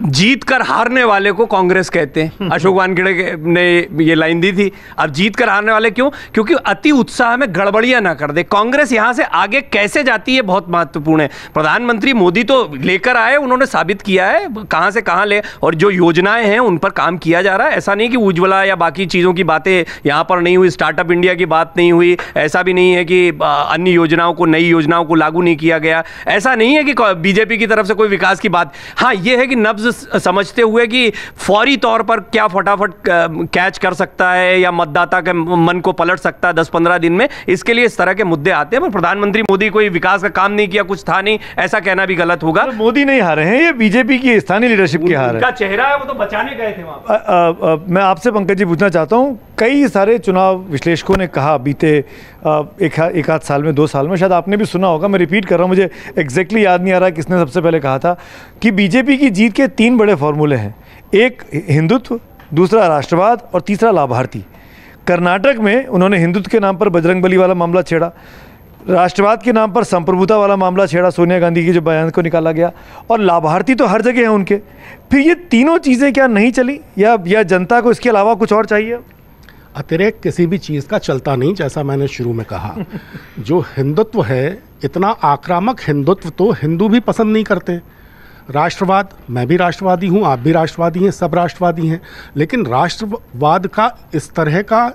जीत कर हारने वाले को कांग्रेस कहते हैं। अशोक वानखेड़े ने ये लाइन दी थी। अब जीत कर हारने वाले क्यों? क्योंकि अति उत्साह में गड़बड़ियां ना कर दे। कांग्रेस यहां से आगे कैसे जाती है बहुत महत्वपूर्ण है। प्रधानमंत्री मोदी तो लेकर आए, उन्होंने साबित किया है कहां से कहां ले, और जो योजनाएं हैं उन पर काम किया जा रहा है। ऐसा नहीं कि उज्ज्वला या बाकी चीज़ों की बातें यहां पर नहीं हुई, स्टार्टअप इंडिया की बात नहीं हुई, ऐसा भी नहीं है कि अन्य योजनाओं को, नई योजनाओं को लागू नहीं किया गया, ऐसा नहीं है कि बीजेपी की तरफ से कोई विकास की बात। हाँ, यह है कि नब्ज समझते हुए कि फौरी तौर पर क्या फटाफट कैच कर सकता है या मतदाता के मन को पलट सकता है 10-15 दिन में, इसके लिए इस तरह के मुद्दे आते हैं। पर प्रधानमंत्री मोदी कोई विकास का काम नहीं किया, कुछ था नहीं, ऐसा कहना भी गलत होगा। तो मोदी नहीं हारे हैं, ये बीजेपी की स्थानीय लीडरशिप की हार है। उनका चेहरा है, वो तो बचाने गए थे वहां पर। मैं आपसे पंकज जी पूछना चाहता हूँ, कई सारे चुनाव विश्लेषकों ने कहा बीते एक आध साल में, 2 साल में, शायद आपने भी सुना होगा, मैं रिपीट कर रहा हूँ, मुझे एग्जैक्टली याद नहीं आ रहा किसने सबसे पहले कहा था, कि बीजेपी की जीत के 3 बड़े फॉर्मूले हैं। एक हिंदुत्व, दूसरा राष्ट्रवाद और तीसरा लाभार्थी। कर्नाटक में उन्होंने हिंदुत्व के नाम पर बजरंगबली वाला मामला छेड़ा, राष्ट्रवाद के नाम पर संप्रभुता वाला मामला छेड़ा, सोनिया गांधी की जो बयान को निकाला गया, और लाभार्थी तो हर जगह हैं उनके। फिर ये तीनों चीज़ें क्या नहीं चली, या जनता को इसके अलावा कुछ और चाहिए? अतिरेक किसी भी चीज़ का चलता नहीं, जैसा मैंने शुरू में कहा। जो हिंदुत्व है, इतना आक्रामक हिंदुत्व तो हिंदू भी पसंद नहीं करते। राष्ट्रवाद, मैं भी राष्ट्रवादी हूँ, आप भी राष्ट्रवादी हैं, सब राष्ट्रवादी हैं, लेकिन राष्ट्रवाद का इस तरह का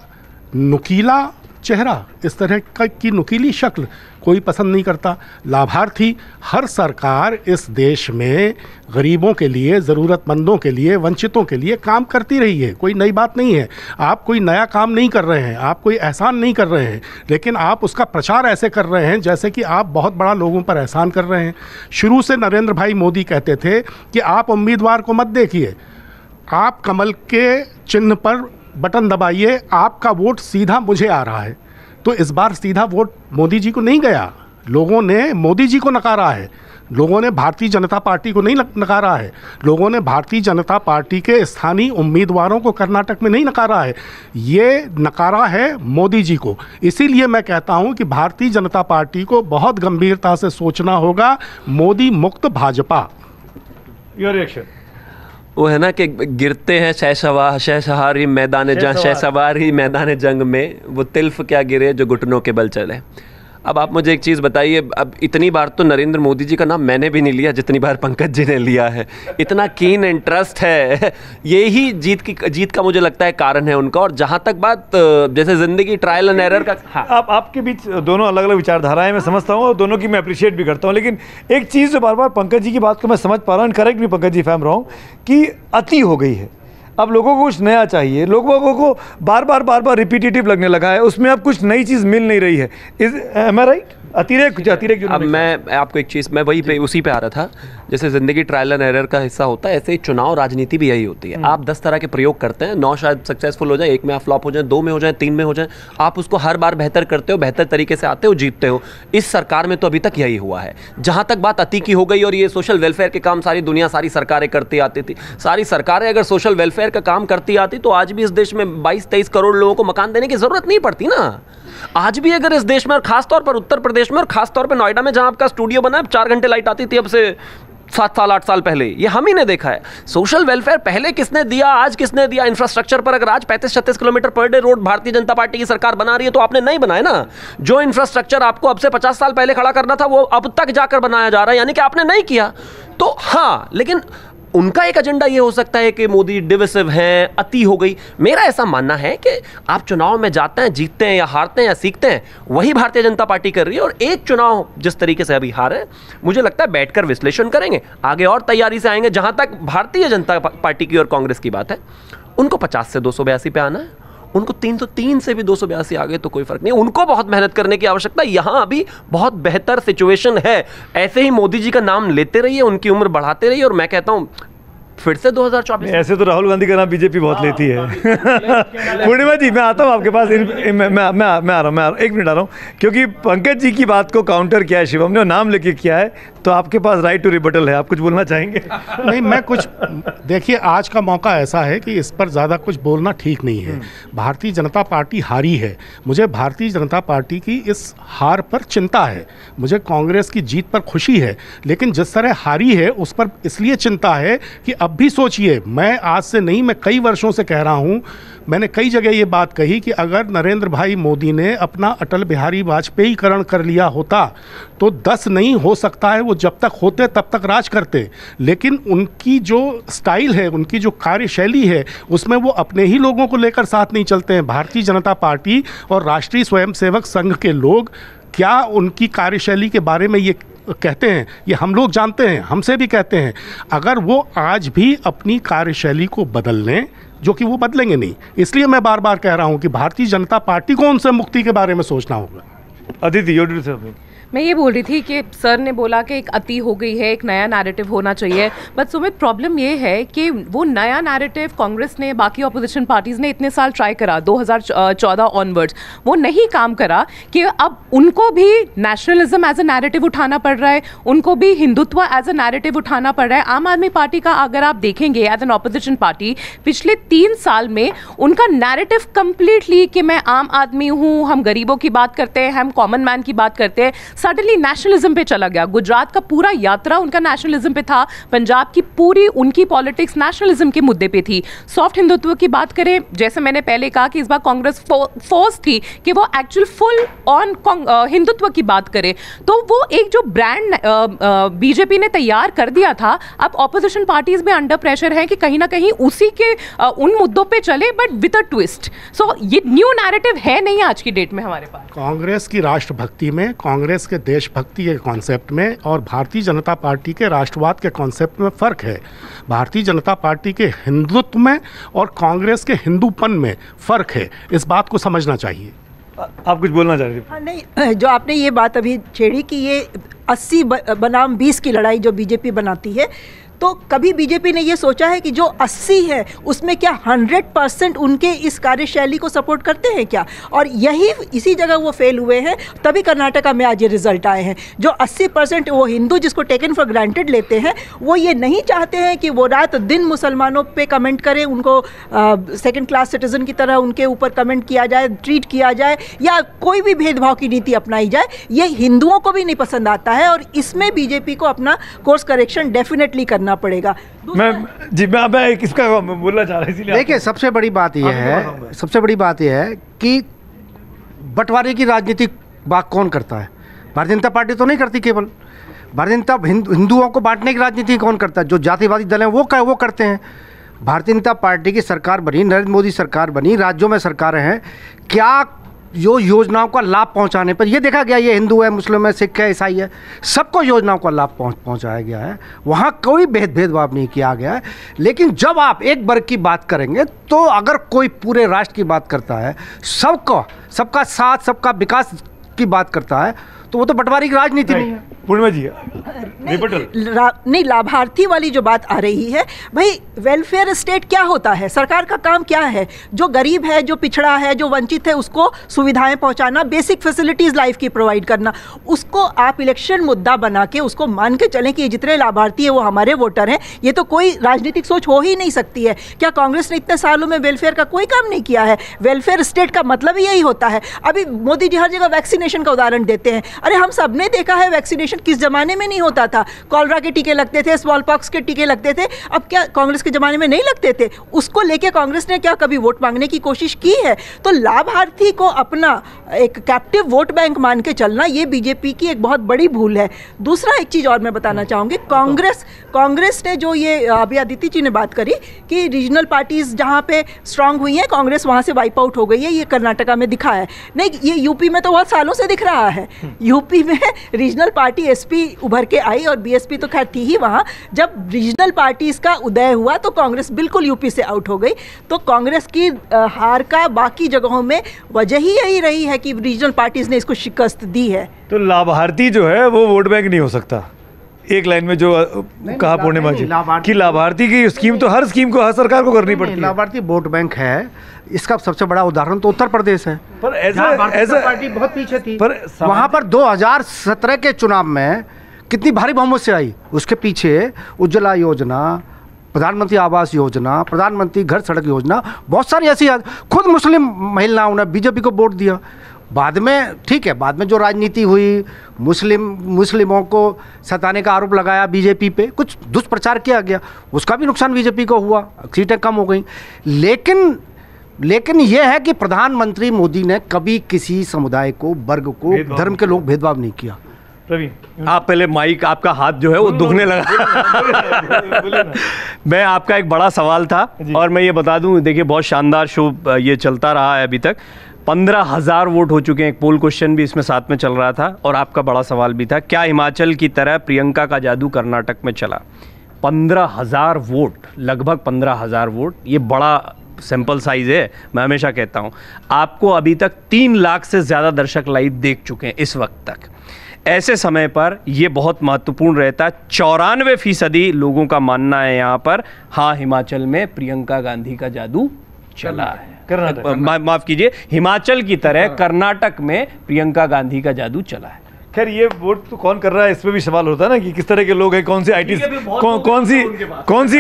नुकीला चेहरा, इस तरह की नुकीली शक्ल कोई पसंद नहीं करता। लाभार्थी, हर सरकार इस देश में गरीबों के लिए, ज़रूरतमंदों के लिए, वंचितों के लिए काम करती रही है, कोई नई बात नहीं है। आप कोई नया काम नहीं कर रहे हैं, आप कोई एहसान नहीं कर रहे हैं, लेकिन आप उसका प्रचार ऐसे कर रहे हैं जैसे कि आप बहुत बड़ा लोगों पर एहसान कर रहे हैं। शुरू से नरेंद्र भाई मोदी कहते थे कि आप उम्मीदवार को मत देखिए, आप कमल के चिन्ह पर बटन दबाइए, आपका वोट सीधा मुझे आ रहा है। तो इस बार सीधा वोट मोदी जी को नहीं गया, लोगों ने मोदी जी को नकारा है, लोगों ने भारतीय जनता पार्टी को नहीं नकारा है, लोगों ने भारतीय जनता पार्टी के स्थानीय उम्मीदवारों को कर्नाटक में नहीं नकारा है, ये नकारा है मोदी जी को। इसीलिए मैं कहता हूं कि भारतीय जनता पार्टी को बहुत गंभीरता से सोचना होगा, मोदी मुक्त भाजपा। Your reaction? वो है ना कि गिरते हैं शहसवारी मैदान जंग में, वो तिल्फ क्या गिरे जो घुटनों के बल चले। अब आप मुझे एक चीज़ बताइए, अब इतनी बार तो नरेंद्र मोदी जी का नाम मैंने भी नहीं लिया जितनी बार पंकज जी ने लिया है। इतना कीन इंटरेस्ट है, यही जीत का मुझे लगता है कारण है उनका। और जहाँ तक बात जैसे ज़िंदगी ट्रायल एंड एरर का, हाँ, आपके बीच दोनों अलग अलग विचारधाराएं मैं समझता हूँ और दोनों की मैं अप्रिशिएट भी करता हूँ, लेकिन एक चीज़ जो बार बार पंकज जी की बात को मैं समझ पा रहा हूँ, करेक्ट भी पंकज जी, फैम रहा हूँ कि अति हो गई है। अब लोगों को कुछ नया चाहिए, लोगों को बार बार रिपीटेटिव लगने लगा है, उसमें अब कुछ नई चीज़ मिल नहीं रही है। एम आई राइट? अतिरेक। अब मैं आपको एक चीज़, मैं वही पे उसी पे आ रहा था, जैसे ज़िंदगी ट्रायल एंड एरर का हिस्सा होता है, ऐसे ही चुनाव राजनीति भी यही होती है। आप 10 तरह के प्रयोग करते हैं, 9 शायद सक्सेसफुल हो जाए, 1 में आप फ्लॉप हो जाए, 2 में हो जाए, 3 में हो जाए, आप उसको हर बार बेहतर करते हो, बेहतर तरीके से आते हो, जीतते हो। इस सरकार में तो अभी तक यही हुआ है। जहाँ तक बात अति की हो गई, और ये सोशल वेलफेयर के काम सारी दुनिया, सारी सरकारें करती आती थी, सारी सरकारें अगर सोशल वेलफेयर का काम करती आती तो आज भी इस देश में 22-23 करोड़ लोगों को मकान देने की जरूरत नहीं पड़ती ना। आज भी अगर इस देश में, और खासतौर पर उत्तर प्रदेश में, और खासतौर पर नोएडा में जहां आपका स्टूडियो बना है, 4 घंटे लाइट आती थी अब से 7 साल 8 साल पहले, ये हम ही ने देखा है। सोशल वेलफेयर पहले किसने दिया, आज किसने दिया? इंफ्रास्ट्रक्चर पर अगर आज 35-36 किलोमीटर पर डे रोड भारतीय जनता पार्टी की सरकार बना रही है तो आपने नहीं बनाया ना। जो इंफ्रास्ट्रक्चर आपको अब से 50 साल पहले खड़ा करना था वो अब तक जाकर बनाया जा रहा है, यानी कि आपने नहीं किया। तो हाँ, लेकिन उनका एक एजेंडा ये हो सकता है कि मोदी डिविसिव हैं, अति हो गई। मेरा ऐसा मानना है कि आप चुनाव में जाते हैं, जीतते हैं या हारते हैं या सीखते हैं, वही भारतीय जनता पार्टी कर रही है। और एक चुनाव जिस तरीके से अभी हारे, मुझे लगता है बैठकर विश्लेषण करेंगे, आगे और तैयारी से आएंगे। जहां तक भारतीय जनता पार्टी की और कांग्रेस की बात है, उनको 50 से 282 पे आना है, उनको 303 से भी 282 आ गए तो कोई फर्क नहीं। उनको बहुत मेहनत करने की आवश्यकता है। यहाँ अभी बहुत बेहतर सिचुएशन है। ऐसे ही मोदी जी का नाम लेते रहिए, उनकी उम्र बढ़ाते रहिए, और मैं कहता हूँ फिर से 2024। ऐसे तो राहुल गांधी का नाम बीजेपी बहुत लेती है। पूर्णिमा जी, मैं आता हूँ आपके पास, मैं आ रहा हूँ, 1 मिनट आ रहा हूँ, क्योंकि पंकज जी की बात को काउंटर किया है शिवम ने और नाम लेके किया है, तो आपके पास राइट टू रिबटल है। आप कुछ बोलना चाहेंगे? नहीं, मैं कुछ, देखिए आज का मौका ऐसा है कि इस पर ज़्यादा कुछ बोलना ठीक नहीं है। भारतीय जनता पार्टी हारी है, मुझे भारतीय जनता पार्टी की इस हार पर चिंता है, मुझे कांग्रेस की जीत पर खुशी है, लेकिन जिस तरह हारी है उस पर इसलिए चिंता है कि अब भी सोचिए, मैं आज से नहीं, मैं कई वर्षों से कह रहा हूं, मैंने कई जगह ये बात कही कि अगर नरेंद्र भाई मोदी ने अपना अटल बिहारी वाजपेयीकरण कर लिया होता तो 10 नहीं हो सकता है, वो जब तक होते तब तक राज करते। लेकिन उनकी जो स्टाइल है, उनकी जो कार्यशैली है, उसमें वो अपने ही लोगों को लेकर साथ नहीं चलते हैं। भारतीय जनता पार्टी और राष्ट्रीय स्वयंसेवक संघ के लोग क्या उनकी कार्यशैली के बारे में ये कहते हैं, ये हम लोग जानते हैं, हमसे भी कहते हैं। अगर वो आज भी अपनी कार्यशैली को बदल लें, जो कि वो बदलेंगे नहीं, इसलिए मैं बार बार कह रहा हूं कि भारतीय जनता पार्टी को उनसे मुक्ति के बारे में सोचना होगा। अदिति, योर मैं ये बोल रही थी कि सर ने बोला कि एक अति हो गई है, एक नया नैरेटिव होना चाहिए, बट सुमित प्रॉब्लम ये है कि वो नया नैरेटिव कांग्रेस ने, बाकी ऑपोजिशन पार्टीज ने इतने साल ट्राई करा, 2014 ऑनवर्ड्स वो नहीं काम करा, कि अब उनको भी नेशनलिज्म एज अ नैरेटिव उठाना पड़ रहा है, उनको भी हिंदुत्व एज अ नैरेटिव उठाना पड़ रहा है। आम आदमी पार्टी का अगर आप देखेंगे एज एन ऑपोजिशन पार्टी, पिछले 3 साल में उनका नैरेटिव कंप्लीटली कि मैं आम आदमी हूँ, हम गरीबों की बात करते हैं, हम कॉमन मैन की बात करते हैं, सडनली नेशनलिज्म पे चला गया। गुजरात का पूरा यात्रा उनका नेशनलिज्म पे था, पंजाब की पूरी उनकी पॉलिटिक्स नेशनलिज्म के मुद्दे पे थी। सॉफ्ट हिंदुत्व की बात करें, जैसे मैंने पहले कहा कि इस बार कांग्रेस फोर्स थी कि वो एक्चुअल फुल ऑन हिंदुत्व की बात करे, तो वो एक जो ब्रांड बीजेपी ने तैयार कर दिया था, अब ऑपोजिशन पार्टीज में अंडर प्रेशर है कि कहीं ना कहीं उसी के उन मुद्दों पे चले, बट विद अ ट्विस्ट। सो ये न्यू नैरेटिव है नहीं आज की डेट में हमारे पास। कांग्रेस की राष्ट्रभक्ति में, कांग्रेस के देशभक्ति के कॉन्सेप्ट में और भारतीय जनता पार्टी के राष्ट्रवाद के कॉन्सेप्ट में फ़र्क है। भारतीय जनता पार्टी के हिंदुत्व में और कांग्रेस के हिंदूपन में फ़र्क है, इस बात को समझना चाहिए। आप कुछ बोलना चाह रहे थे? हाँ, नहीं, जो आपने ये बात अभी छेड़ी कि ये 80 बनाम 20 की लड़ाई जो बीजेपी बनाती है, तो कभी बीजेपी ने ये सोचा है कि जो 80 है उसमें क्या 100% उनके इस कार्यशैली को सपोर्ट करते हैं क्या? और यही इसी जगह वो फेल हुए हैं, तभी कर्नाटका में आज ये रिजल्ट आए हैं। जो 80% वो हिंदू जिसको टेकन फॉर ग्रांटेड लेते हैं, वो ये नहीं चाहते हैं कि वो रात दिन मुसलमानों पे कमेंट करें, उनको सेकंड क्लास सिटीजन की तरह उनके ऊपर कमेंट किया जाए, ट्रीट किया जाए, या कोई भी भेदभाव की नीति अपनाई जाए। ये हिंदुओं को भी नहीं पसंद आता है, और इसमें बीजेपी को अपना कोर्स करेक्शन डेफिनेटली करना पड़ेगा। मैं किसका बोलना चाह रहा हूँ, इसीलिए देखिए सबसे बड़ी बात यह है कि बंटवारे की राजनीति बात कौन करता है? भारतीय जनता पार्टी तो नहीं करती। केवल भारतीय जनता हिंदुओं को बांटने की राजनीति कौन करता है? जो जातिवादी दल हैं वो करते हैं। भारतीय जनता पार्टी की सरकार बनी, नरेंद्र मोदी सरकार बनी, राज्यों में सरकारें हैं, क्या जो योजनाओं का लाभ पहुंचाने पर, यह देखा गया ये हिंदू है, मुस्लिम है, सिख है, ईसाई है, सबको योजनाओं का लाभ पहुंचाया गया है, वहाँ कोई भेदभाव नहीं किया गया है। लेकिन जब आप एक वर्ग की बात करेंगे, तो अगर कोई पूरे राष्ट्र की बात करता है, सबका साथ, सबका विकास की बात करता है, तो वो तो बंटवारे की राजनीति नहीं है। पूर्णिमा जी नहीं, लाभार्थी वाली जो बात आ रही है, भाई वेलफेयर स्टेट क्या होता है? सरकार का काम क्या है? जो गरीब है, जो पिछड़ा है, जो वंचित है, उसको सुविधाएं पहुंचाना, बेसिक फैसिलिटीज लाइफ की प्रोवाइड करना। उसको आप इलेक्शन मुद्दा बना के उसको मान के चलें कि जितने लाभार्थी है वो हमारे वोटर हैं, ये तो कोई राजनीतिक सोच हो ही नहीं सकती है। क्या कांग्रेस ने इतने सालों में वेलफेयर का कोई काम नहीं किया है? वेलफेयर स्टेट का मतलब ही यही होता है। अभी मोदी जी हर जगह वैक्सीनेशन का उदाहरण देते हैं। अरे हम सब ने देखा है वैक्सीनेशन किस जमाने में नहीं होता था। कॉलरा के टीके लगते थे, स्मॉल पॉक्स के टीके लगते थे, अब क्या कांग्रेस के जमाने में नहीं लगते थे? उसको लेके कांग्रेस ने क्या कभी वोट मांगने की कोशिश की है? तो लाभार्थी को अपना एक कैप्टिव वोट बैंक मान के चलना, ये बीजेपी की एक बहुत बड़ी भूल है। दूसरा एक चीज और मैं बताना चाहूंगी, कांग्रेस ने जो ये अभी अदिति जी ने बात करी कि रीजनल पार्टीज जहां पे स्ट्रांग हुई हैं, कांग्रेस वहां से वाइप आउट हो गई है, ये कर्नाटका में दिखा है। नहीं, ये यूपी में तो बहुत सालों से दिख रहा है। यूपी में रीजनल पार्टी एसपी उभर के आई, और बीएसपी तो खैर थी ही वहाँ। जब रीजनल पार्टीज का उदय हुआ तो कांग्रेस बिल्कुल यूपी से आउट हो गई। तो कांग्रेस की हार का बाकी जगहों में वजह ही यही रही है कि रीजनल पार्टीज ने इसको शिकस्त दी है। तो लाभार्थी जो है वो वोट बैंक नहीं हो सकता। एक लाइन में जो कहा पूर्णिमा जी कि लाभार्थी की स्कीम, तो हर स्कीम को हर सरकार को करनी पड़ती है। लाभार्थी वोट बैंक है, इसका सबसे बड़ा उदाहरण तो उत्तर प्रदेश है। पर ऐसा पार्टी बहुत पीछे थी, पर वहां पर 2017 के चुनाव में कितनी भारी बहुमत से आई। उसके पीछे उज्ज्वला योजना, प्रधानमंत्री आवास योजना, प्रधानमंत्री घर सड़क योजना, बहुत सारी ऐसी, खुद मुस्लिम महिलाओं ने बीजेपी को वोट दिया। बाद में ठीक है, बाद में जो राजनीति हुई, मुस्लिमों को सताने का आरोप लगाया बीजेपी पे, कुछ दुष्प्रचार किया गया, उसका भी नुकसान बीजेपी को हुआ, सीटें कम हो गई। लेकिन यह है कि प्रधानमंत्री मोदी ने कभी किसी समुदाय को, वर्ग को, धर्म के लोग भेदभाव नहीं किया। आप पहले माइक, आपका हाथ जो है वो दुखने लगा। मैं आपका एक बड़ा सवाल था, और मैं ये बता दूं, देखिए बहुत शानदार शो ये चलता रहा है अभी तक। 15,000 वोट हो चुके हैं। एक पोल क्वेश्चन भी इसमें साथ में चल रहा था, और आपका बड़ा सवाल भी था, क्या हिमाचल की तरह प्रियंका का जादू कर्नाटक में चला? 15,000 वोट, लगभग 15,000 वोट, ये बड़ा सैंपल साइज है। मैं हमेशा कहता हूँ, आपको अभी तक 3 लाख से ज़्यादा दर्शक लाइव देख चुके हैं इस वक्त तक। ऐसे समय पर यह बहुत महत्वपूर्ण रहता है। 94% लोगों का मानना है यहाँ पर, हाँ हिमाचल में प्रियंका गांधी का जादू चला है। माफ कीजिए, हिमाचल की तरह कर्नाटक में प्रियंका गांधी का जादू चला है। खैर ये वोट तो कौन कर रहा है, इसमें भी सवाल होता है ना कि किस तरह के लोग हैं, कौन सी आईटी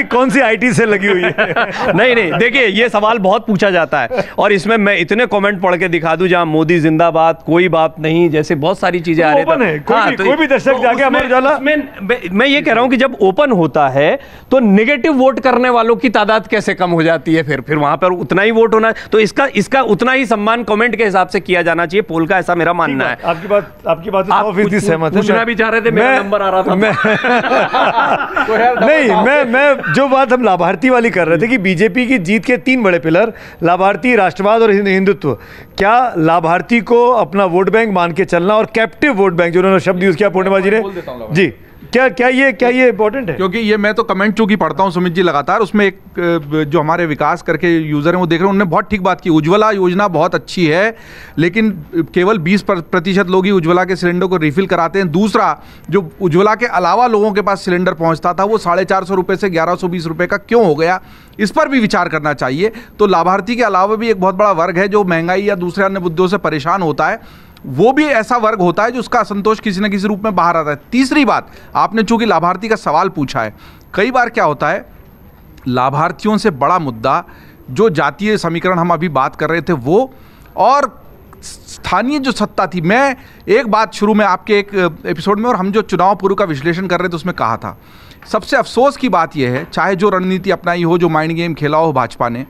कौन सी आईटी से लगी हुई है। नहीं, देखिए ये सवाल बहुत पूछा जाता है और इसमें मैं इतने कमेंट पढ़ के दिखा दूं जहां मोदी जिंदाबाद, कोई बात नहीं, जैसे बहुत सारी चीजें आ रही है। कोई भी दर्शक जाके अमर उजाला, मैं ये कह रहा हूं कि जब ओपन होता है तो नेगेटिव वोट करने वालों की तादाद कैसे कम हो जाती है, फिर वहां पर उतना ही वोट होना, तो इसका उतना ही सम्मान कमेंट के हिसाब से किया जाना चाहिए, पोल का, ऐसा मेरा मानना है। आपकी बात सहमत है। पूछना भी चाह रहे थे, मेरा नंबर आ रहा था। नहीं, मैं जो बात हम लाभार्थी वाली कर रहे थे कि बीजेपी की जीत के 3 बड़े पिलर, लाभार्थी, राष्ट्रवाद और हिंदुत्व, क्या लाभार्थी को अपना वोट बैंक मान के चलना और कैप्टिव वोट बैंक, जो उन्होंने शब्द यूज किया पूर्णिमा जी ने, जी क्या ये इंपॉर्टेंट है? क्योंकि ये मैं तो कमेंट चूंकि पढ़ता हूं सुमित जी लगातार, उसमें एक जो हमारे विकास करके यूजर हैं वो देख रहे हैं, उन्होंने बहुत ठीक बात की, उज्ज्वला योजना बहुत अच्छी है लेकिन केवल 20% लोग ही उज्ज्वला के सिलेंडर को रिफिल कराते हैं। दूसरा, जो उज्ज्वला के अलावा लोगों के पास सिलेंडर पहुंचता था वो 450 रुपये से 1120 रुपये का क्यों हो गया, इस पर भी विचार करना चाहिए। तो लाभार्थी के अलावा भी एक बहुत बड़ा वर्ग है जो महंगाई या दूसरे अन्य मुद्दों से परेशान होता है, वो भी ऐसा वर्ग होता है जो उसका असंतोष किसी न किसी रूप में बाहर आता है। तीसरी बात, आपने चूंकि लाभार्थी का सवाल पूछा है, कई बार क्या होता है, लाभार्थियों से बड़ा मुद्दा जो जातीय समीकरण हम अभी बात कर रहे थे वो, और स्थानीय जो सत्ता थी। मैं एक बात शुरू में आपके एक एपिसोड में और हम जो चुनाव पूर्व का विश्लेषण कर रहे थे उसमें कहा था, सबसे अफसोस की बात यह है, चाहे जो रणनीति अपनाई हो, जो माइंड गेम खेला हो भाजपा ने,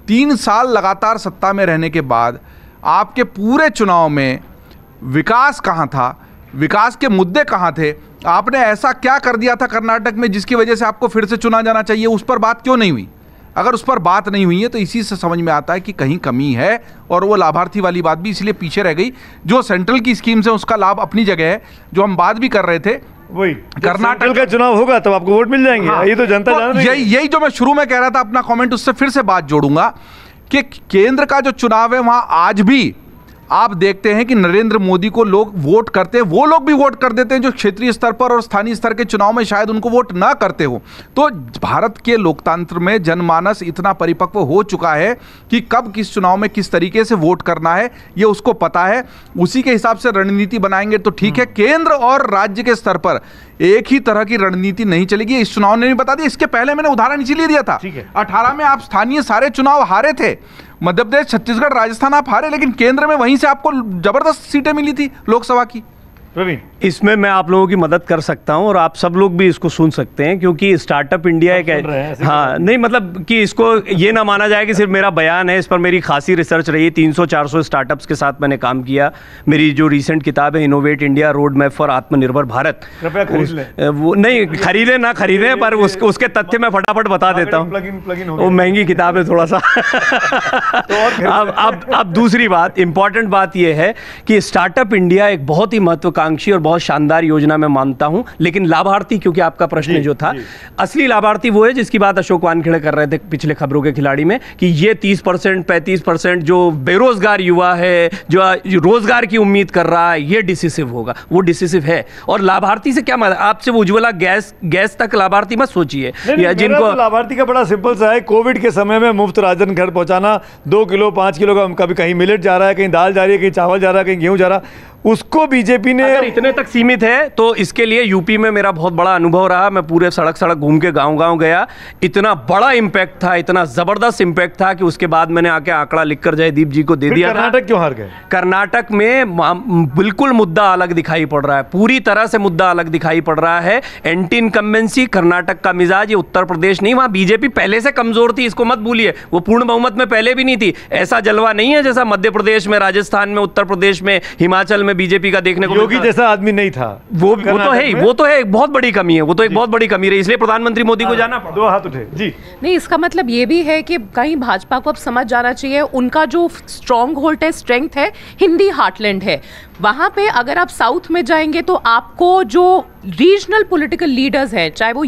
3 साल लगातार सत्ता में रहने के बाद आपके पूरे चुनाव में विकास कहाँ था, विकास के मुद्दे कहाँ थे, आपने ऐसा क्या कर दिया था कर्नाटक में जिसकी वजह से आपको फिर से चुना जाना चाहिए, उस पर बात क्यों नहीं हुई? अगर उस पर बात नहीं हुई है तो इसी से समझ में आता है कि कहीं कमी है, और वो लाभार्थी वाली बात भी इसलिए पीछे रह गई। जो सेंट्रल की स्कीम्स है उसका लाभ अपनी जगह है, जो हम बात भी कर रहे थे, वही कर्नाटक का चुनाव होगा तब आपको वोट मिल जाएंगे। हाँ, ये तो जनता जान रही है। यही जो मैं शुरू में कह रहा था, अपना कमेंट उससे फिर से बात जोड़ूंगा कि केंद्र का जो चुनाव है वहां आज भी आप देखते हैं कि नरेंद्र मोदी को लोग वोट करते हैं, वो लोग भी वोट कर देते हैं जो क्षेत्रीय स्तर पर और स्थानीय स्तर के चुनाव में शायद उनको वोट ना करते हो। तो भारत के लोकतंत्र में जनमानस इतना परिपक्व हो चुका है कि कब किस चुनाव में किस तरीके से वोट करना है ये उसको पता है, उसी के हिसाब से रणनीति बनाएंगे तो ठीक है। केंद्र और राज्य के स्तर पर एक ही तरह की रणनीति नहीं चलेगी, इस चुनाव ने भी बता दिया। इसके पहले मैंने उदाहरण इसीलिए दिया था, 18 में आप स्थानीय सारे चुनाव हारे थे, मध्य प्रदेश, छत्तीसगढ़, राजस्थान आप हारे, लेकिन केंद्र में वहीं से आपको जबरदस्त सीटें मिली थी लोकसभा की। इसमें मैं आप लोगों की मदद कर सकता हूं और आप सब लोग भी इसको सुन सकते हैं, क्योंकि स्टार्टअप इंडिया एक, हाँ नहीं मतलब कि इसको ये ना माना जाए कि सिर्फ मेरा बयान है, इस पर मेरी खासी रिसर्च रही है। 300-400 स्टार्टअप्स के साथ मैंने काम किया। मेरी जो रिसेंट किताब है innovate India road map for आत्मनिर्भर भारत, वो नहीं खरीदे ना खरीदे, पर उसके तथ्य मैं फटाफट बता देता हूँ। वो महंगी किताब है थोड़ा सा। अब दूसरी बात, इंपॉर्टेंट बात यह है कि स्टार्टअप इंडिया एक बहुत ही महत्वकांक्षी और बहुत शानदार योजना मैं मानता हूं, लेकिन लाभार्थी, क्योंकि आपका प्रश्न जो था, असली लाभार्थी वो है जिसकी बात अशोक वानखेड़े कर रहे थे पिछले खबरों के खिलाड़ी में, कि ये 30% 35% जो बेरोजगार युवा है, जो रोजगार की उम्मीद कर रहा है, ये डिसिसिव होगा। वो डिसिसिव है। और लाभार्थी से क्या मतलब, आपसे उज्ज्वला गैस तक लाभार्थी मत सोचिए, या जिनको लाभार्थी का बड़ा सिंपल सा है, कोविड के समय में मुफ्त राशन घर पहुंचाना, 2 किलो 5 किलो का, कभी कहीं मिलेट जा रहा है, कहीं दाल जा रही है, कहीं चावल जा रहा है, कहीं गेहूं जा रहा है, उसको बीजेपी ने अगर इतने तक सीमित है तो इसके लिए यूपी में मेरा बहुत बड़ा अनुभव रहा। मैं पूरे सड़क घूम के गांव गया, इतना बड़ा इंपैक्ट था, इतना जबरदस्त इंपैक्ट था कि उसके बाद मैंने आके आंकड़ा लिखकर जयदीप जी को दे दिया। कर्नाटक क्यों हार गए? कर्नाटक में बिल्कुल मुद्दा अलग दिखाई पड़ रहा है, पूरी तरह से मुद्दा अलग दिखाई पड़ रहा है। एंटी इनकम्बेंसी, कर्नाटक का मिजाज, ये उत्तर प्रदेश नहीं, वहां बीजेपी पहले से कमजोर थी, इसको मत भूलिए। वो पूर्ण बहुमत में पहले भी नहीं थी। ऐसा जलवा नहीं है जैसा मध्य प्रदेश में, राजस्थान में, उत्तर प्रदेश में, हिमाचल में बीजेपी का देखने को योगी जैसा आदमी नहीं था। वो तो है, वो तो है एक बहुत बड़ी कमी है, वो तो एक बहुत बड़ी कमी रही, इसलिए प्रधानमंत्री मोदी को जाना पड़ा। 2 हाथ उठे जी। नहीं, इसका मतलब ये भी है कि कहीं भाजपा को अब समझ जाना चाहिए, उनका जो स्ट्रॉन्ग होल्ड है, स्ट्रेंथ है, हिंदी हार्टलैंड है। वहाँ पे अगर आप साउथ में जाएंगे तो आपको जो रीजनल पॉलिटिकल लीडर्स हैं, चाहे वो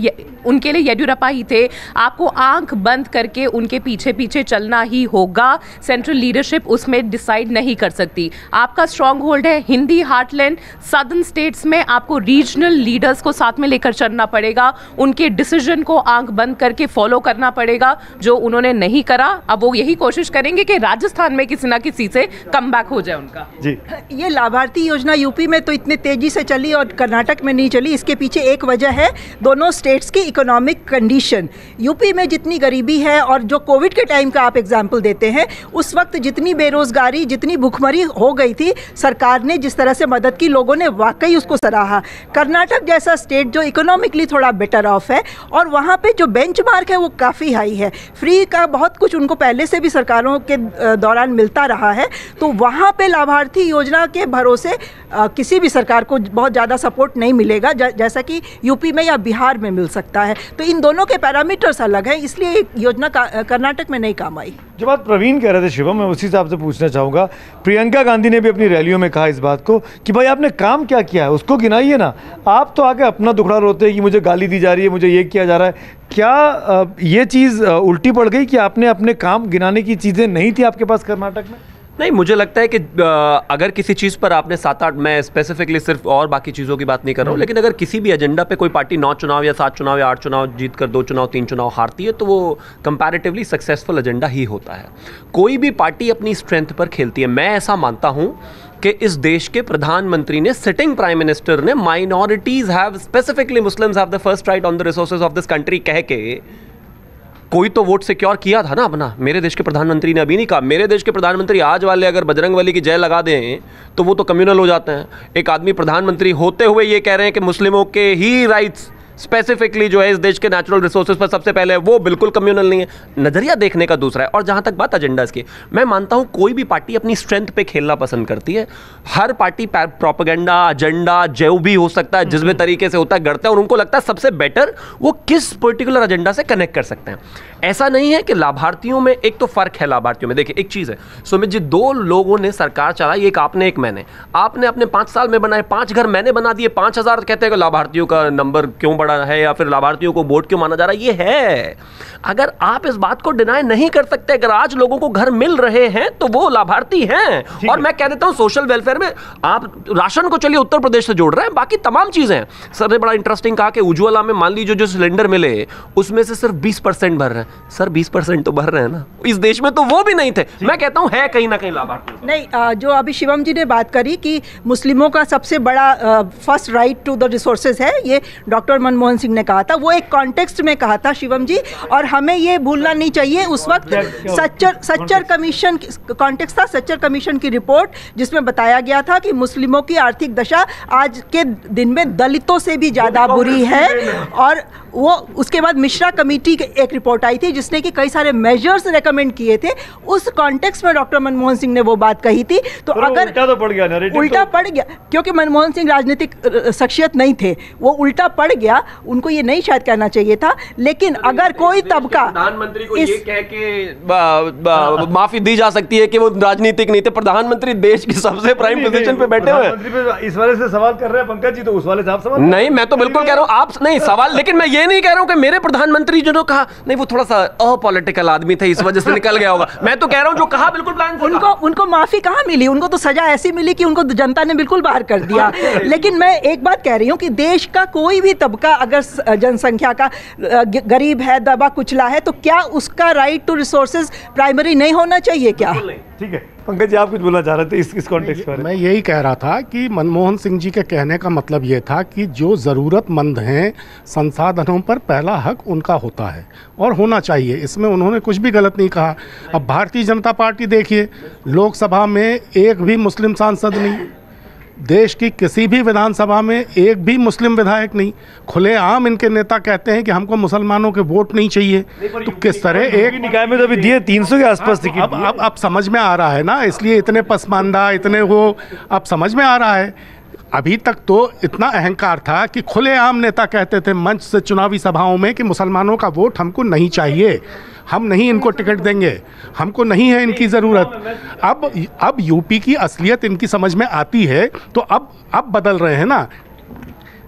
उनके लिए येडियुरप्पा ही थे, आपको आंख बंद करके उनके पीछे पीछे चलना ही होगा। सेंट्रल लीडरशिप उसमें डिसाइड नहीं कर सकती। आपका स्ट्रॉन्ग होल्ड है हिंदी हार्टलैंड सदर्न स्टेट्स में, आपको रीजनल लीडर्स को साथ में लेकर चलना पड़ेगा, उनके डिसीजन को आंख बंद करके फॉलो करना पड़ेगा, जो उन्होंने नहीं करा। अब वो यही कोशिश करेंगे कि राजस्थान में किसी ना किसी से कम बैक हो जाए उनका। जी, ये लाभार्थी योजना यूपी में तो इतने तेजी से चली और कर्नाटक में नहीं चली, इसके पीछे एक वजह है दोनों स्टेट्स की इकोनॉमिक कंडीशन। यूपी में जितनी गरीबी है और जो कोविड के टाइम का आप एग्जाम्पल देते हैं, उस वक्त जितनी बेरोजगारी, जितनी भुखमरी हो गई थी, सरकार ने जिस तरह से मदद की, लोगों ने वाकई उसको सराहा। कर्नाटक जैसा स्टेट जो इकोनॉमिकली थोड़ा बेटर ऑफ है और वहाँ पे जो बेंचमार्क है वो काफ़ी हाई है, फ्री का बहुत कुछ उनको पहले से भी सरकारों के दौरान मिलता रहा है, तो वहाँ पे लाभार्थी योजना के भरोसे किसी भी सरकार को बहुत ज़्यादा सपोर्ट नहीं मिलेगा जैसा कि यूपी में या बिहार में मिल सकता है। तो इन दोनों के पैरामीटर्स अलग हैं, इसलिए योजना कर्नाटक में नहीं काम आई। जो बात प्रवीण कह रहे थे शिवम, मैं उसी से आपसे पूछना चाहूँगा। प्रियंका गांधी ने भी अपनी रैलियों में कहा इस बात को कि भाई आपने काम क्या किया है उसको गिनाइए ना, आप तो आके अपना दुखड़ा रोते हैं कि मुझे गाली दी जा रही है, मुझे ये किया जा रहा है। क्या ये चीज़ उल्टी पड़ गई कि आपने अपने काम गिनाने की चीज़ें नहीं थी आपके पास कर्नाटक में? नहीं, मुझे लगता है कि अगर किसी चीज़ पर आपने 7-8, मैं स्पेसिफिकली सिर्फ और बाकी चीज़ों की बात नहीं कर रहा हूँ, लेकिन अगर किसी भी एजेंडा पे कोई पार्टी 9 चुनाव या 7 चुनाव या 8 चुनाव जीत कर 2 चुनाव 3 चुनाव हारती है, तो वो कंपैरेटिवली सक्सेसफुल एजेंडा ही होता है। कोई भी पार्टी अपनी स्ट्रेंथ पर खेलती है। मैं ऐसा मानता हूँ कि इस देश के प्रधानमंत्री ने, सिटिंग प्राइम मिनिस्टर ने, minorities have, specifically Muslims have the first right on the resources of this country कह के कोई तो वोट सिक्योर किया था ना अपना। मेरे देश के प्रधानमंत्री ने अभी नहीं कहा। मेरे देश के प्रधानमंत्री आज वाले अगर बजरंगबली की जय लगा दें तो वो तो कम्युनल हो जाते हैं। एक आदमी प्रधानमंत्री होते हुए ये कह रहे हैं कि मुस्लिमों के ही राइट्स स्पेसिफिकली जो है इस देश के नेचुरल रिसोर्सेज पर सबसे पहले, वो बिल्कुल कम्युनल नहीं है। नजरिया देखने का दूसरा है। और जहां तक बात एजेंडास की, मैं मानता हूं कोई भी पार्टी अपनी स्ट्रेंथ पे खेलना पसंद करती है। हर पार्टी प्रोपेगेंडा, एजेंडा जो भी हो सकता है, जिस भी तरीके से होता है, गढ़ते हैं और उनको लगता है सबसे बेटर वो किस पर्टिकुलर एजेंडा से कनेक्ट कर सकते हैं। ऐसा नहीं है कि लाभार्थियों में, एक तो फर्क है लाभार्थियों में। देखिए एक चीज है सुमित जी, 2 लोगों ने सरकार चलाई, एक आपने एक मैंने। आपने अपने 5 साल में बनाए 5 घर, मैंने बना दिए 5000। कहते हैं कि लाभार्थियों का नंबर क्यों बढ़ा है या फिर लाभार्थियों को वोट क्यों माना जा रहा है। ये है, अगर आप इस बात को डिनाई नहीं कर सकते, अगर आज लोगों को घर मिल रहे हैं तो वो लाभार्थी हैं। और मैं कह देता हूं सोशल वेलफेयर में आप राशन को चलिए उत्तर प्रदेश से जोड़ रहे हैं, बाकी तमाम चीजें हैं। सर ने बड़ा इंटरेस्टिंग कहा कि उज्ज्वला में मान लीजिए जो सिलेंडर मिले उसमें से सिर्फ 20% भर रहे हैं। सर 20% तो भर रहे हैं ना, इस देश में तो वो भी नहीं थे। मैं कहता हूं है कहीं ना कहीं लाभार्थी नहीं। जो अभी शिवम जी ने बात करी कि मुस्लिमों का सबसे बड़ा first right to the resources है, ये डॉक्टर मनमोहन सिंह ने कहा था, वो एक कॉन्टेक्स्ट में कहा था शिवम जी, और हमें ये भूलना नहीं चाहिए। उस वक्त सच्चर कमीशन कॉन्टेक्स्ट था, सच्चर कमीशन की रिपोर्ट, जिसमें बताया गया था कि मुस्लिमों की आर्थिक दशा आज के दिन में दलितों से भी ज़्यादा बुरी है। और वो उसके बाद मिश्रा कमेटी की एक रिपोर्ट आई थी जिसने कि कई सारे मेजर्स रेकमेंड किए थे। उस कॉन्टेक्स्ट में डॉक्टर मनमोहन सिंह ने वो बात कही थी। तो अगर उल्टा पड़ गया, क्योंकि मनमोहन सिंह राजनीतिक शख्सियत नहीं थे, वो उल्टा पड़ गया, उनको ये नहीं शायद कहना चाहिए था। लेकिन अगर कोई तबका, प्रधानमंत्री को ये कह के माफी दी जा सकती है कि वो राजनीतिक नहीं थे, प्रधानमंत्री देश की सबसे प्राइम पोजीशन पे बैठे हुए। इस वाले से सवाल कर रहे हैं पंकज जी, तो उस वाले से आप सवाल नहीं, मैं तो बिल्कुल कह रहा हूं आप नहीं सवाल, लेकिन मैं ये नहीं कह रहा हूं कि मेरे प्रधानमंत्री जो कहा नहीं वो थोड़ा सा अपॉलिटिकल आदमी थे, इस वजह से निकल गया होगा। मैं तो कह रहा हूं जो कहा बिल्कुल प्लान से उनको माफी कहां मिली, उनको तो सजा ऐसी मिली कि उनको जनता ने बिल्कुल बाहर कर दिया। लेकिन मैं एक बात कह रही हूं कि देश का कोई भी तबका अगर जनसंख्या का गरीब है, दबा कुचला है, तो क्या उसका राइट टू रिसोर्सेज प्राइमरी नहीं होना चाहिए क्या? ठीक है पंकज जी, आप कुछ बोलना चाह रहे थे इस कॉन्टेक्स्ट में? मैं यही कह रहा था कि मनमोहन सिंह जी के कहने का मतलब ये था कि जो ज़रूरतमंद हैं संसाधनों पर पहला हक उनका होता है और होना चाहिए। इसमें उन्होंने कुछ भी गलत नहीं कहा। अब भारतीय जनता पार्टी देखिए, लोकसभा में एक भी मुस्लिम सांसद नहीं, देश की किसी भी विधानसभा में एक भी मुस्लिम विधायक नहीं। खुलेआम इनके नेता कहते हैं कि हमको मुसलमानों के वोट नहीं चाहिए। तो किस तरह एक निकाय में तो अभी दिए 300 के आसपास टिकट। अब समझ में आ रहा है ना, इसलिए इतने पसमानदा, इतने वो अब समझ में आ रहा है। अभी तक तो इतना अहंकार था कि खुलेआम नेता कहते थे मंच से चुनावी सभाओं में कि मुसलमानों का वोट हमको नहीं चाहिए, हम नहीं इनको टिकट देंगे, हमको नहीं है इनकी ज़रूरत। अब यूपी की असलियत इनकी समझ में आती है तो अब बदल रहे हैं ना।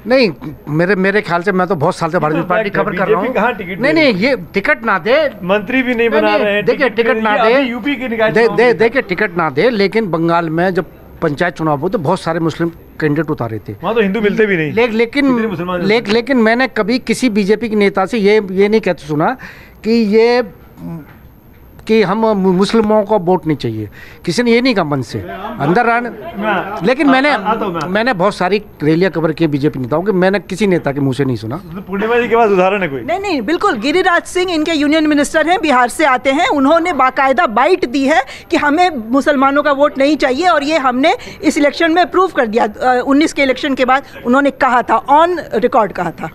नहीं, मेरे ख्याल से, मैं तो बहुत साल से भारतीय जनता पार्टी खबर कर रहा हूँ। नहीं, ये टिकट ना दे, मंत्री भी नहीं बना रहे हैं, देखिए टिकट ना दे, यूपी की निकाय देखिए टिकट ना दे, लेकिन बंगाल में जब पंचायत चुनाव हुए तो बहुत सारे मुस्लिम कैंडिडेट उतारे थे, वहाँ तो हिंदू मिलते भी नहीं। लेकिन मैंने कभी किसी बीजेपी के नेता से ये नहीं कहते सुना कि हम मुस्लिमों को वोट नहीं चाहिए, किसी ने ये नहीं कहा मन से अंदर आने। लेकिन मैंने बहुत सारी रैलियां कवर की बीजेपी नेताओं के, मैंने किसी नेता के मुंह से नहीं सुना। पूर्णिमा जी के पास उदाहरण है कोई? नहीं, बिल्कुल। गिरिराज सिंह इनके यूनियन मिनिस्टर हैं, बिहार से आते हैं, उन्होंने बाकायदा बाइट दी है कि हमें मुसलमानों का वोट नहीं चाहिए, और ये हमने इस इलेक्शन में प्रूव कर दिया। 19 के इलेक्शन के बाद उन्होंने कहा था, ऑन रिकॉर्ड कहा था।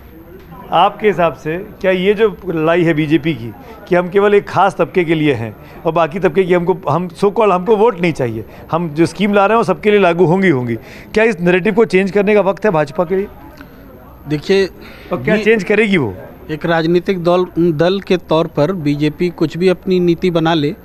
आपके हिसाब से क्या ये जो लड़ाई है बीजेपी की कि हम केवल एक खास तबके के लिए हैं और बाकी तबके की हमको वोट नहीं चाहिए, हम जो स्कीम ला रहे हैं वो सबके लिए लागू होंगी, क्या इस नैरेटिव को चेंज करने का वक्त है भाजपा के लिए? देखिए, और क्या चेंज करेगी वो? एक राजनीतिक दल के तौर पर बीजेपी कुछ भी अपनी नीति बना ले,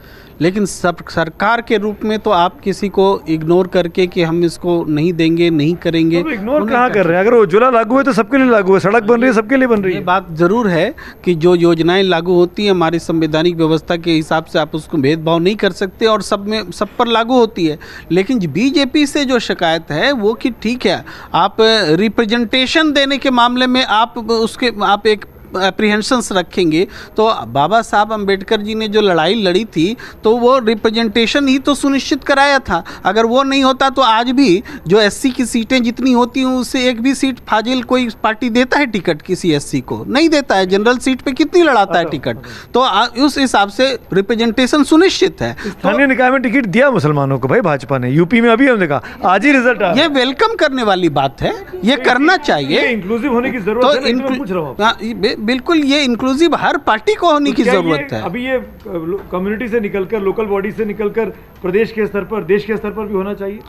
लेकिन सरकार के रूप में तो आप किसी को इग्नोर करके कि हम इसको नहीं देंगे, नहीं करेंगे, तो इग्नोर कहाँ कर रहे हैं? अगर उज्ज्वला लागू है तो सबके लिए लागू है, सड़क बन रही है सबके लिए बन रही है। ये बात जरूर है कि जो योजनाएं लागू होती हैं हमारी संवैधानिक व्यवस्था के हिसाब से आप उसको भेदभाव नहीं कर सकते और सब पर लागू होती है। लेकिन बीजेपी से जो शिकायत है वो कि ठीक है, आप रिप्रेजेंटेशन देने के मामले में आप एक एप्रीहेंशंस रखेंगे, तो बाबा साहब अंबेडकर जी ने जो लड़ाई लड़ी थी तो वो रिप्रेजेंटेशन ही तो सुनिश्चित कराया था। अगर वो नहीं होता तो आज भी जो एससी की सीटें जितनी होती हैं उससे एक भी सीट फाजिल कोई पार्टी देता है टिकट किसी एससी को? नहीं देता है। जनरल सीट पे कितनी लड़ाता है टिकट? तो उस हिसाब से रिप्रेजेंटेशन सुनिश्चित है। स्थानीय निकाय में टिकट दिया मुसलमानों को भाई भाजपा ने, यूपी में अभी हमने कहा आज ही रिजल्ट आया। ये वेलकम करने वाली बात है, ये करना चाहिए। इंक्लूसिव होने की जरूरत है, बिल्कुल ये इंक्लूसिव हर पार्टी को होने की जरूरत है। अभी ये कम्युनिटी से निकलकर, लोकल बॉडी से निकलकर प्रदेश के स्तर पर, देश के स्तर पर भी होना चाहिए।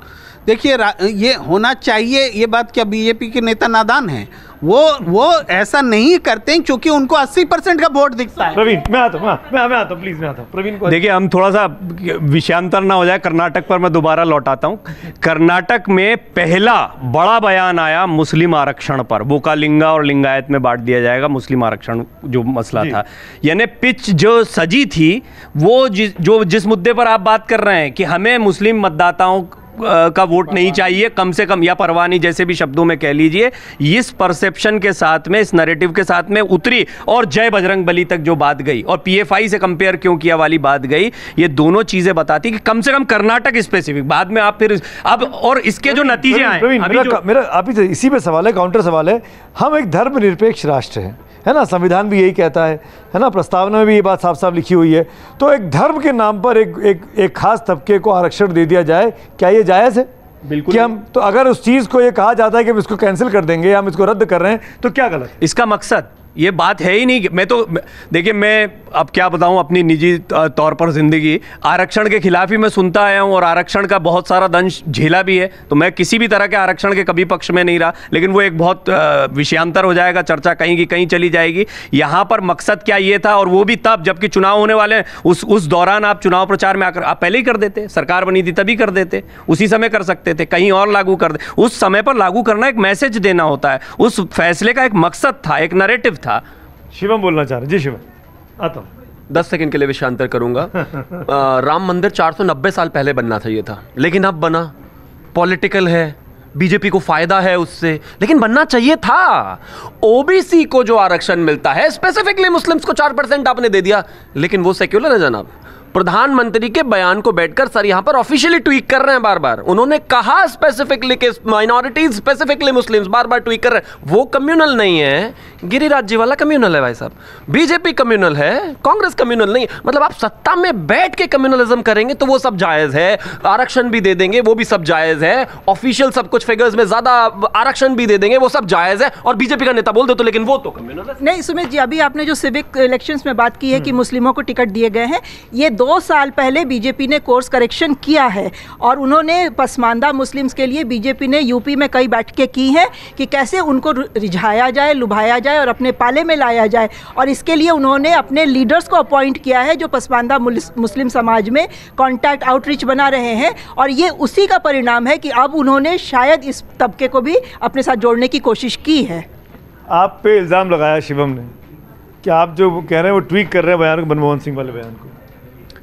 देखिए, ये होना चाहिए, ये बात क्या बीजेपी के नेता नादान हैं? वो ऐसा नहीं करते हैं क्योंकि उनको 80% का वोट दिखता है। प्रवीण, मैं आता हूँ प्लीज, मैं आता हूँ प्रवीण को। देखिए, हम थोड़ा सा विषयांतर ना हो जाए, कर्नाटक पर मैं दोबारा लौटाता हूँ। कर्नाटक में पहला बड़ा बयान आया मुस्लिम आरक्षण पर, वोकालिंगा और लिंगायत में बांट दिया जाएगा मुस्लिम आरक्षण जो मसला था। यानी पिच जो सजी थी वो जिस मुद्दे पर आप बात कर रहे हैं कि हमें मुस्लिम मतदाताओं का वोट नहीं चाहिए कम से कम, या परवाह नहीं, जैसे भी शब्दों में कह लीजिए, इस परसेप्शन के साथ में, इस नैरेटिव के साथ में उतरी और जय बजरंग बली तक जो बात गई और पीएफआई से कंपेयर क्यों किया वाली बात गई, ये दोनों चीजें बताती कि कम से कम कर्नाटक स्पेसिफिक। बाद में आप फिर अब और इसके जो नतीजे आए, मेरा आप ही इसी पे सवाल है, काउंटर सवाल है। हम एक धर्मनिरपेक्ष राष्ट्र हैं, है ना, संविधान भी यही कहता है ना, प्रस्तावना में भी ये बात साफ साफ लिखी हुई है। तो एक धर्म के नाम पर एक खास तबके को आरक्षण दे दिया जाए, क्या ये जायज़ है? बिल्कुल। कि हम तो अगर उस चीज़ को ये कहा जाता है कि हम इसको कैंसिल कर देंगे, हम इसको रद्द कर रहे हैं, तो क्या गलत? इसका मकसद ये बात है ही नहीं। मैं तो देखिए, मैं अब क्या बताऊं अपनी निजी तौर पर जिंदगी, आरक्षण के खिलाफ ही मैं सुनता आया हूं और आरक्षण का बहुत सारा दंश झेला भी है, तो मैं किसी भी तरह के आरक्षण के कभी पक्ष में नहीं रहा। लेकिन वो एक बहुत विषयांतर हो जाएगा, चर्चा कहीं की कहीं चली जाएगी। यहाँ पर मकसद क्या ये था, और वो भी तब जबकि चुनाव होने वाले हैं, उस दौरान आप चुनाव प्रचार में आकर आप पहले ही कर देते, सरकार बनी थी तभी कर देते, उसी समय कर सकते थे, कहीं और लागू कर दे। उस समय पर लागू करना एक मैसेज देना होता है, उस फैसले का एक मकसद था, एक नैरेटिव था। शिवम बोलना चाह रहे? जी शिवम, आता हूँ। 10 सेकंड के लिए विषयांतर करूंगा। राम मंदिर 490 साल पहले बनना चाहिए था, लेकिन अब बना। पॉलिटिकल है, बीजेपी को फायदा है उससे, लेकिन बनना चाहिए था। ओबीसी को जो आरक्षण मिलता है, स्पेसिफिकली मुस्लिम्स को 4% आपने दे दिया, लेकिन वो सेक्युलर है जनाब। प्रधानमंत्री के बयान को बैठकर सर यहां पर ऑफिशियली ट्वीट कर रहे हैं बार बार। उन्होंने कहा स्पेसिफिकली कि माइनॉरिटीज, स्पेसिफिकली मुस्लिम्स, बार बार ट्वीट कर रहे हैं। वो कम्युनल नहीं है, गिरिराज जी वाला कम्युनल है भाई साहब। बीजेपी कम्युनल है, कांग्रेस कम्युनल नहीं। मतलब आप सत्ता में बैठ के कम्युनलिज्म करेंगे तो वो सब जायज है, आरक्षण भी दे देंगे वो भी सब जायज है, ऑफिशियल सब कुछ फिगर्स में ज्यादा आरक्षण भी दे देंगे वो सब जायज है, और बीजेपी का नेता बोल दे तो लेकिन वो तो कम्युनल है। नहीं सुमित जी, अभी आपने जो सिविक इलेक्शंस में बात की है कि मुस्लिमों को टिकट दिए गए हैं, ये 2 2 साल पहले बीजेपी ने कोर्स करेक्शन किया है और उन्होंने पसमानदा मुस्लिम्स के लिए बीजेपी ने यूपी में कई बैठकें की हैं कि कैसे उनको रिझाया जाए, लुभाया जाए और अपने पाले में लाया जाए। और इसके लिए उन्होंने अपने लीडर्स को अपॉइंट किया है जो पसमानदा मुस्लिम समाज में कॉन्टैक्ट आउटरीच बना रहे हैं। और ये उसी का परिणाम है कि अब उन्होंने शायद इस तबके को भी अपने साथ जोड़ने की कोशिश की है। आप पे इल्ज़ाम लगाया शिवम ने कि आप जो कह रहे हैं वो ट्वीक कर रहे हैं बयान को, मनमोहन सिंह वाले बयान को।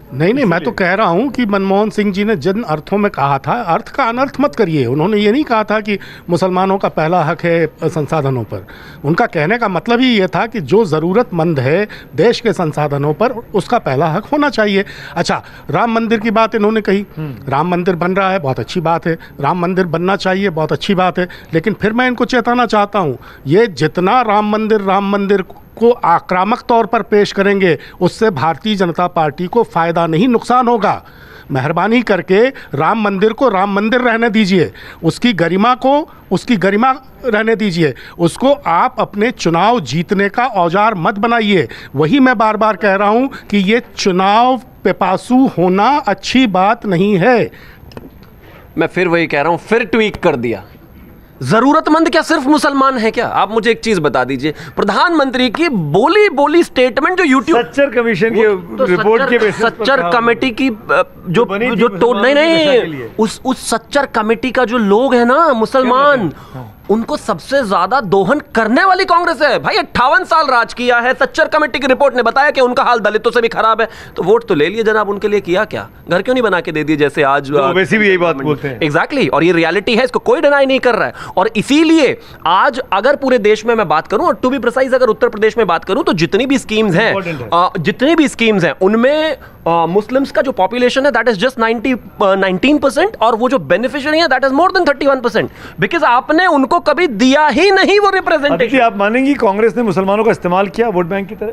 नहीं, मैं तो कह रहा हूं कि मनमोहन सिंह जी ने जिन अर्थों में कहा था, अर्थ का अनर्थ मत करिए। उन्होंने ये नहीं कहा था कि मुसलमानों का पहला हक है संसाधनों पर। उनका कहने का मतलब ही ये था कि जो ज़रूरतमंद है देश के संसाधनों पर, उसका पहला हक होना चाहिए। अच्छा, राम मंदिर की बात इन्होंने कही। राम मंदिर बन रहा है, बहुत अच्छी बात है। राम मंदिर बनना चाहिए, बहुत अच्छी बात है। लेकिन फिर मैं इनको चेताना चाहता हूँ, ये जितना राम मंदिर को आक्रामक तौर पर पेश करेंगे, उससे भारतीय जनता पार्टी को फ़ायदा नहीं, नुकसान होगा। मेहरबानी करके राम मंदिर को राम मंदिर रहने दीजिए, उसकी गरिमा को उसकी गरिमा रहने दीजिए। उसको आप अपने चुनाव जीतने का औजार मत बनाइए। वही मैं बार बार कह रहा हूं कि ये चुनाव पेपासू होना अच्छी बात नहीं है। मैं फिर वही कह रहा हूं, फिर ट्वीक कर दिया। जरूरतमंद क्या सिर्फ मुसलमान है क्या? आप मुझे एक चीज बता दीजिए, प्रधानमंत्री की बोली स्टेटमेंट जो यूट्यूब सच्चर कमीशन की रिपोर्ट के बेसिस पर सच्चर कमेटी की जो नहीं उस सच्चर कमेटी का जो लोग है ना मुसलमान, उनको सबसे ज्यादा दोहन करने वाली कांग्रेस है। भाई 58 साल राज किया है, सच्चर कमेटी की रिपोर्ट ने बताया कि उनका हाल दलितों से भी खराब है। तो वोट तो ले लिए जनाब, उनके लिए किया क्या? घर क्यों नहीं बना के दे दिए जैसे आज वैसे भी यही बात बोलते हैं। एग्जैक्टली, और ये रियलिटी है, इसको कोई डिनाई नहीं कर रहा है। और इसीलिए आज अगर पूरे देश में मैं बात करूं, और टू बी प्रिसाइज अगर उत्तर प्रदेश में बात करूं, तो जितनी भी स्कीम्स हैं उनमें मुस्लिम्स का जो पॉपुलेशन है दैट इज जस्ट 19%, और वो जो बेनिफिशियरी है that is more than 31%, because आपने उनको कभी दिया ही नहीं वो रिप्रेजेंटेशन। आप मानेंगी कांग्रेस ने मुसलमानों का इस्तेमाल किया वोट बैंक की तरह?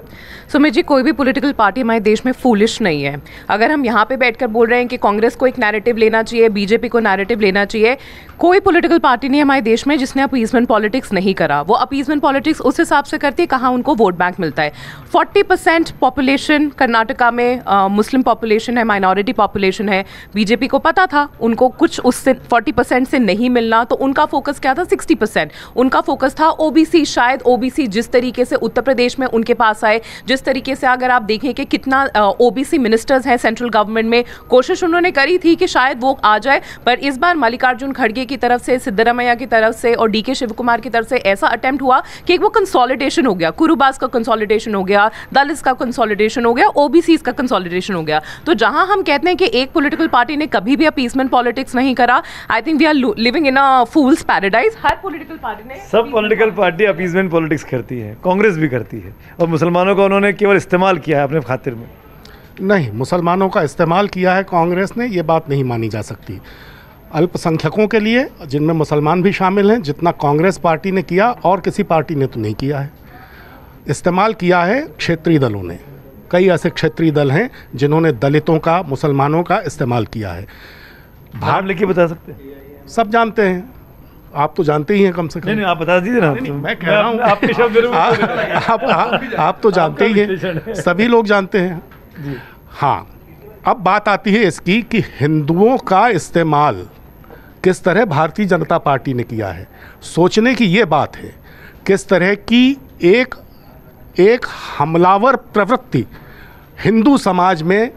सुमित जी, कोई भी पॉलिटिकल पार्टी हमारे देश में फूलिश नहीं है। अगर हम यहाँ पे बैठकर बोल रहे हैं कि कांग्रेस को एक नैरेटिव लेना चाहिए, बीजेपी को नैरेटिव लेना चाहिए, कोई पॉलिटिकल पार्टी नहीं हमारे देश में जिसने अपीजमेंट पॉलिटिक्स नहीं करा। वो अपीजमेंट पॉलिटिक्स उस हिसाब से करती है कहाँ उनको वोट बैंक मिलता है। 40% पॉपुलेशन कर्नाटका में मुस्लिम पॉपुलेशन है, माइनॉरिटी पॉपुलेशन है। बीजेपी को पता था उनको कुछ उससे 40% से नहीं मिलना, तो उनका फोकस क्या था? 60%। उनका फोकस था ओबीसी। शायद ओबीसी जिस तरीके से उत्तर प्रदेश में उनके पास आए, जिस तरीके से अगर आप देखें कि कितना ओबीसी मिनिस्टर्स हैं सेंट्रल गवर्नमेंट में, कोशिश उन्होंने करी थी कि शायद वो आ जाए। पर इस बार मल्लिकार्जुन खड़गे की तरफ से, सिद्धरामैया की तरफ से और डीके शिव कुमार की तरफ से ऐसा अटेम्प्ट हुआ कि वो कंसोलिडेशन हो गया। कुरुबास का कंसोलिडेशन हो गया, दलित का कंसोलिडेशन हो गया, ओबीसी का कंसोलिडेशन हो गया। तो जहां हम कहते हैं कि एक पॉलिटिकल पार्टी ने कभी भी अपीसमेंट पॉलिटिक्स नहीं करा, I think we are living in a fool's paradise. हर पॉलिटिकल पार्टी ने, सब पॉलिटिकल पार्टी अपीसमेंट पॉलिटिक्स करती है, कांग्रेस भी करती है, और मुसलमानों का उन्होंने केवल इस्तेमाल किया है अपने खातिर में। नहीं, मुसलमानों का इस्तेमाल किया है कांग्रेस ने, ये बात नहीं मानी जा सकती। अल्पसंख्यकों के लिए, जिनमें मुसलमान भी शामिल हैं, जितना कांग्रेस पार्टी ने किया और किसी पार्टी ने तो नहीं किया है। इस्तेमाल किया है क्षेत्रीय दलों ने। कई ऐसे क्षेत्रीय दल हैं जिन्होंने दलितों का, मुसलमानों का इस्तेमाल किया है। नाम लेके बता सकते हैं? सब जानते हैं, आप तो जानते ही हैं कम से कम। नहीं, आप बता दीजिए ना। मैं कह रहा हूँ आपके शब्द आप तो जानते ही हैं, सभी लोग जानते हैं। हाँ, अब बात आती है इसकी कि हिंदुओं का इस्तेमाल किस तरह भारतीय जनता पार्टी ने किया है। सोचने की ये बात है, किस तरह की एक हमलावर प्रवृत्ति हिंदू समाज में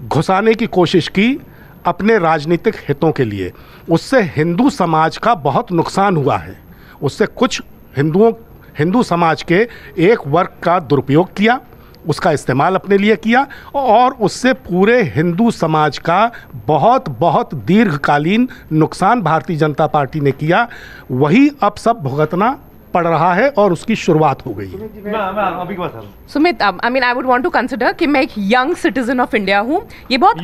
घुसाने की कोशिश की अपने राजनीतिक हितों के लिए। उससे हिंदू समाज का बहुत नुकसान हुआ है। उससे कुछ हिंदू समाज के एक वर्ग का दुरुपयोग किया, उसका इस्तेमाल अपने लिए किया, और उससे पूरे हिंदू समाज का बहुत बहुत दीर्घकालीन नुकसान भारतीय जनता पार्टी ने किया। वही अब सब भुगतना पड़ रहा है और उसकी शुरुआत हो गई। Sumit, I mean I would want to consider कि मैं एक यंग सिटीजन ऑफ इंडिया हूं। ये बहुत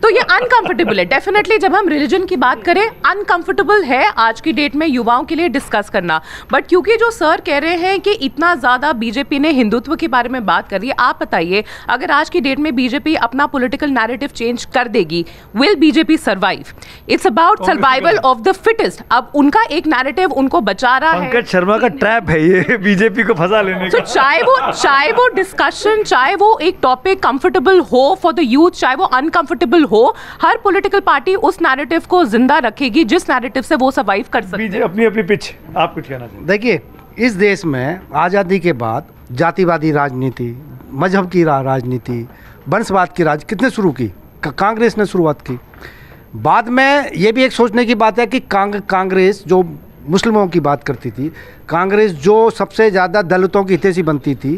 तो ये अनकंफर्टेबल है डेफिनेटली। जब हम रिलीजन की बात करें, अनकंफर्टेबल है आज की डेट में युवाओं के लिए डिस्कस करना। बट क्योंकि जो सर कह रहे हैं कि इतना ज्यादा बीजेपी ने हिंदुत्व के बारे में बात कर रही है, आप बताइए अगर आज की डेट में बीजेपी अपना पॉलिटिकल नैरेटिव चेंज कर देगी, will BJP survive? It's about survival of the fittest. अब उनका एक नैरेटिव उनको बचा जा रहा है। पंकज शर्मा का ट्रैप है ये बीजेपी को फंसा लेने तो का। चाहे वो डिस्कशन, चाहे वो एक टॉपिक कंफर्टेबल हो फॉर द यूथ, चाहे वो अनकंफर्टेबल हो, हर पॉलिटिकल पार्टी उस नैरेटिव को जिंदा रखेगी जिस नैरेटिव से वो सर्वाइव कर सकते हैं। अपनी अपनी पिच, आप कुछ कहना चाहिए। देखिए, इस देश में आज़ादी के बाद जातिवादी राजनीति, मजहब की राजनीति, वंशवाद की कितने शुरू की? कांग्रेस ने शुरुआत की। बाद में ये भी एक सोचने की बात है कि कांग्रेस जो मुस्लिमों की बात करती थी, कांग्रेस जो सबसे ज़्यादा दलितों की हितैषी बनती थी,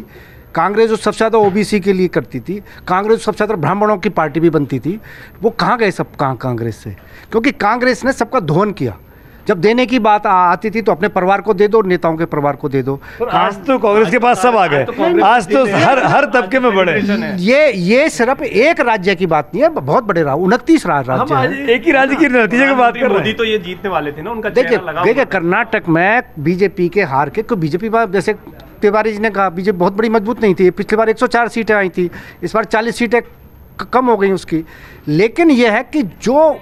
कांग्रेस जो सबसे ज़्यादा ओबीसी के लिए करती थी, कांग्रेस सबसे ज़्यादा ब्राह्मणों की पार्टी भी बनती थी, वो कहाँ गए सब कांग्रेस से? क्योंकि कांग्रेस ने सबका धोन किया। जब देने की बात आती थी तो अपने परिवार को दे दो, नेताओं के परिवार को दे दो। आज तो कांग्रेस के पास सब आ गए, आज तो हर तबके में बड़े। ये सिर्फ एक राज्य की बात नहीं है, बहुत बड़े 29 राज्य हैं। एक ही राज्य की नतीजे की बात कर रहे हैं। मोदी तो ये जीतने वाले थे ना, उनका देखिए कर्नाटक में बीजेपी के हार के, बीजेपी जैसे तिवारी जी ने कहा, बीजेपी बहुत बड़ी मजबूत नहीं थी। पिछली बार 104 सीटें आई थी, इस बार 40 सीटें कम हो गई उसकी। लेकिन यह है कि जो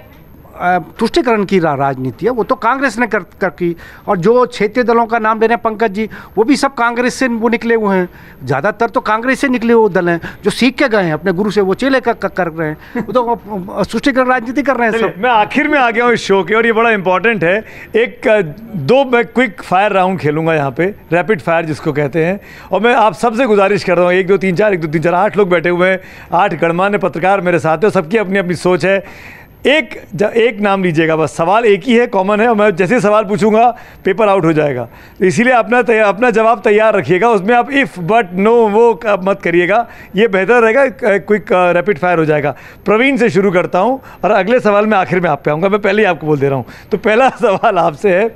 तुष्टिकरण की राजनीति है वो तो कांग्रेस ने कर की, और जो क्षेत्रीय दलों का नाम ले रहे हैं पंकज जी, वो भी सब कांग्रेस से वो निकले हुए हैं। ज़्यादातर तो कांग्रेस से निकले हुए दल हैं जो सीख के गए हैं अपने गुरु से, वो चेले कर रहे हैं, वो तो तुष्टिकरण राजनीति कर रहे हैं सब। मैं आखिर में आ गया हूँ इस शो के, और ये बड़ा इंपॉर्टेंट है। मैं क्विक फायर राउंड खेलूंगा यहाँ पे, रैपिड फायर जिसको कहते हैं, और मैं आप सबसे गुजारिश कर रहा हूँ, 1 2 3 4 8 लोग बैठे हुए हैं, 8 गणमान्य पत्रकार मेरे साथ हैं, सबकी अपनी अपनी सोच है। एक नाम लीजिएगा, बस सवाल एक ही है, कॉमन है, और मैं जैसे सवाल पूछूंगा पेपर आउट हो जाएगा, तो इसीलिए अपना जवाब तैयार रखिएगा। उसमें आप इफ़ बट नो वो मत करिएगा, ये बेहतर रहेगा, क्विक रैपिड फायर हो जाएगा। प्रवीण से शुरू करता हूं, और अगले सवाल में आखिर में आप पे आऊँगा, मैं पहले ही आपको बोल दे रहा हूँ। तो पहला सवाल आपसे है,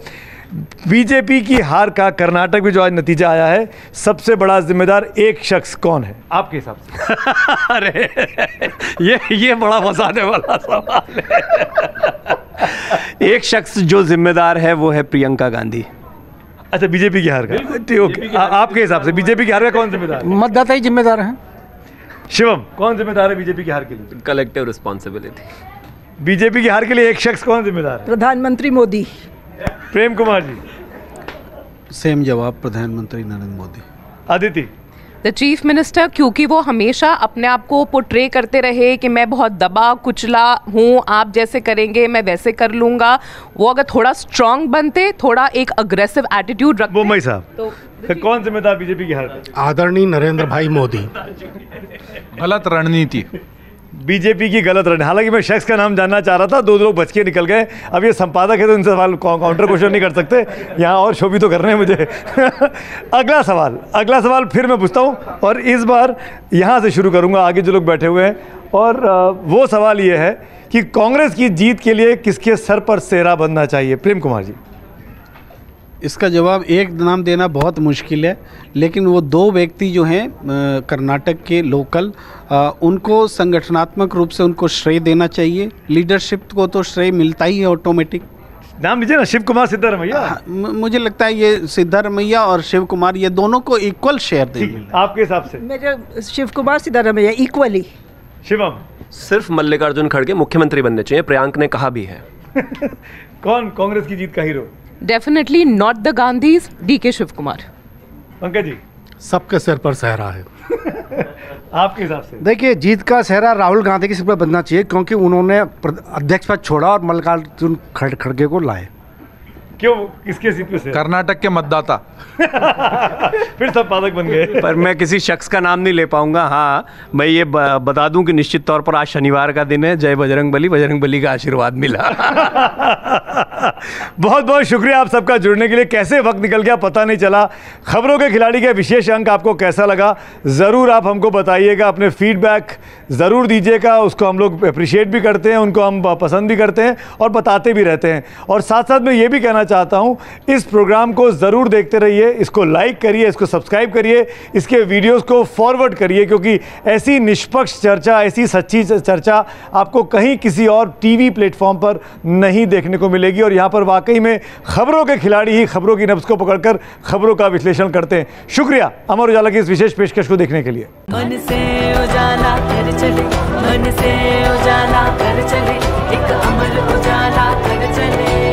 बीजेपी की हार का कर्नाटक में जो आज नतीजा आया है, सबसे बड़ा जिम्मेदार एक शख्स कौन है आपके हिसाब से? अरे ये बड़ा फंसाने वाला सवाल है। एक शख्स जो जिम्मेदार है वो है प्रियंका गांधी। अच्छा, बीजेपी की हार का, ठीक, आपके हिसाब से बीजेपी की हार का कौन जिम्मेदार? मतदाता ही जिम्मेदार हैं। शिवम, कौन जिम्मेदार है बीजेपी की हार के लिए? Collective responsibility. बीजेपी की हार के लिए एक शख्स कौन जिम्मेदार है? प्रधानमंत्री मोदी। प्रेम कुमार जी? सेम जवाब, प्रधानमंत्री Narendra Modi. Aditi? The chief minister, क्योंकि वो हमेशा अपने आप को पोर्ट्रे करते रहे कि मैं बहुत दबा कुचला हूँ, आप जैसे करेंगे मैं वैसे कर लूँगा। वो अगर थोड़ा स्ट्रांग बनते, थोड़ा एक अग्रेसिव एटीट्यूड रखते। बोम्मई साहब, तो कौन जिम्मेदार बीजेपी की हार का? आदरणीय नरेंद्र भाई मोदी। गलत रणनीति, बीजेपी की गलत रणनीति। हालांकि मैं शख्स का नाम जानना चाह रहा था, 2 लोग बच के निकल गए। अब ये संपादक है तो इनसे सवाल काउंटर क्वेश्चन नहीं कर सकते, यहाँ और शो भी तो कर रहे हैं मुझे। अगला सवाल फिर मैं पूछता हूँ, और इस बार यहाँ से शुरू करूँगा, आगे जो लोग बैठे हुए हैं। और वो सवाल ये है कि कांग्रेस की जीत के लिए किसके सर पर सेहरा बनना चाहिए? प्रेम कुमार जी? इसका जवाब एक नाम देना बहुत मुश्किल है, लेकिन वो 2 व्यक्ति जो हैं कर्नाटक के लोकल, उनको संगठनात्मक रूप से उनको श्रेय देना चाहिए। लीडरशिप को तो श्रेय मिलता ही है ऑटोमेटिक। नाम लीजिए ना, शिव कुमार, सिद्धारमैया। मुझे लगता है ये सिद्धारमैया और शिव कुमार, ये दोनों को इक्वल शेयर देंगे। आपके हिसाब से? मेरे शिव कुमार, सिद्धारमैया इक्वली। शिवम? सिर्फ मल्लिकार्जुन खड़गे मुख्यमंत्री बनने चाहिए, प्रियांक ने कहा भी है। कौन कांग्रेस की जीत का hero? Definitely not the Gandhis, DK Shiv Kumar. Pankaj ji? सबके सिर पर सहरा है। आपके हिसाब से? देखिए, जीत का सेहरा राहुल गांधी के सिर पर बनना चाहिए, क्योंकि उन्होंने अध्यक्ष पद छोड़ा और मल्लिकार्जुन खड़गे को लाए। क्यों, किसके सीट से? कर्नाटक के मतदाता। फिर संपादक बन गए। पर मैं किसी शख्स का नाम नहीं ले पाऊंगा। हाँ, मैं ये बता दूं कि निश्चित तौर पर आज शनिवार का दिन है। जय बजरंग बली का आशीर्वाद मिला। बहुत बहुत शुक्रिया आप सबका जुड़ने के लिए। कैसे वक्त निकल गया पता नहीं चला। खबरों के खिलाड़ी का विशेष अंक आपको कैसा लगा ज़रूर आप हमको बताइएगा, अपने फीडबैक ज़रूर दीजिएगा। उसको हम लोग अप्रिशिएट भी करते हैं, उनको हम पसंद भी करते हैं और बताते भी रहते हैं। और साथ साथ मैं ये भी कहना चाहता हूँ, इस प्रोग्राम को ज़रूर देखते रहिए, इसको लाइक करिए, इसको सब्सक्राइब करिए, इसके वीडियोज़ को फॉरवर्ड करिए, क्योंकि ऐसी निष्पक्ष चर्चा, ऐसी सच्ची चर्चा आपको कहीं किसी और टीवी प्लेटफॉर्म पर नहीं देखने को मिलेगी। और यहाँ पर वाकई में खबरों के खिलाड़ी ही खबरों की नब्ज़ को पकड़कर खबरों का विश्लेषण करते हैं। शुक्रिया अमर उजाला की इस विशेष पेशकश को देखने के लिए। मन से उजाला कर चले, मन से उजाला कर चले, एक अमर उजाला कर चले।